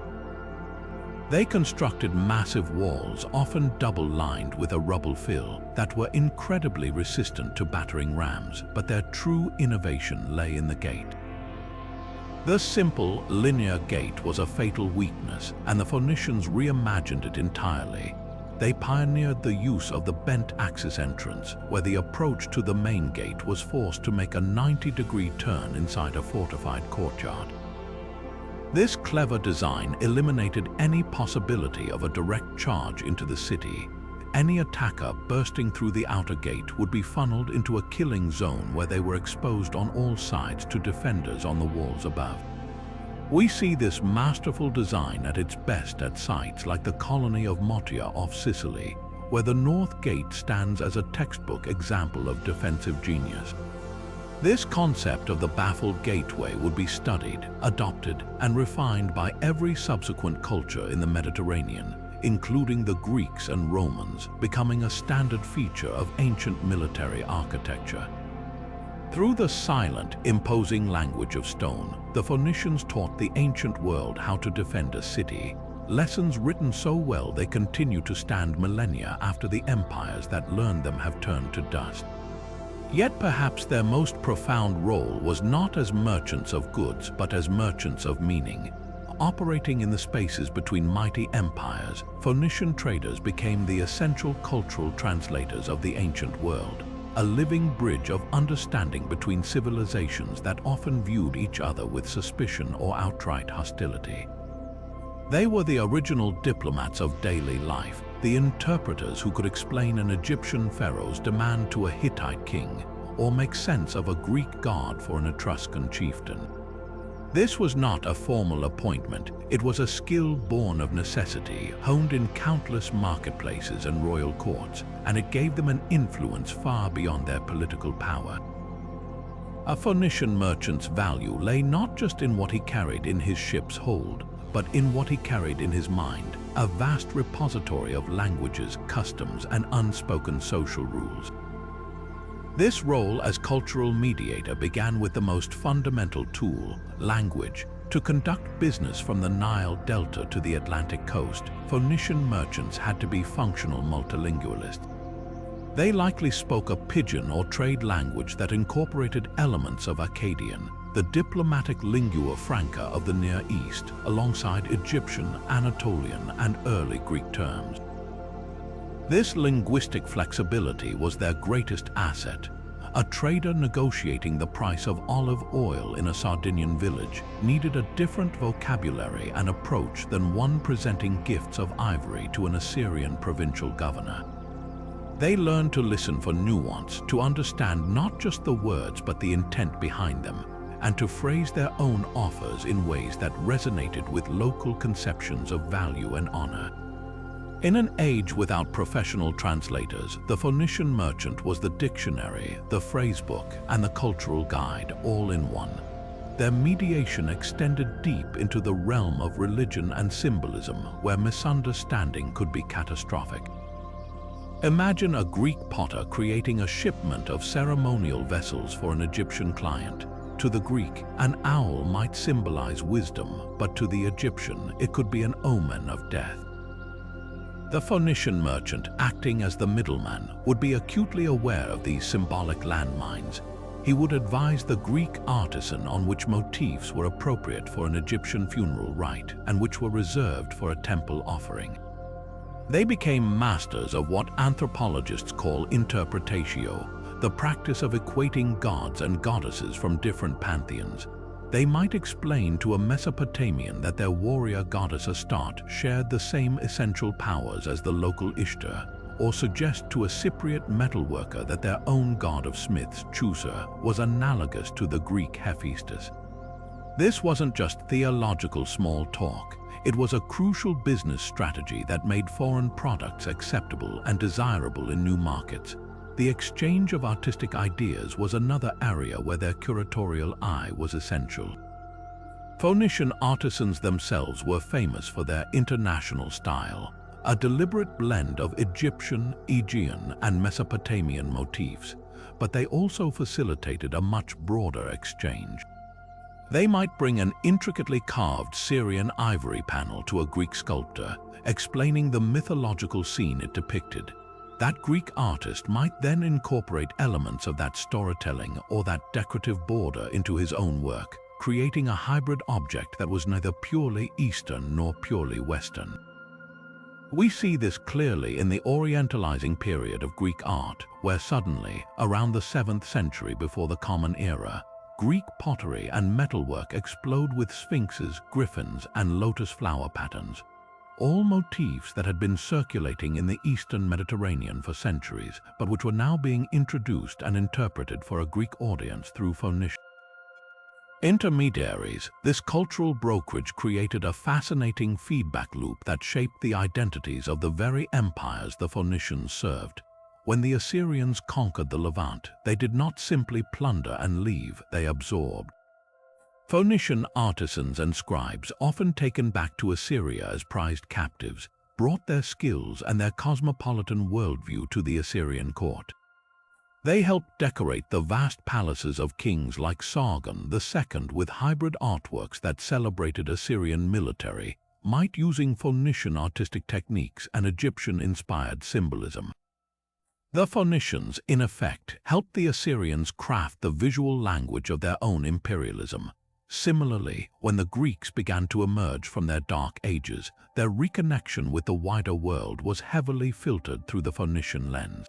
They constructed massive walls, often double-lined with a rubble fill, that were incredibly resistant to battering rams, but their true innovation lay in the gate. The simple, linear gate was a fatal weakness, and the Phoenicians reimagined it entirely. They pioneered the use of the bent axis entrance, where the approach to the main gate was forced to make a 90-degree turn inside a fortified courtyard. This clever design eliminated any possibility of a direct charge into the city. Any attacker bursting through the outer gate would be funneled into a killing zone where they were exposed on all sides to defenders on the walls above. We see this masterful design at its best at sites like the colony of Motia off Sicily, where the North Gate stands as a textbook example of defensive genius. This concept of the baffled gateway would be studied, adopted, and refined by every subsequent culture in the Mediterranean, including the Greeks and Romans, becoming a standard feature of ancient military architecture. Through the silent, imposing language of stone, the Phoenicians taught the ancient world how to defend a city, lessons written so well they continue to stand millennia after the empires that learned them have turned to dust. Yet perhaps their most profound role was not as merchants of goods, but as merchants of meaning. Operating in the spaces between mighty empires, Phoenician traders became the essential cultural translators of the ancient world, a living bridge of understanding between civilizations that often viewed each other with suspicion or outright hostility. They were the original diplomats of daily life, the interpreters who could explain an Egyptian pharaoh's demand to a Hittite king, or make sense of a Greek god for an Etruscan chieftain. This was not a formal appointment, it was a skill born of necessity, honed in countless marketplaces and royal courts, and it gave them an influence far beyond their political power. A Phoenician merchant's value lay not just in what he carried in his ship's hold, but in what he carried in his mind, a vast repository of languages, customs, and unspoken social rules. This role as cultural mediator began with the most fundamental tool, language. To conduct business from the Nile Delta to the Atlantic coast, Phoenician merchants had to be functional multilingualists. They likely spoke a pidgin or trade language that incorporated elements of Akkadian, the diplomatic lingua franca of the Near East, alongside Egyptian, Anatolian, and early Greek terms. This linguistic flexibility was their greatest asset. A trader negotiating the price of olive oil in a Sardinian village needed a different vocabulary and approach than one presenting gifts of ivory to an Assyrian provincial governor. They learned to listen for nuance, to understand not just the words but the intent behind them, and to phrase their own offers in ways that resonated with local conceptions of value and honor. In an age without professional translators, the Phoenician merchant was the dictionary, the phrasebook, and the cultural guide, all in one. Their mediation extended deep into the realm of religion and symbolism, where misunderstanding could be catastrophic. Imagine a Greek potter creating a shipment of ceremonial vessels for an Egyptian client. To the Greek, an owl might symbolize wisdom, but to the Egyptian, it could be an omen of death. The Phoenician merchant, acting as the middleman, would be acutely aware of these symbolic landmines. He would advise the Greek artisan on which motifs were appropriate for an Egyptian funeral rite and which were reserved for a temple offering. They became masters of what anthropologists call interpretatio, the practice of equating gods and goddesses from different pantheons. They might explain to a Mesopotamian that their warrior goddess Astarte shared the same essential powers as the local Ishtar, or suggest to a Cypriot metalworker that their own god of smiths, Chaucer, was analogous to the Greek Hephaestus. This wasn't just theological small talk. It was a crucial business strategy that made foreign products acceptable and desirable in new markets. The exchange of artistic ideas was another area where their curatorial eye was essential. Phoenician artisans themselves were famous for their international style, a deliberate blend of Egyptian, Aegean, and Mesopotamian motifs, but they also facilitated a much broader exchange. They might bring an intricately carved Syrian ivory panel to a Greek sculptor, explaining the mythological scene it depicted. That Greek artist might then incorporate elements of that storytelling or that decorative border into his own work, creating a hybrid object that was neither purely Eastern nor purely Western. We see this clearly in the Orientalizing period of Greek art, where suddenly, around the 7th century before the Common Era, Greek pottery and metalwork explode with sphinxes, griffins, and lotus flower patterns. All motifs that had been circulating in the Eastern Mediterranean for centuries, but which were now being introduced and interpreted for a Greek audience through Phoenician intermediaries. This cultural brokerage created a fascinating feedback loop that shaped the identities of the very empires the Phoenicians served. When the Assyrians conquered the Levant, they did not simply plunder and leave, they absorbed. Phoenician artisans and scribes, often taken back to Assyria as prized captives, brought their skills and their cosmopolitan worldview to the Assyrian court. They helped decorate the vast palaces of kings like Sargon II with hybrid artworks that celebrated Assyrian military might, using Phoenician artistic techniques and Egyptian-inspired symbolism. The Phoenicians, in effect, helped the Assyrians craft the visual language of their own imperialism. Similarly, when the Greeks began to emerge from their dark ages, their reconnection with the wider world was heavily filtered through the Phoenician lens.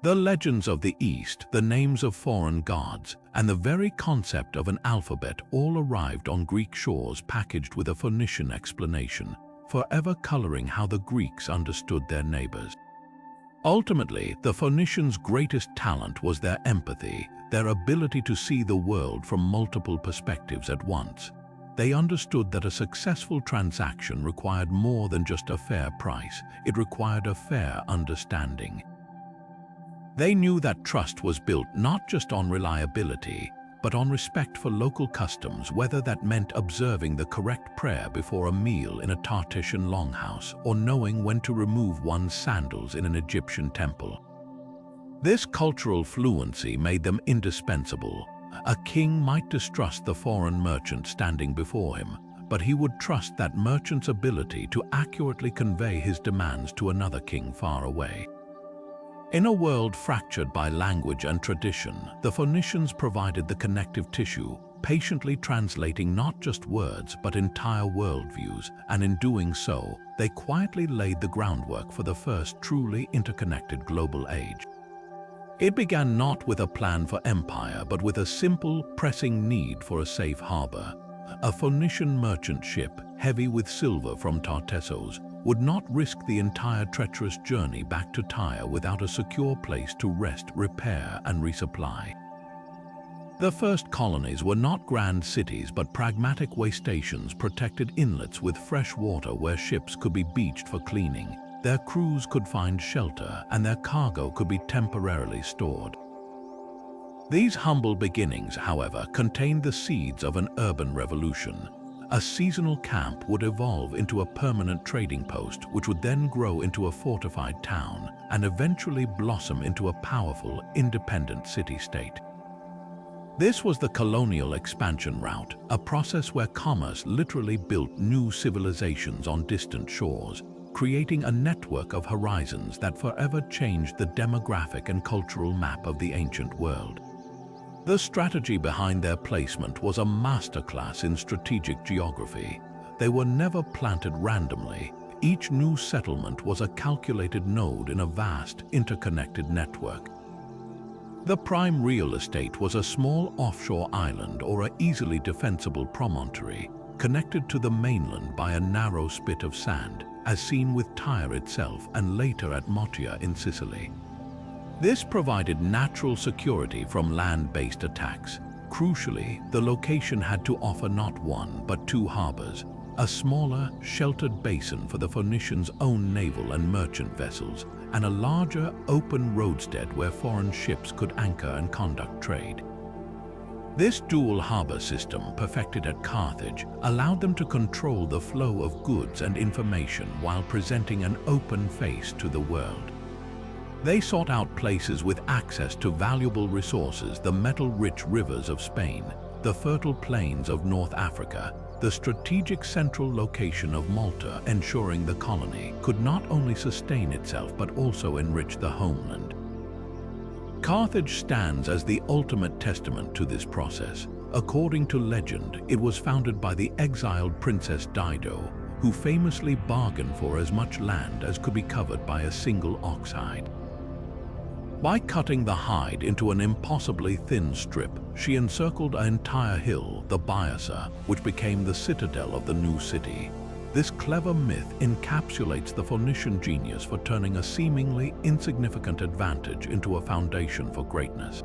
The legends of the East, the names of foreign gods, and the very concept of an alphabet all arrived on Greek shores packaged with a Phoenician explanation, forever coloring how the Greeks understood their neighbors. Ultimately, the Phoenicians' greatest talent was their empathy, their ability to see the world from multiple perspectives at once. They understood that a successful transaction required more than just a fair price. It required a fair understanding. They knew that trust was built not just on reliability, but on respect for local customs, whether that meant observing the correct prayer before a meal in a Tartessian longhouse or knowing when to remove one's sandals in an Egyptian temple. This cultural fluency made them indispensable, A king might distrust the foreign merchant standing before him, but he would trust that merchant's ability to accurately convey his demands to another king far away. In a world fractured by language and tradition, the Phoenicians provided the connective tissue, patiently translating not just words but entire worldviews, and in doing so, they quietly laid the groundwork for the first truly interconnected global age. It began not with a plan for empire, but with a simple, pressing need for a safe harbor. A Phoenician merchant ship, heavy with silver from Tartessos, would not risk the entire treacherous journey back to Tyre without a secure place to rest, repair, and resupply. The first colonies were not grand cities but pragmatic way stations, protected inlets with fresh water where ships could be beached for cleaning, their crews could find shelter, and their cargo could be temporarily stored. These humble beginnings, however, contained the seeds of an urban revolution. A seasonal camp would evolve into a permanent trading post, which would then grow into a fortified town and eventually blossom into a powerful, independent city-state. This was the colonial expansion route, a process where commerce literally built new civilizations on distant shores, creating a network of horizons that forever changed the demographic and cultural map of the ancient world. The strategy behind their placement was a masterclass in strategic geography. They were never planted randomly. Each new settlement was a calculated node in a vast, interconnected network. The prime real estate was a small offshore island or an easily defensible promontory, connected to the mainland by a narrow spit of sand, as seen with Tyre itself and later at Motia in Sicily. This provided natural security from land-based attacks. Crucially, the location had to offer not one but two harbors, a smaller, sheltered basin for the Phoenicians' own naval and merchant vessels, and a larger, open roadstead where foreign ships could anchor and conduct trade. This dual harbor system, perfected at Carthage, allowed them to control the flow of goods and information while presenting an open face to the world. They sought out places with access to valuable resources, the metal-rich rivers of Spain, the fertile plains of North Africa, the strategic central location of Malta, ensuring the colony could not only sustain itself but also enrich the homeland. Carthage stands as the ultimate testament to this process. According to legend, it was founded by the exiled Princess Dido, who famously bargained for as much land as could be covered by a single ox hide. By cutting the hide into an impossibly thin strip, she encircled an entire hill, the Biasa, which became the citadel of the new city. This clever myth encapsulates the Phoenician genius for turning a seemingly insignificant advantage into a foundation for greatness.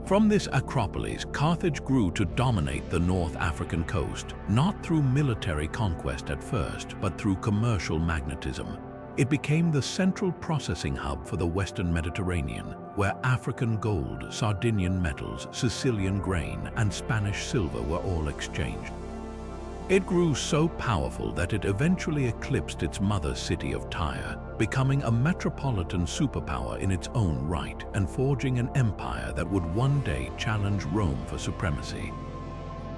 From this acropolis, Carthage grew to dominate the North African coast, not through military conquest at first, but through commercial magnetism. It became the central processing hub for the Western Mediterranean, where African gold, Sardinian metals, Sicilian grain, and Spanish silver were all exchanged. It grew so powerful that it eventually eclipsed its mother city of Tyre, becoming a metropolitan superpower in its own right and forging an empire that would one day challenge Rome for supremacy.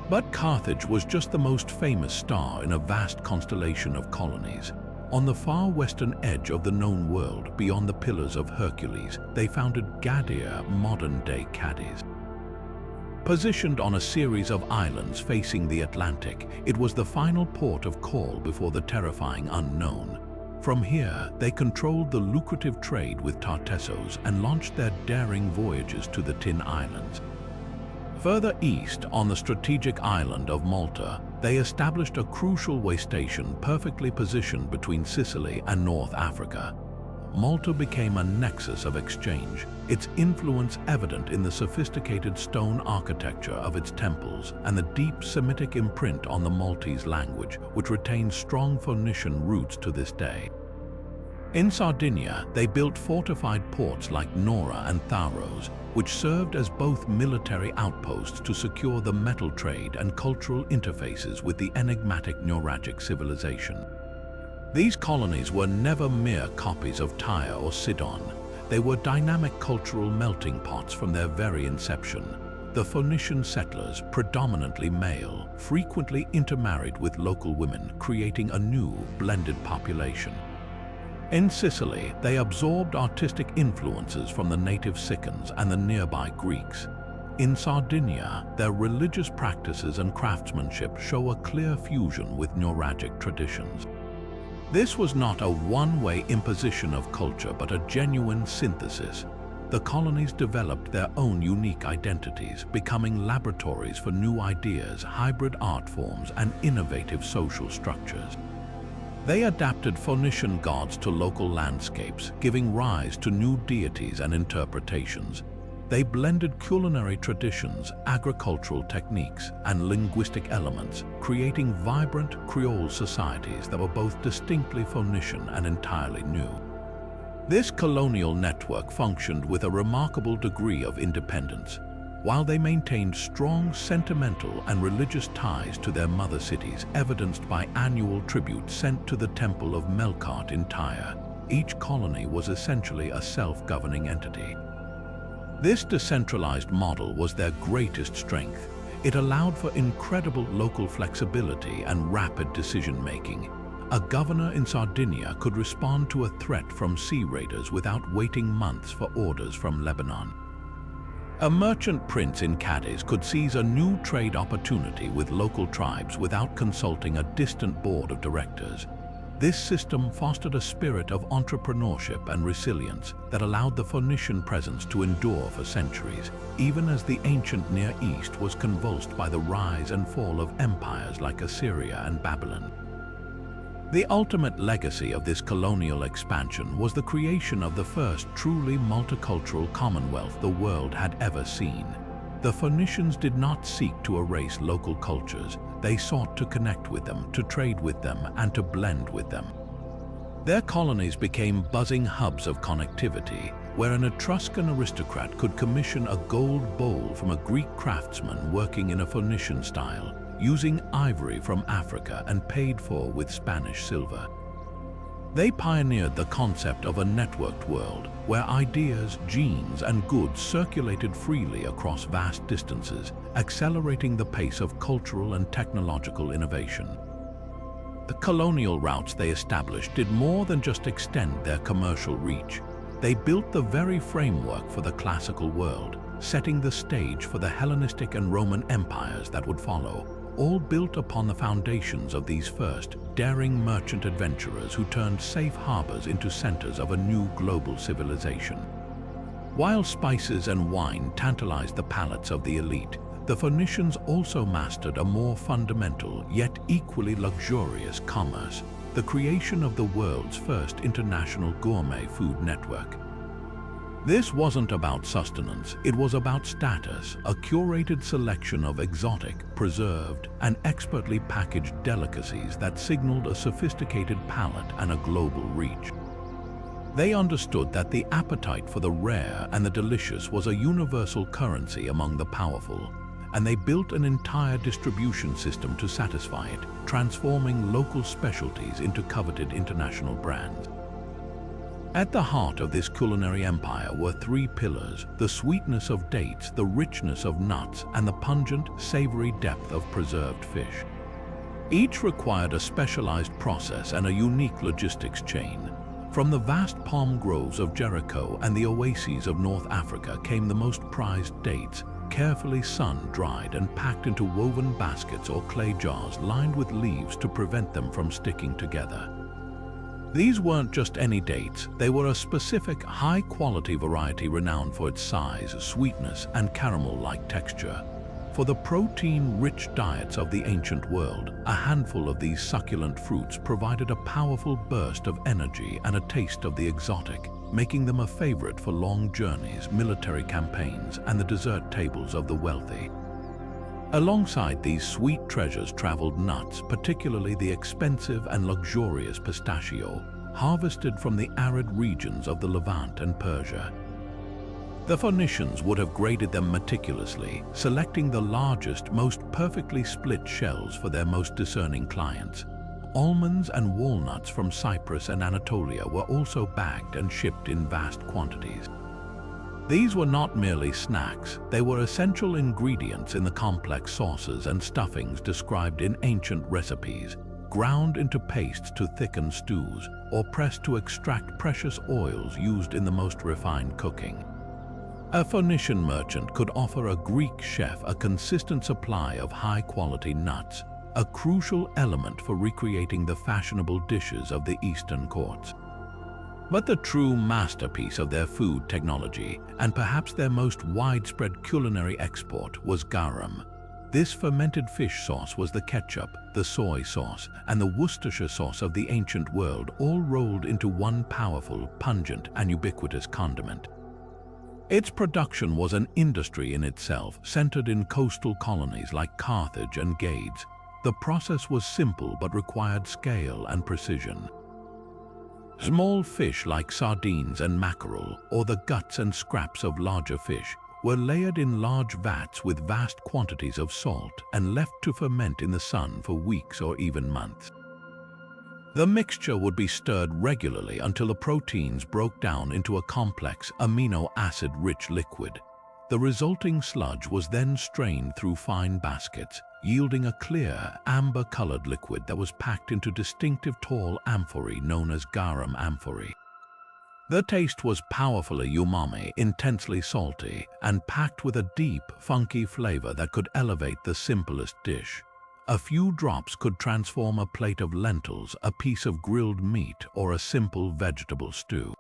But Carthage was just the most famous star in a vast constellation of colonies. On the far western edge of the known world, beyond the Pillars of Hercules, they founded Gadia, modern-day Cadiz. Positioned on a series of islands facing the Atlantic, it was the final port of call before the terrifying unknown. From here, they controlled the lucrative trade with Tartessos and launched their daring voyages to the Tin Islands. Further east, on the strategic island of Malta, they established a crucial way station perfectly positioned between Sicily and North Africa. Malta became a nexus of exchange, its influence evident in the sophisticated stone architecture of its temples and the deep Semitic imprint on the Maltese language, which retains strong Phoenician roots to this day. In Sardinia, they built fortified ports like Nora and Tharos, which served as both military outposts to secure the metal trade and cultural interfaces with the enigmatic Neuragic civilization. These colonies were never mere copies of Tyre or Sidon. They were dynamic cultural melting pots from their very inception. the Phoenician settlers, predominantly male, frequently intermarried with local women, creating a new, blended population. In Sicily, they absorbed artistic influences from the native Sicans and the nearby Greeks. In Sardinia, their religious practices and craftsmanship show a clear fusion with Nuragic traditions. This was not a one-way imposition of culture, but a genuine synthesis. The colonies developed their own unique identities, becoming laboratories for new ideas, hybrid art forms, and innovative social structures. They adapted Phoenician gods to local landscapes, giving rise to new deities and interpretations. They blended culinary traditions, agricultural techniques, and linguistic elements, creating vibrant Creole societies that were both distinctly Phoenician and entirely new. This colonial network functioned with a remarkable degree of independence, while they maintained strong sentimental and religious ties to their mother cities, evidenced by annual tributes sent to the Temple of Melkart in Tyre. Each colony was essentially a self-governing entity. This decentralized model was their greatest strength. It allowed for incredible local flexibility and rapid decision-making. A governor in Sardinia could respond to a threat from sea raiders without waiting months for orders from Lebanon. A merchant prince in Cadiz could seize a new trade opportunity with local tribes without consulting a distant board of directors. This system fostered a spirit of entrepreneurship and resilience that allowed the Phoenician presence to endure for centuries, even as the ancient Near East was convulsed by the rise and fall of empires like Assyria and Babylon. The ultimate legacy of this colonial expansion was the creation of the first truly multicultural commonwealth the world had ever seen. The Phoenicians did not seek to erase local cultures. They sought to connect with them, to trade with them, and to blend with them. Their colonies became buzzing hubs of connectivity, where an Etruscan aristocrat could commission a gold bowl from a Greek craftsman working in a Phoenician style, using ivory from Africa and paid for with Spanish silver. They pioneered the concept of a networked world, where ideas, genes, and goods circulated freely across vast distances, accelerating the pace of cultural and technological innovation. The colonial routes they established did more than just extend their commercial reach. They built the very framework for the classical world, setting the stage for the Hellenistic and Roman empires that would follow, all built upon the foundations of these first, daring merchant adventurers who turned safe harbors into centers of a new global civilization. While spices and wine tantalized the palates of the elite, the Phoenicians also mastered a more fundamental, yet equally luxurious commerce, the creation of the world's first international gourmet food network. This wasn't about sustenance, it was about status, a curated selection of exotic, preserved, and expertly packaged delicacies that signaled a sophisticated palate and a global reach. They understood that the appetite for the rare and the delicious was a universal currency among the powerful, and they built an entire distribution system to satisfy it, transforming local specialties into coveted international brands. At the heart of this culinary empire were three pillars: the sweetness of dates, the richness of nuts, and the pungent, savory depth of preserved fish. Each required a specialized process and a unique logistics chain. From the vast palm groves of Jericho and the oases of North Africa came the most prized dates, carefully sun-dried and packed into woven baskets or clay jars lined with leaves to prevent them from sticking together. These weren't just any dates, they were a specific, high-quality variety renowned for its size, sweetness, and caramel-like texture. For the protein-rich diets of the ancient world, a handful of these succulent fruits provided a powerful burst of energy and a taste of the exotic, making them a favorite for long journeys, military campaigns, and the dessert tables of the wealthy. Alongside these sweet treasures traveled nuts, particularly the expensive and luxurious pistachio, harvested from the arid regions of the Levant and Persia. The Phoenicians would have graded them meticulously, selecting the largest, most perfectly split shells for their most discerning clients. Almonds and walnuts from Cyprus and Anatolia were also bagged and shipped in vast quantities. These were not merely snacks, they were essential ingredients in the complex sauces and stuffings described in ancient recipes, ground into pastes to thicken stews, or pressed to extract precious oils used in the most refined cooking. A Phoenician merchant could offer a Greek chef a consistent supply of high-quality nuts, a crucial element for recreating the fashionable dishes of the Eastern courts. But the true masterpiece of their food technology, and perhaps their most widespread culinary export, was garum. This fermented fish sauce was the ketchup, the soy sauce, and the Worcestershire sauce of the ancient world, all rolled into one powerful, pungent, and ubiquitous condiment. Its production was an industry in itself, centered in coastal colonies like Carthage and Gades. The process was simple but required scale and precision. Small fish like sardines and mackerel, or the guts and scraps of larger fish, were layered in large vats with vast quantities of salt and left to ferment in the sun for weeks or even months. The mixture would be stirred regularly until the proteins broke down into a complex amino acid-rich liquid. The resulting sludge was then strained through fine baskets, yielding a clear, amber-colored liquid that was packed into distinctive tall amphorae known as garum amphorae. The taste was powerfully umami, intensely salty, and packed with a deep, funky flavor that could elevate the simplest dish. A few drops could transform a plate of lentils, a piece of grilled meat, or a simple vegetable stew.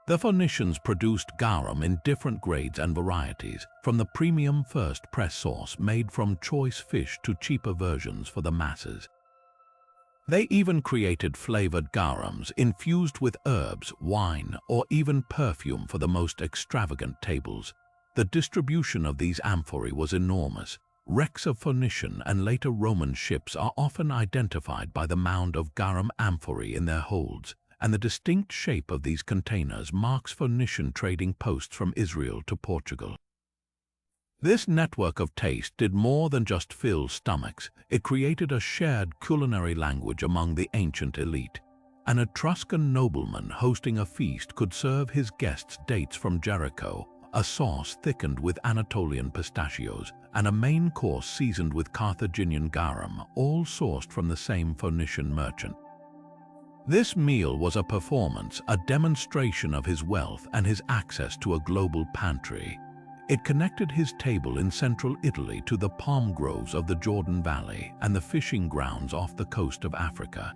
The Phoenicians produced garum in different grades and varieties, from the premium first-press sauce made from choice fish to cheaper versions for the masses. They even created flavored garums infused with herbs, wine, or even perfume for the most extravagant tables. The distribution of these amphorae was enormous. Wrecks of Phoenician and later Roman ships are often identified by the mound of garum amphorae in their holds, and the distinct shape of these containers marks Phoenician trading posts from Israel to Portugal. This network of taste did more than just fill stomachs. It created a shared culinary language among the ancient elite. An Etruscan nobleman hosting a feast could serve his guests dates from Jericho, a sauce thickened with Anatolian pistachios, and a main course seasoned with Carthaginian garum, all sourced from the same Phoenician merchant. This meal was a performance, a demonstration of his wealth and his access to a global pantry. It connected his table in central Italy to the palm groves of the Jordan Valley and the fishing grounds off the coast of Africa.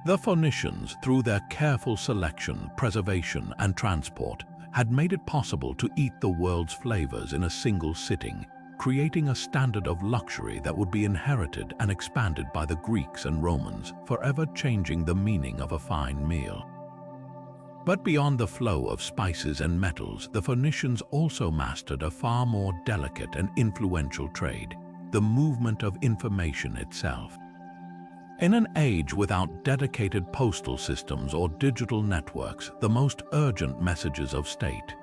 The Phoenicians, through their careful selection, preservation, and transport, had made it possible to eat the world's flavors in a single sitting, creating a standard of luxury that would be inherited and expanded by the Greeks and Romans, forever changing the meaning of a fine meal. But beyond the flow of spices and metals, the Phoenicians also mastered a far more delicate and influential trade, the movement of information itself. In an age without dedicated postal systems or digital networks, the most urgent messages of state,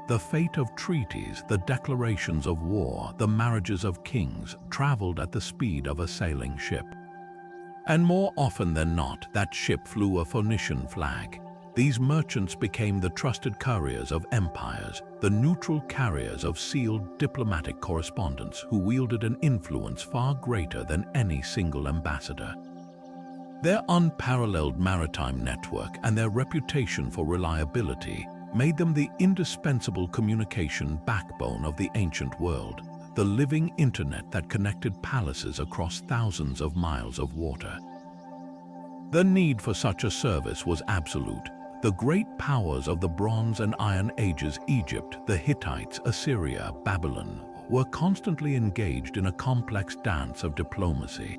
the fate of treaties, the declarations of war, the marriages of kings, traveled at the speed of a sailing ship. And more often than not, that ship flew a Phoenician flag. These merchants became the trusted couriers of empires, the neutral carriers of sealed diplomatic correspondence who wielded an influence far greater than any single ambassador. Their unparalleled maritime network and their reputation for reliability made them the indispensable communication backbone of the ancient world, the living internet that connected palaces across thousands of miles of water. The need for such a service was absolute. The great powers of the Bronze and Iron Ages, Egypt, the Hittites, Assyria, Babylon, were constantly engaged in a complex dance of diplomacy.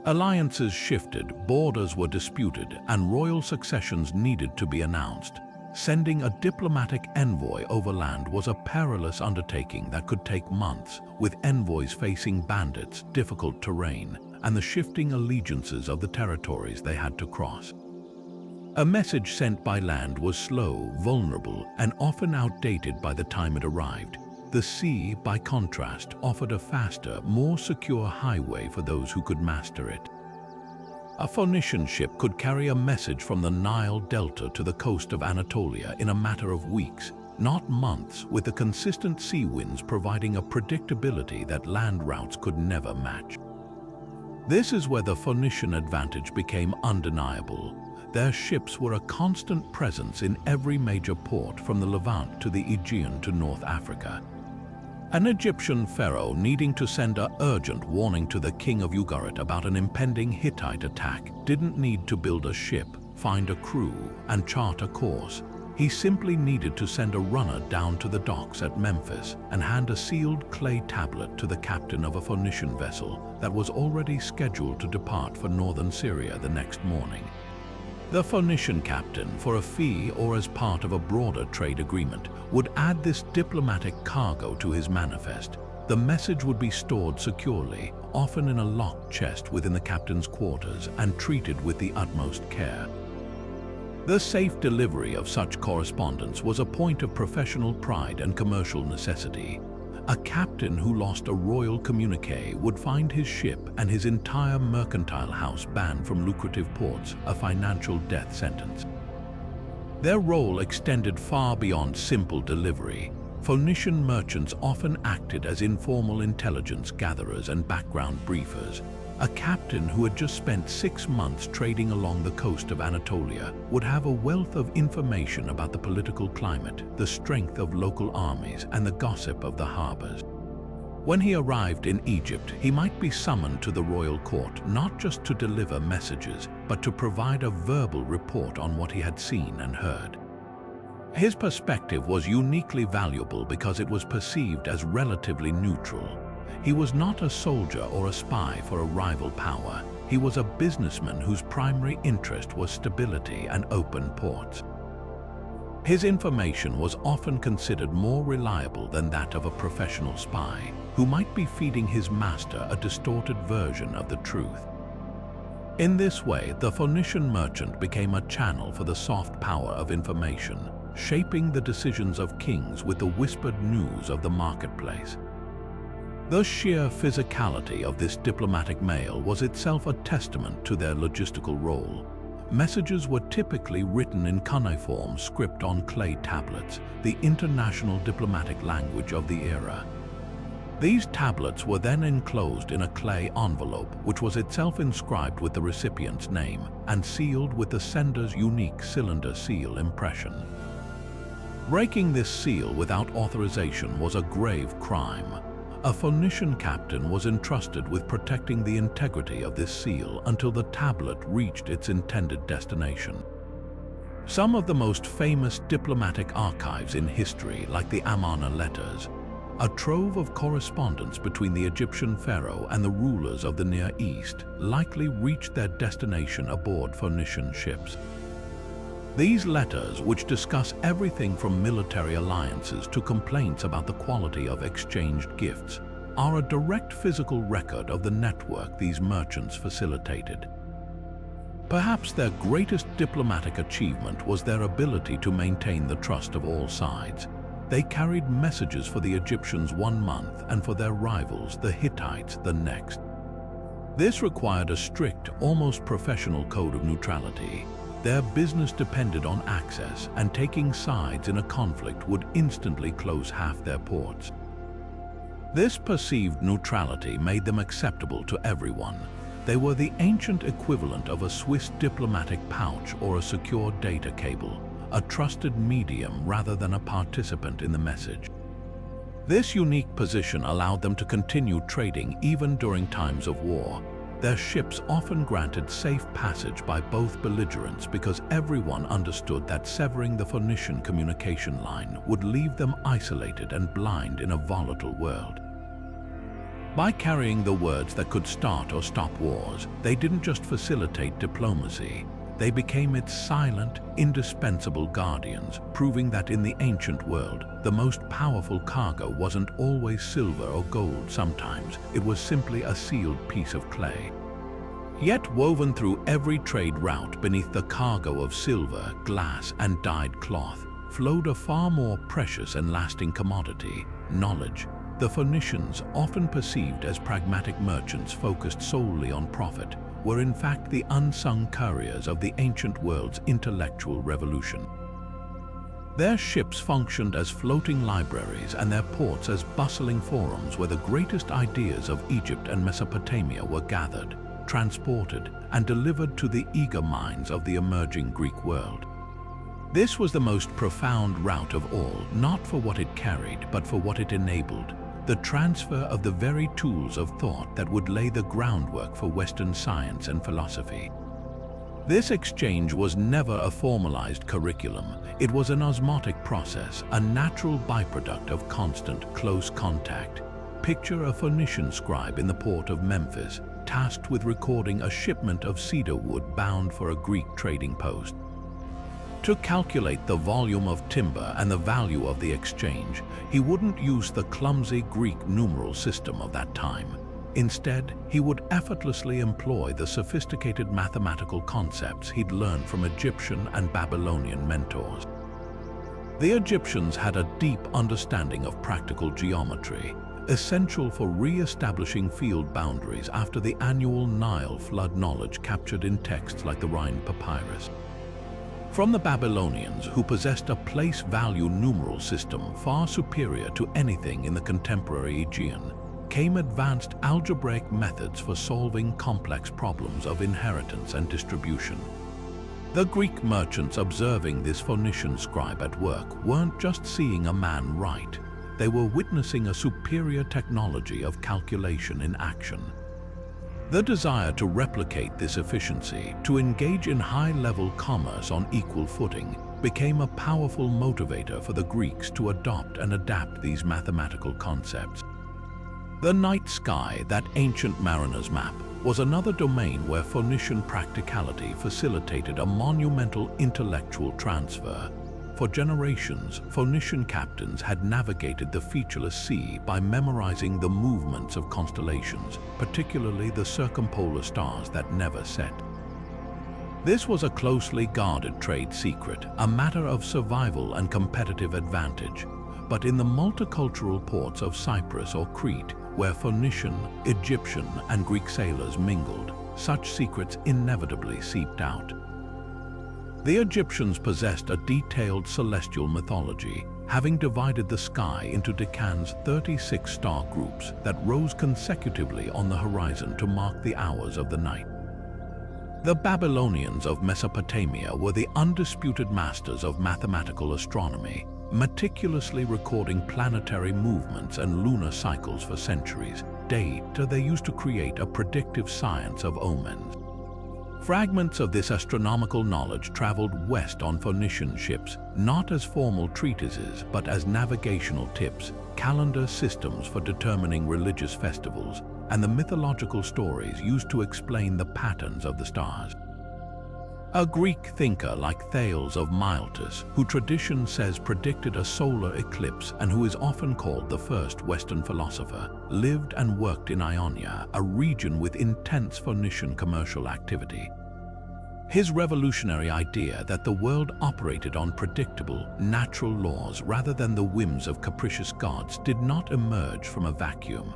Alliances shifted, borders were disputed, and royal successions needed to be announced. Sending a diplomatic envoy overland was a perilous undertaking that could take months, with envoys facing bandits, difficult terrain, and the shifting allegiances of the territories they had to cross. A message sent by land was slow, vulnerable, and often outdated by the time it arrived. The sea, by contrast, offered a faster, more secure highway for those who could master it. A Phoenician ship could carry a message from the Nile Delta to the coast of Anatolia in a matter of weeks, not months, with the consistent sea winds providing a predictability that land routes could never match. This is where the Phoenician advantage became undeniable. Their ships were a constant presence in every major port, from the Levant to the Aegean to North Africa. An Egyptian pharaoh needing to send an urgent warning to the king of Ugarit about an impending Hittite attack didn't need to build a ship, find a crew, and chart a course. He simply needed to send a runner down to the docks at Memphis and hand a sealed clay tablet to the captain of a Phoenician vessel that was already scheduled to depart for northern Syria the next morning. The Phoenician captain, for a fee or as part of a broader trade agreement, would add this diplomatic cargo to his manifest. The message would be stored securely, often in a locked chest within the captain's quarters, and treated with the utmost care. The safe delivery of such correspondence was a point of professional pride and commercial necessity. A captain who lost a royal communique would find his ship and his entire mercantile house banned from lucrative ports, a financial death sentence. Their role extended far beyond simple delivery. Phoenician merchants often acted as informal intelligence gatherers and background briefers. A captain who had just spent 6 months trading along the coast of Anatolia would have a wealth of information about the political climate, the strength of local armies, and the gossip of the harbors. When he arrived in Egypt, he might be summoned to the royal court not just to deliver messages, but to provide a verbal report on what he had seen and heard. His perspective was uniquely valuable because it was perceived as relatively neutral. He was not a soldier or a spy for a rival power. He was a businessman whose primary interest was stability and open ports. His information was often considered more reliable than that of a professional spy, who might be feeding his master a distorted version of the truth. In this way, the Phoenician merchant became a channel for the soft power of information, shaping the decisions of kings with the whispered news of the marketplace. The sheer physicality of this diplomatic mail was itself a testament to their logistical role. Messages were typically written in cuneiform script on clay tablets, the international diplomatic language of the era. These tablets were then enclosed in a clay envelope, which was itself inscribed with the recipient's name and sealed with the sender's unique cylinder seal impression. Breaking this seal without authorization was a grave crime. A Phoenician captain was entrusted with protecting the integrity of this seal until the tablet reached its intended destination. Some of the most famous diplomatic archives in history, like the Amarna letters, a trove of correspondence between the Egyptian pharaoh and the rulers of the Near East, likely reached their destination aboard Phoenician ships. These letters, which discuss everything from military alliances to complaints about the quality of exchanged gifts, are a direct physical record of the network these merchants facilitated. Perhaps their greatest diplomatic achievement was their ability to maintain the trust of all sides. They carried messages for the Egyptians 1 month and for their rivals, the Hittites, the next. This required a strict, almost professional code of neutrality. Their business depended on access, and taking sides in a conflict would instantly close half their ports. This perceived neutrality made them acceptable to everyone. They were the ancient equivalent of a Swiss diplomatic pouch or a secure data cable, a trusted medium rather than a participant in the message. This unique position allowed them to continue trading even during times of war. Their ships often granted safe passage by both belligerents because everyone understood that severing the Phoenician communication line would leave them isolated and blind in a volatile world. By carrying the words that could start or stop wars, they didn't just facilitate diplomacy. They became its silent, indispensable guardians, proving that in the ancient world, the most powerful cargo wasn't always silver or gold. Sometimes it was simply a sealed piece of clay. Yet woven through every trade route beneath the cargo of silver, glass, and dyed cloth, flowed a far more precious and lasting commodity: knowledge. The Phoenicians, often perceived as pragmatic merchants focused solely on profit, were in fact the unsung couriers of the ancient world's intellectual revolution. Their ships functioned as floating libraries and their ports as bustling forums where the greatest ideas of Egypt and Mesopotamia were gathered, transported, and delivered to the eager minds of the emerging Greek world. This was the most profound route of all, not for what it carried, but for what it enabled, the transfer of the very tools of thought that would lay the groundwork for Western science and philosophy. This exchange was never a formalized curriculum. It was an osmotic process, a natural byproduct of constant, close contact. Picture a Phoenician scribe in the port of Memphis, tasked with recording a shipment of cedar wood bound for a Greek trading post. To calculate the volume of timber and the value of the exchange, he wouldn't use the clumsy Greek numeral system of that time. Instead, he would effortlessly employ the sophisticated mathematical concepts he'd learned from Egyptian and Babylonian mentors. The Egyptians had a deep understanding of practical geometry, essential for re-establishing field boundaries after the annual Nile flood, knowledge captured in texts like the Rhine papyrus. From the Babylonians, who possessed a place-value numeral system far superior to anything in the contemporary Aegean, came advanced algebraic methods for solving complex problems of inheritance and distribution. The Greek merchants observing this Phoenician scribe at work weren't just seeing a man write, they were witnessing a superior technology of calculation in action. The desire to replicate this efficiency, to engage in high-level commerce on equal footing, became a powerful motivator for the Greeks to adopt and adapt these mathematical concepts. The night sky, that ancient mariner's map, was another domain where Phoenician practicality facilitated a monumental intellectual transfer. For generations, Phoenician captains had navigated the featureless sea by memorizing the movements of constellations, particularly the circumpolar stars that never set. This was a closely guarded trade secret, a matter of survival and competitive advantage. But in the multicultural ports of Cyprus or Crete, where Phoenician, Egyptian, and Greek sailors mingled, such secrets inevitably seeped out. The Egyptians possessed a detailed celestial mythology, having divided the sky into Deccan's 36 star groups that rose consecutively on the horizon to mark the hours of the night. The Babylonians of Mesopotamia were the undisputed masters of mathematical astronomy, meticulously recording planetary movements and lunar cycles for centuries. Data they used to create a predictive science of omens. Fragments of this astronomical knowledge traveled west on Phoenician ships, not as formal treatises, but as navigational tips, calendar systems for determining religious festivals, and the mythological stories used to explain the patterns of the stars. A Greek thinker like Thales of Miletus, who tradition says predicted a solar eclipse and who is often called the first Western philosopher, lived and worked in Ionia, a region with intense Phoenician commercial activity. His revolutionary idea that the world operated on predictable, natural laws rather than the whims of capricious gods did not emerge from a vacuum.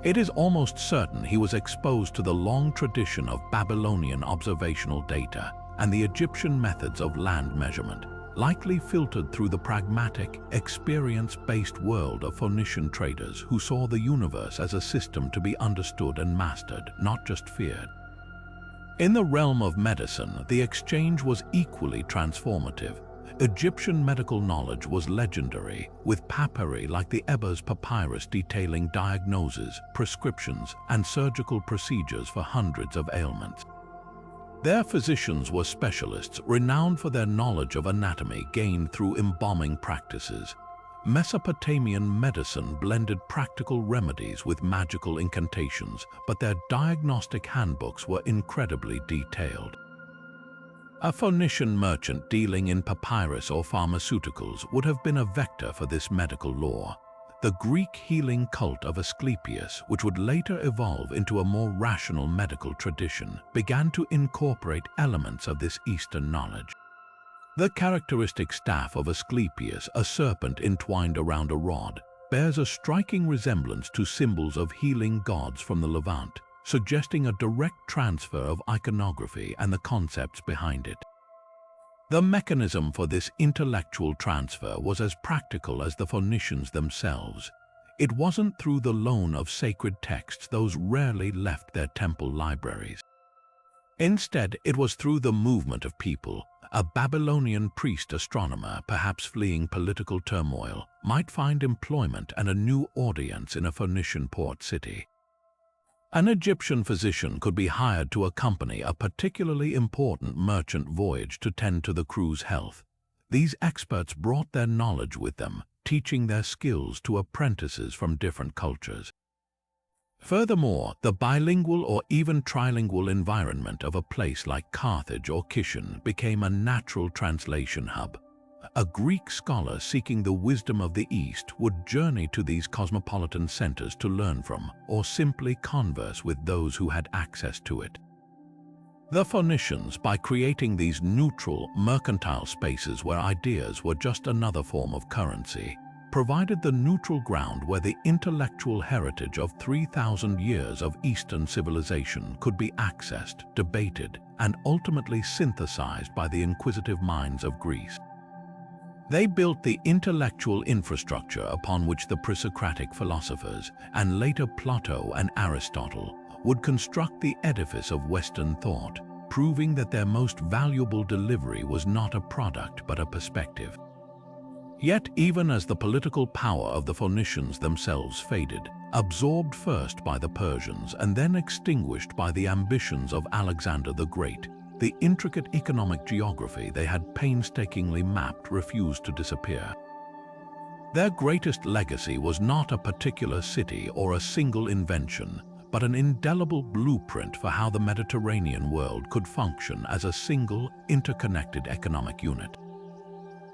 It is almost certain he was exposed to the long tradition of Babylonian observational data and the Egyptian methods of land measurement, likely filtered through the pragmatic, experience-based world of Phoenician traders who saw the universe as a system to be understood and mastered, not just feared. In the realm of medicine, the exchange was equally transformative. Egyptian medical knowledge was legendary, with papyri like the Ebers papyrus detailing diagnoses, prescriptions, and surgical procedures for hundreds of ailments. Their physicians were specialists renowned for their knowledge of anatomy gained through embalming practices. Mesopotamian medicine blended practical remedies with magical incantations, but their diagnostic handbooks were incredibly detailed. A Phoenician merchant dealing in papyrus or pharmaceuticals would have been a vector for this medical lore. The Greek healing cult of Asclepius, which would later evolve into a more rational medical tradition, began to incorporate elements of this Eastern knowledge. The characteristic staff of Asclepius, a serpent entwined around a rod, bears a striking resemblance to symbols of healing gods from the Levant, suggesting a direct transfer of iconography and the concepts behind it. The mechanism for this intellectual transfer was as practical as the Phoenicians themselves. It wasn't through the loan of sacred texts; those rarely left their temple libraries. Instead, it was through the movement of people. A Babylonian priest-astronomer, perhaps fleeing political turmoil, might find employment and a new audience in a Phoenician port city. An Egyptian physician could be hired to accompany a particularly important merchant voyage to tend to the crew's health. These experts brought their knowledge with them, teaching their skills to apprentices from different cultures. Furthermore, the bilingual or even trilingual environment of a place like Carthage or Kishan became a natural translation hub. A Greek scholar seeking the wisdom of the East would journey to these cosmopolitan centers to learn from, or simply converse with, those who had access to it. The Phoenicians, by creating these neutral, mercantile spaces where ideas were just another form of currency, provided the neutral ground where the intellectual heritage of 3,000 years of Eastern civilization could be accessed, debated, and ultimately synthesized by the inquisitive minds of Greece. They built the intellectual infrastructure upon which the pre-Socratic philosophers, and later Plato and Aristotle, would construct the edifice of Western thought, proving that their most valuable delivery was not a product but a perspective. Yet, even as the political power of the Phoenicians themselves faded, absorbed first by the Persians and then extinguished by the ambitions of Alexander the Great, the intricate economic geography they had painstakingly mapped refused to disappear. Their greatest legacy was not a particular city or a single invention, but an indelible blueprint for how the Mediterranean world could function as a single, interconnected economic unit.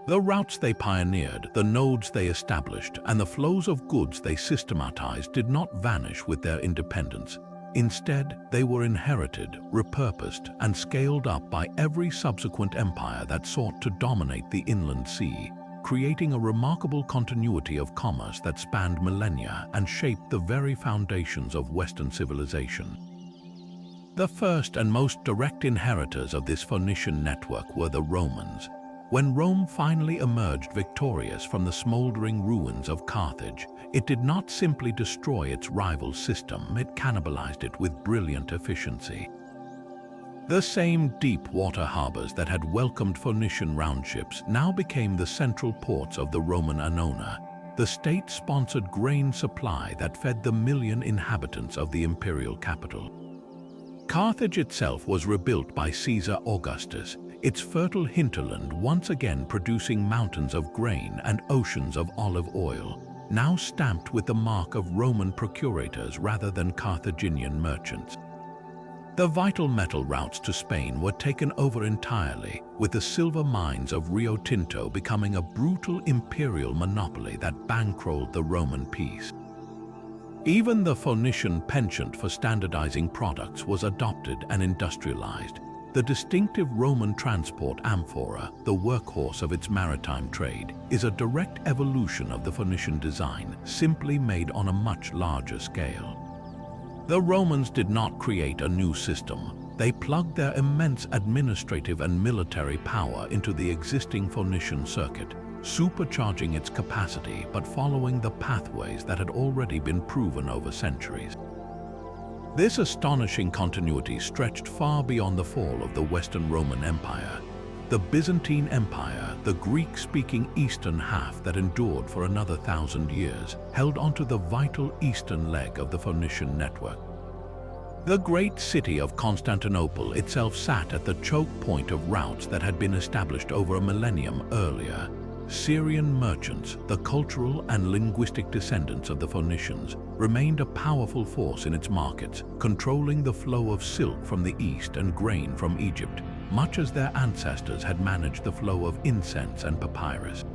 The routes they pioneered, the nodes they established, and the flows of goods they systematized did not vanish with their independence. Instead, they were inherited, repurposed, and scaled up by every subsequent empire that sought to dominate the inland sea, creating a remarkable continuity of commerce that spanned millennia and shaped the very foundations of Western civilization. The first and most direct inheritors of this Phoenician network were the Romans. When Rome finally emerged victorious from the smoldering ruins of Carthage, it did not simply destroy its rival system, it cannibalized it with brilliant efficiency. The same deep water harbors that had welcomed Phoenician roundships now became the central ports of the Roman Annona, the state-sponsored grain supply that fed the million inhabitants of the imperial capital. Carthage itself was rebuilt by Caesar Augustus, its fertile hinterland once again producing mountains of grain and oceans of olive oil, now stamped with the mark of Roman procurators rather than Carthaginian merchants. The vital metal routes to Spain were taken over entirely, with the silver mines of Rio Tinto becoming a brutal imperial monopoly that bankrolled the Roman peace. Even the Phoenician penchant for standardizing products was adopted and industrialized. The distinctive Roman transport amphora, the workhorse of its maritime trade, is a direct evolution of the Phoenician design, simply made on a much larger scale. The Romans did not create a new system. They plugged their immense administrative and military power into the existing Phoenician circuit, supercharging its capacity but following the pathways that had already been proven over centuries. This astonishing continuity stretched far beyond the fall of the Western Roman Empire. The Byzantine Empire, the Greek-speaking eastern half that endured for another 1,000 years, held onto the vital eastern leg of the Phoenician network. The great city of Constantinople itself sat at the choke point of routes that had been established over a millennium earlier. Syrian merchants, the cultural and linguistic descendants of the Phoenicians, remained a powerful force in its markets, controlling the flow of silk from the east and grain from Egypt, much as their ancestors had managed the flow of incense and papyrus.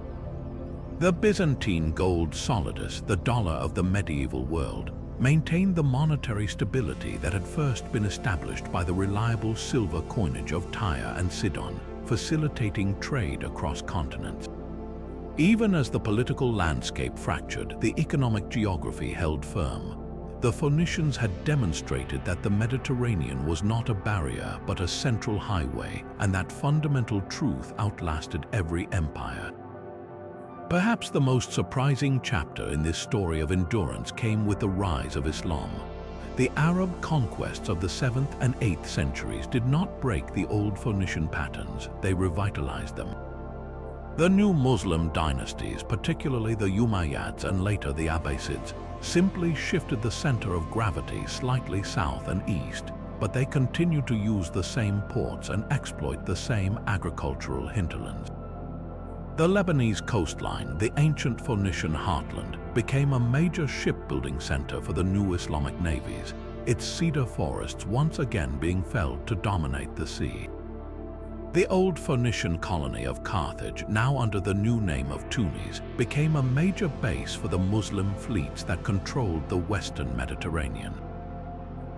The Byzantine gold solidus, the dollar of the medieval world, maintained the monetary stability that had first been established by the reliable silver coinage of Tyre and Sidon, facilitating trade across continents. Even as the political landscape fractured, the economic geography held firm. The the Phoenicians had demonstrated that the Mediterranean was not a barrier but a central highway, and that fundamental truth outlasted every empire. Perhaps the most surprising chapter in this story of endurance came with the rise of Islam. The Arab conquests of the 7th and 8th centuries did not break the old Phoenician patterns, they revitalized them. The new Muslim dynasties, particularly the Umayyads and later the Abbasids, simply shifted the center of gravity slightly south and east, but they continued to use the same ports and exploit the same agricultural hinterlands. The Lebanese coastline, the ancient Phoenician heartland, became a major shipbuilding center for the new Islamic navies, its cedar forests once again being felled to dominate the sea. The old Phoenician colony of Carthage, now under the new name of Tunis, became a major base for the Muslim fleets that controlled the western Mediterranean.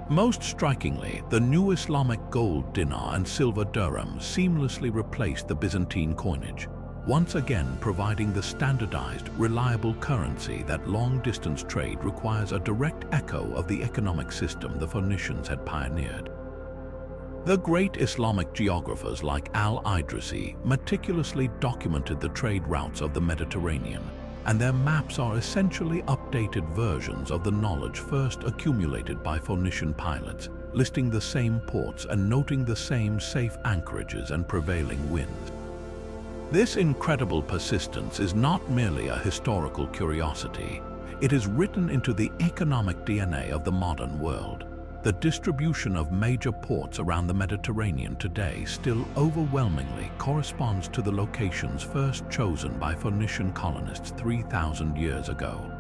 Most strikingly, the new Islamic gold dinar and silver dirham seamlessly replaced the Byzantine coinage, once again providing the standardized, reliable currency that long-distance trade requires, a direct echo of the economic system the Phoenicians had pioneered. The great Islamic geographers like Al-Idrisi meticulously documented the trade routes of the Mediterranean, and their maps are essentially updated versions of the knowledge first accumulated by Phoenician pilots, listing the same ports and noting the same safe anchorages and prevailing winds. This incredible persistence is not merely a historical curiosity. It is written into the economic DNA of the modern world. The distribution of major ports around the Mediterranean today still overwhelmingly corresponds to the locations first chosen by Phoenician colonists 3,000 years ago.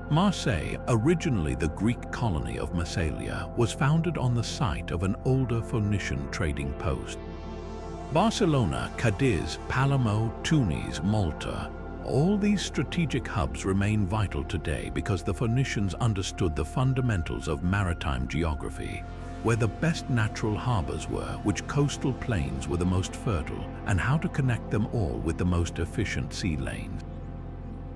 Marseille, originally the Greek colony of Massalia, was founded on the site of an older Phoenician trading post. Barcelona, Cadiz, Palermo, Tunis, Malta, all these strategic hubs remain vital today because the Phoenicians understood the fundamentals of maritime geography, where the best natural harbors were, which coastal plains were the most fertile, and how to connect them all with the most efficient sea lanes.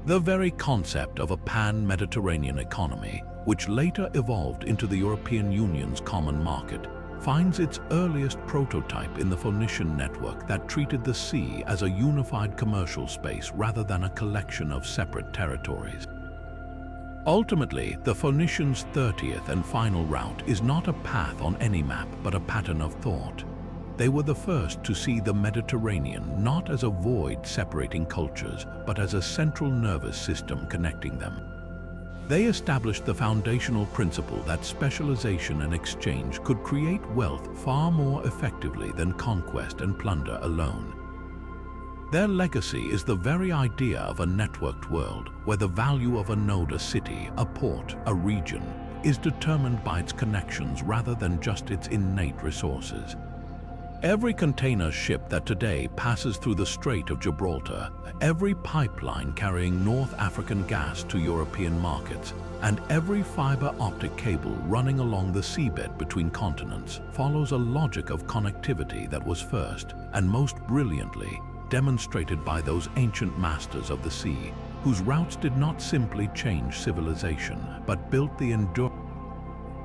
The very concept of a pan-Mediterranean economy, which later evolved into the European Union's common market, finds its earliest prototype in the Phoenician network that treated the sea as a unified commercial space rather than a collection of separate territories. Ultimately, the Phoenicians' 30th and final route is not a path on any map but a pattern of thought. They were the first to see the Mediterranean not as a void separating cultures, but as a central nervous system connecting them. They established the foundational principle that specialization and exchange could create wealth far more effectively than conquest and plunder alone. Their legacy is the very idea of a networked world, where the value of a node, a city, a port, a region, is determined by its connections rather than just its innate resources. Every container ship that today passes through the Strait of Gibraltar, every pipeline carrying North African gas to European markets, and every fiber optic cable running along the seabed between continents follows a logic of connectivity that was first, and most brilliantly, demonstrated by those ancient masters of the sea, whose routes did not simply change civilization, but built the enduring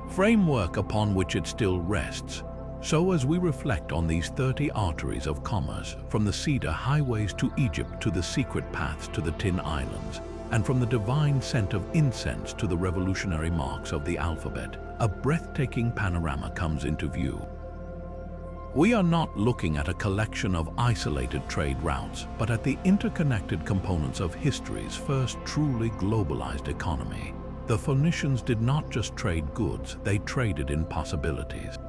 framework upon which it still rests. So as we reflect on these 30 arteries of commerce, from the cedar highways to Egypt to the secret paths to the Tin Islands, and from the divine scent of incense to the revolutionary marks of the alphabet, a breathtaking panorama comes into view. We are not looking at a collection of isolated trade routes, but at the interconnected components of history's first truly globalized economy. The Phoenicians did not just trade goods, they traded in possibilities.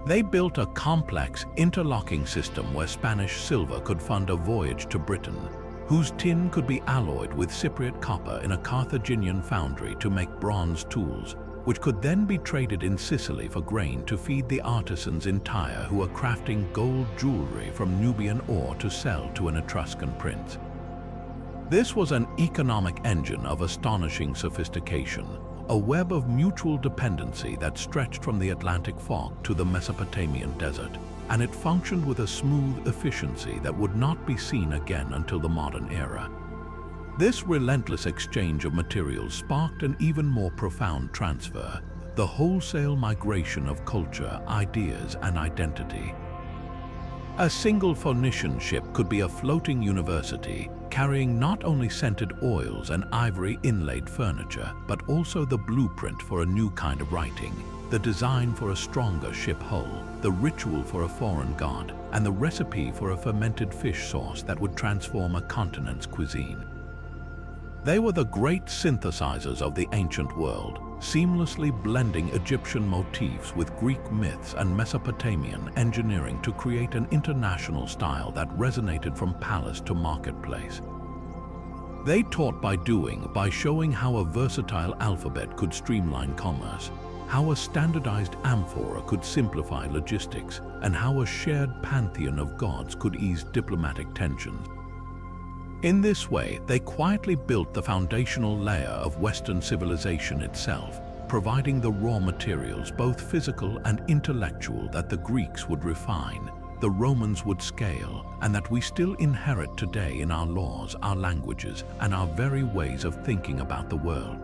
They built a complex, interlocking system where Spanish silver could fund a voyage to Britain, whose tin could be alloyed with Cypriot copper in a Carthaginian foundry to make bronze tools, which could then be traded in Sicily for grain to feed the artisans in Tyre who were crafting gold jewelry from Nubian ore to sell to an Etruscan prince. This was an economic engine of astonishing sophistication, a web of mutual dependency that stretched from the Atlantic fog to the Mesopotamian desert, and it functioned with a smooth efficiency that would not be seen again until the modern era. This relentless exchange of materials sparked an even more profound transfer, the wholesale migration of culture, ideas, and identity. A single Phoenician ship could be a floating university, carrying not only scented oils and ivory inlaid furniture, but also the blueprint for a new kind of writing, the design for a stronger ship hull, the ritual for a foreign god, and the recipe for a fermented fish sauce that would transform a continent's cuisine. They were the great synthesizers of the ancient world, seamlessly blending Egyptian motifs with Greek myths and Mesopotamian engineering to create an international style that resonated from palace to marketplace. They taught by doing, by showing how a versatile alphabet could streamline commerce, how a standardized amphora could simplify logistics, and how a shared pantheon of gods could ease diplomatic tensions. In this way, they quietly built the foundational layer of Western civilization itself, providing the raw materials, both physical and intellectual, that the Greeks would refine, the Romans would scale, and that we still inherit today in our laws, our languages, and our very ways of thinking about the world.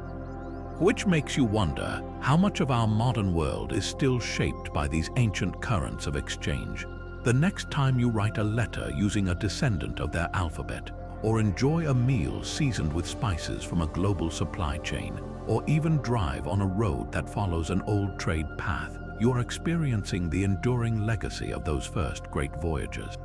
Which makes you wonder how much of our modern world is still shaped by these ancient currents of exchange. The next time you write a letter using a descendant of their alphabet, or enjoy a meal seasoned with spices from a global supply chain, or even drive on a road that follows an old trade path, you are experiencing the enduring legacy of those first great voyages.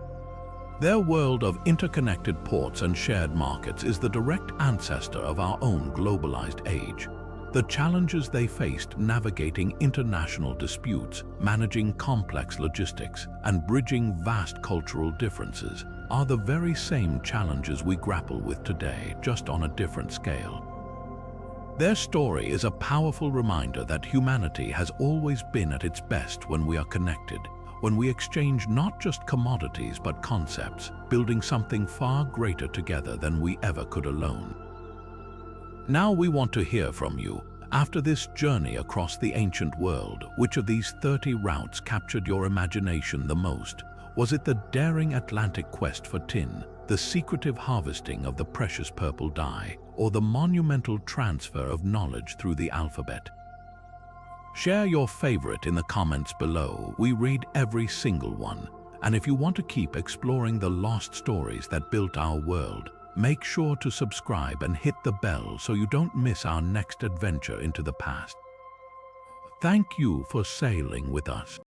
Their world of interconnected ports and shared markets is the direct ancestor of our own globalized age. The challenges they faced navigating international disputes, managing complex logistics, and bridging vast cultural differences are the very same challenges we grapple with today, just on a different scale. Their story is a powerful reminder that humanity has always been at its best when we are connected, when we exchange not just commodities but concepts, building something far greater together than we ever could alone. Now we want to hear from you. After this journey across the ancient world, which of these 30 routes captured your imagination the most? Was it the daring Atlantic quest for tin, the secretive harvesting of the precious purple dye, or the monumental transfer of knowledge through the alphabet? Share your favorite in the comments below. We read every single one. And if you want to keep exploring the lost stories that built our world, make sure to subscribe and hit the bell so you don't miss our next adventure into the past. Thank you for sailing with us.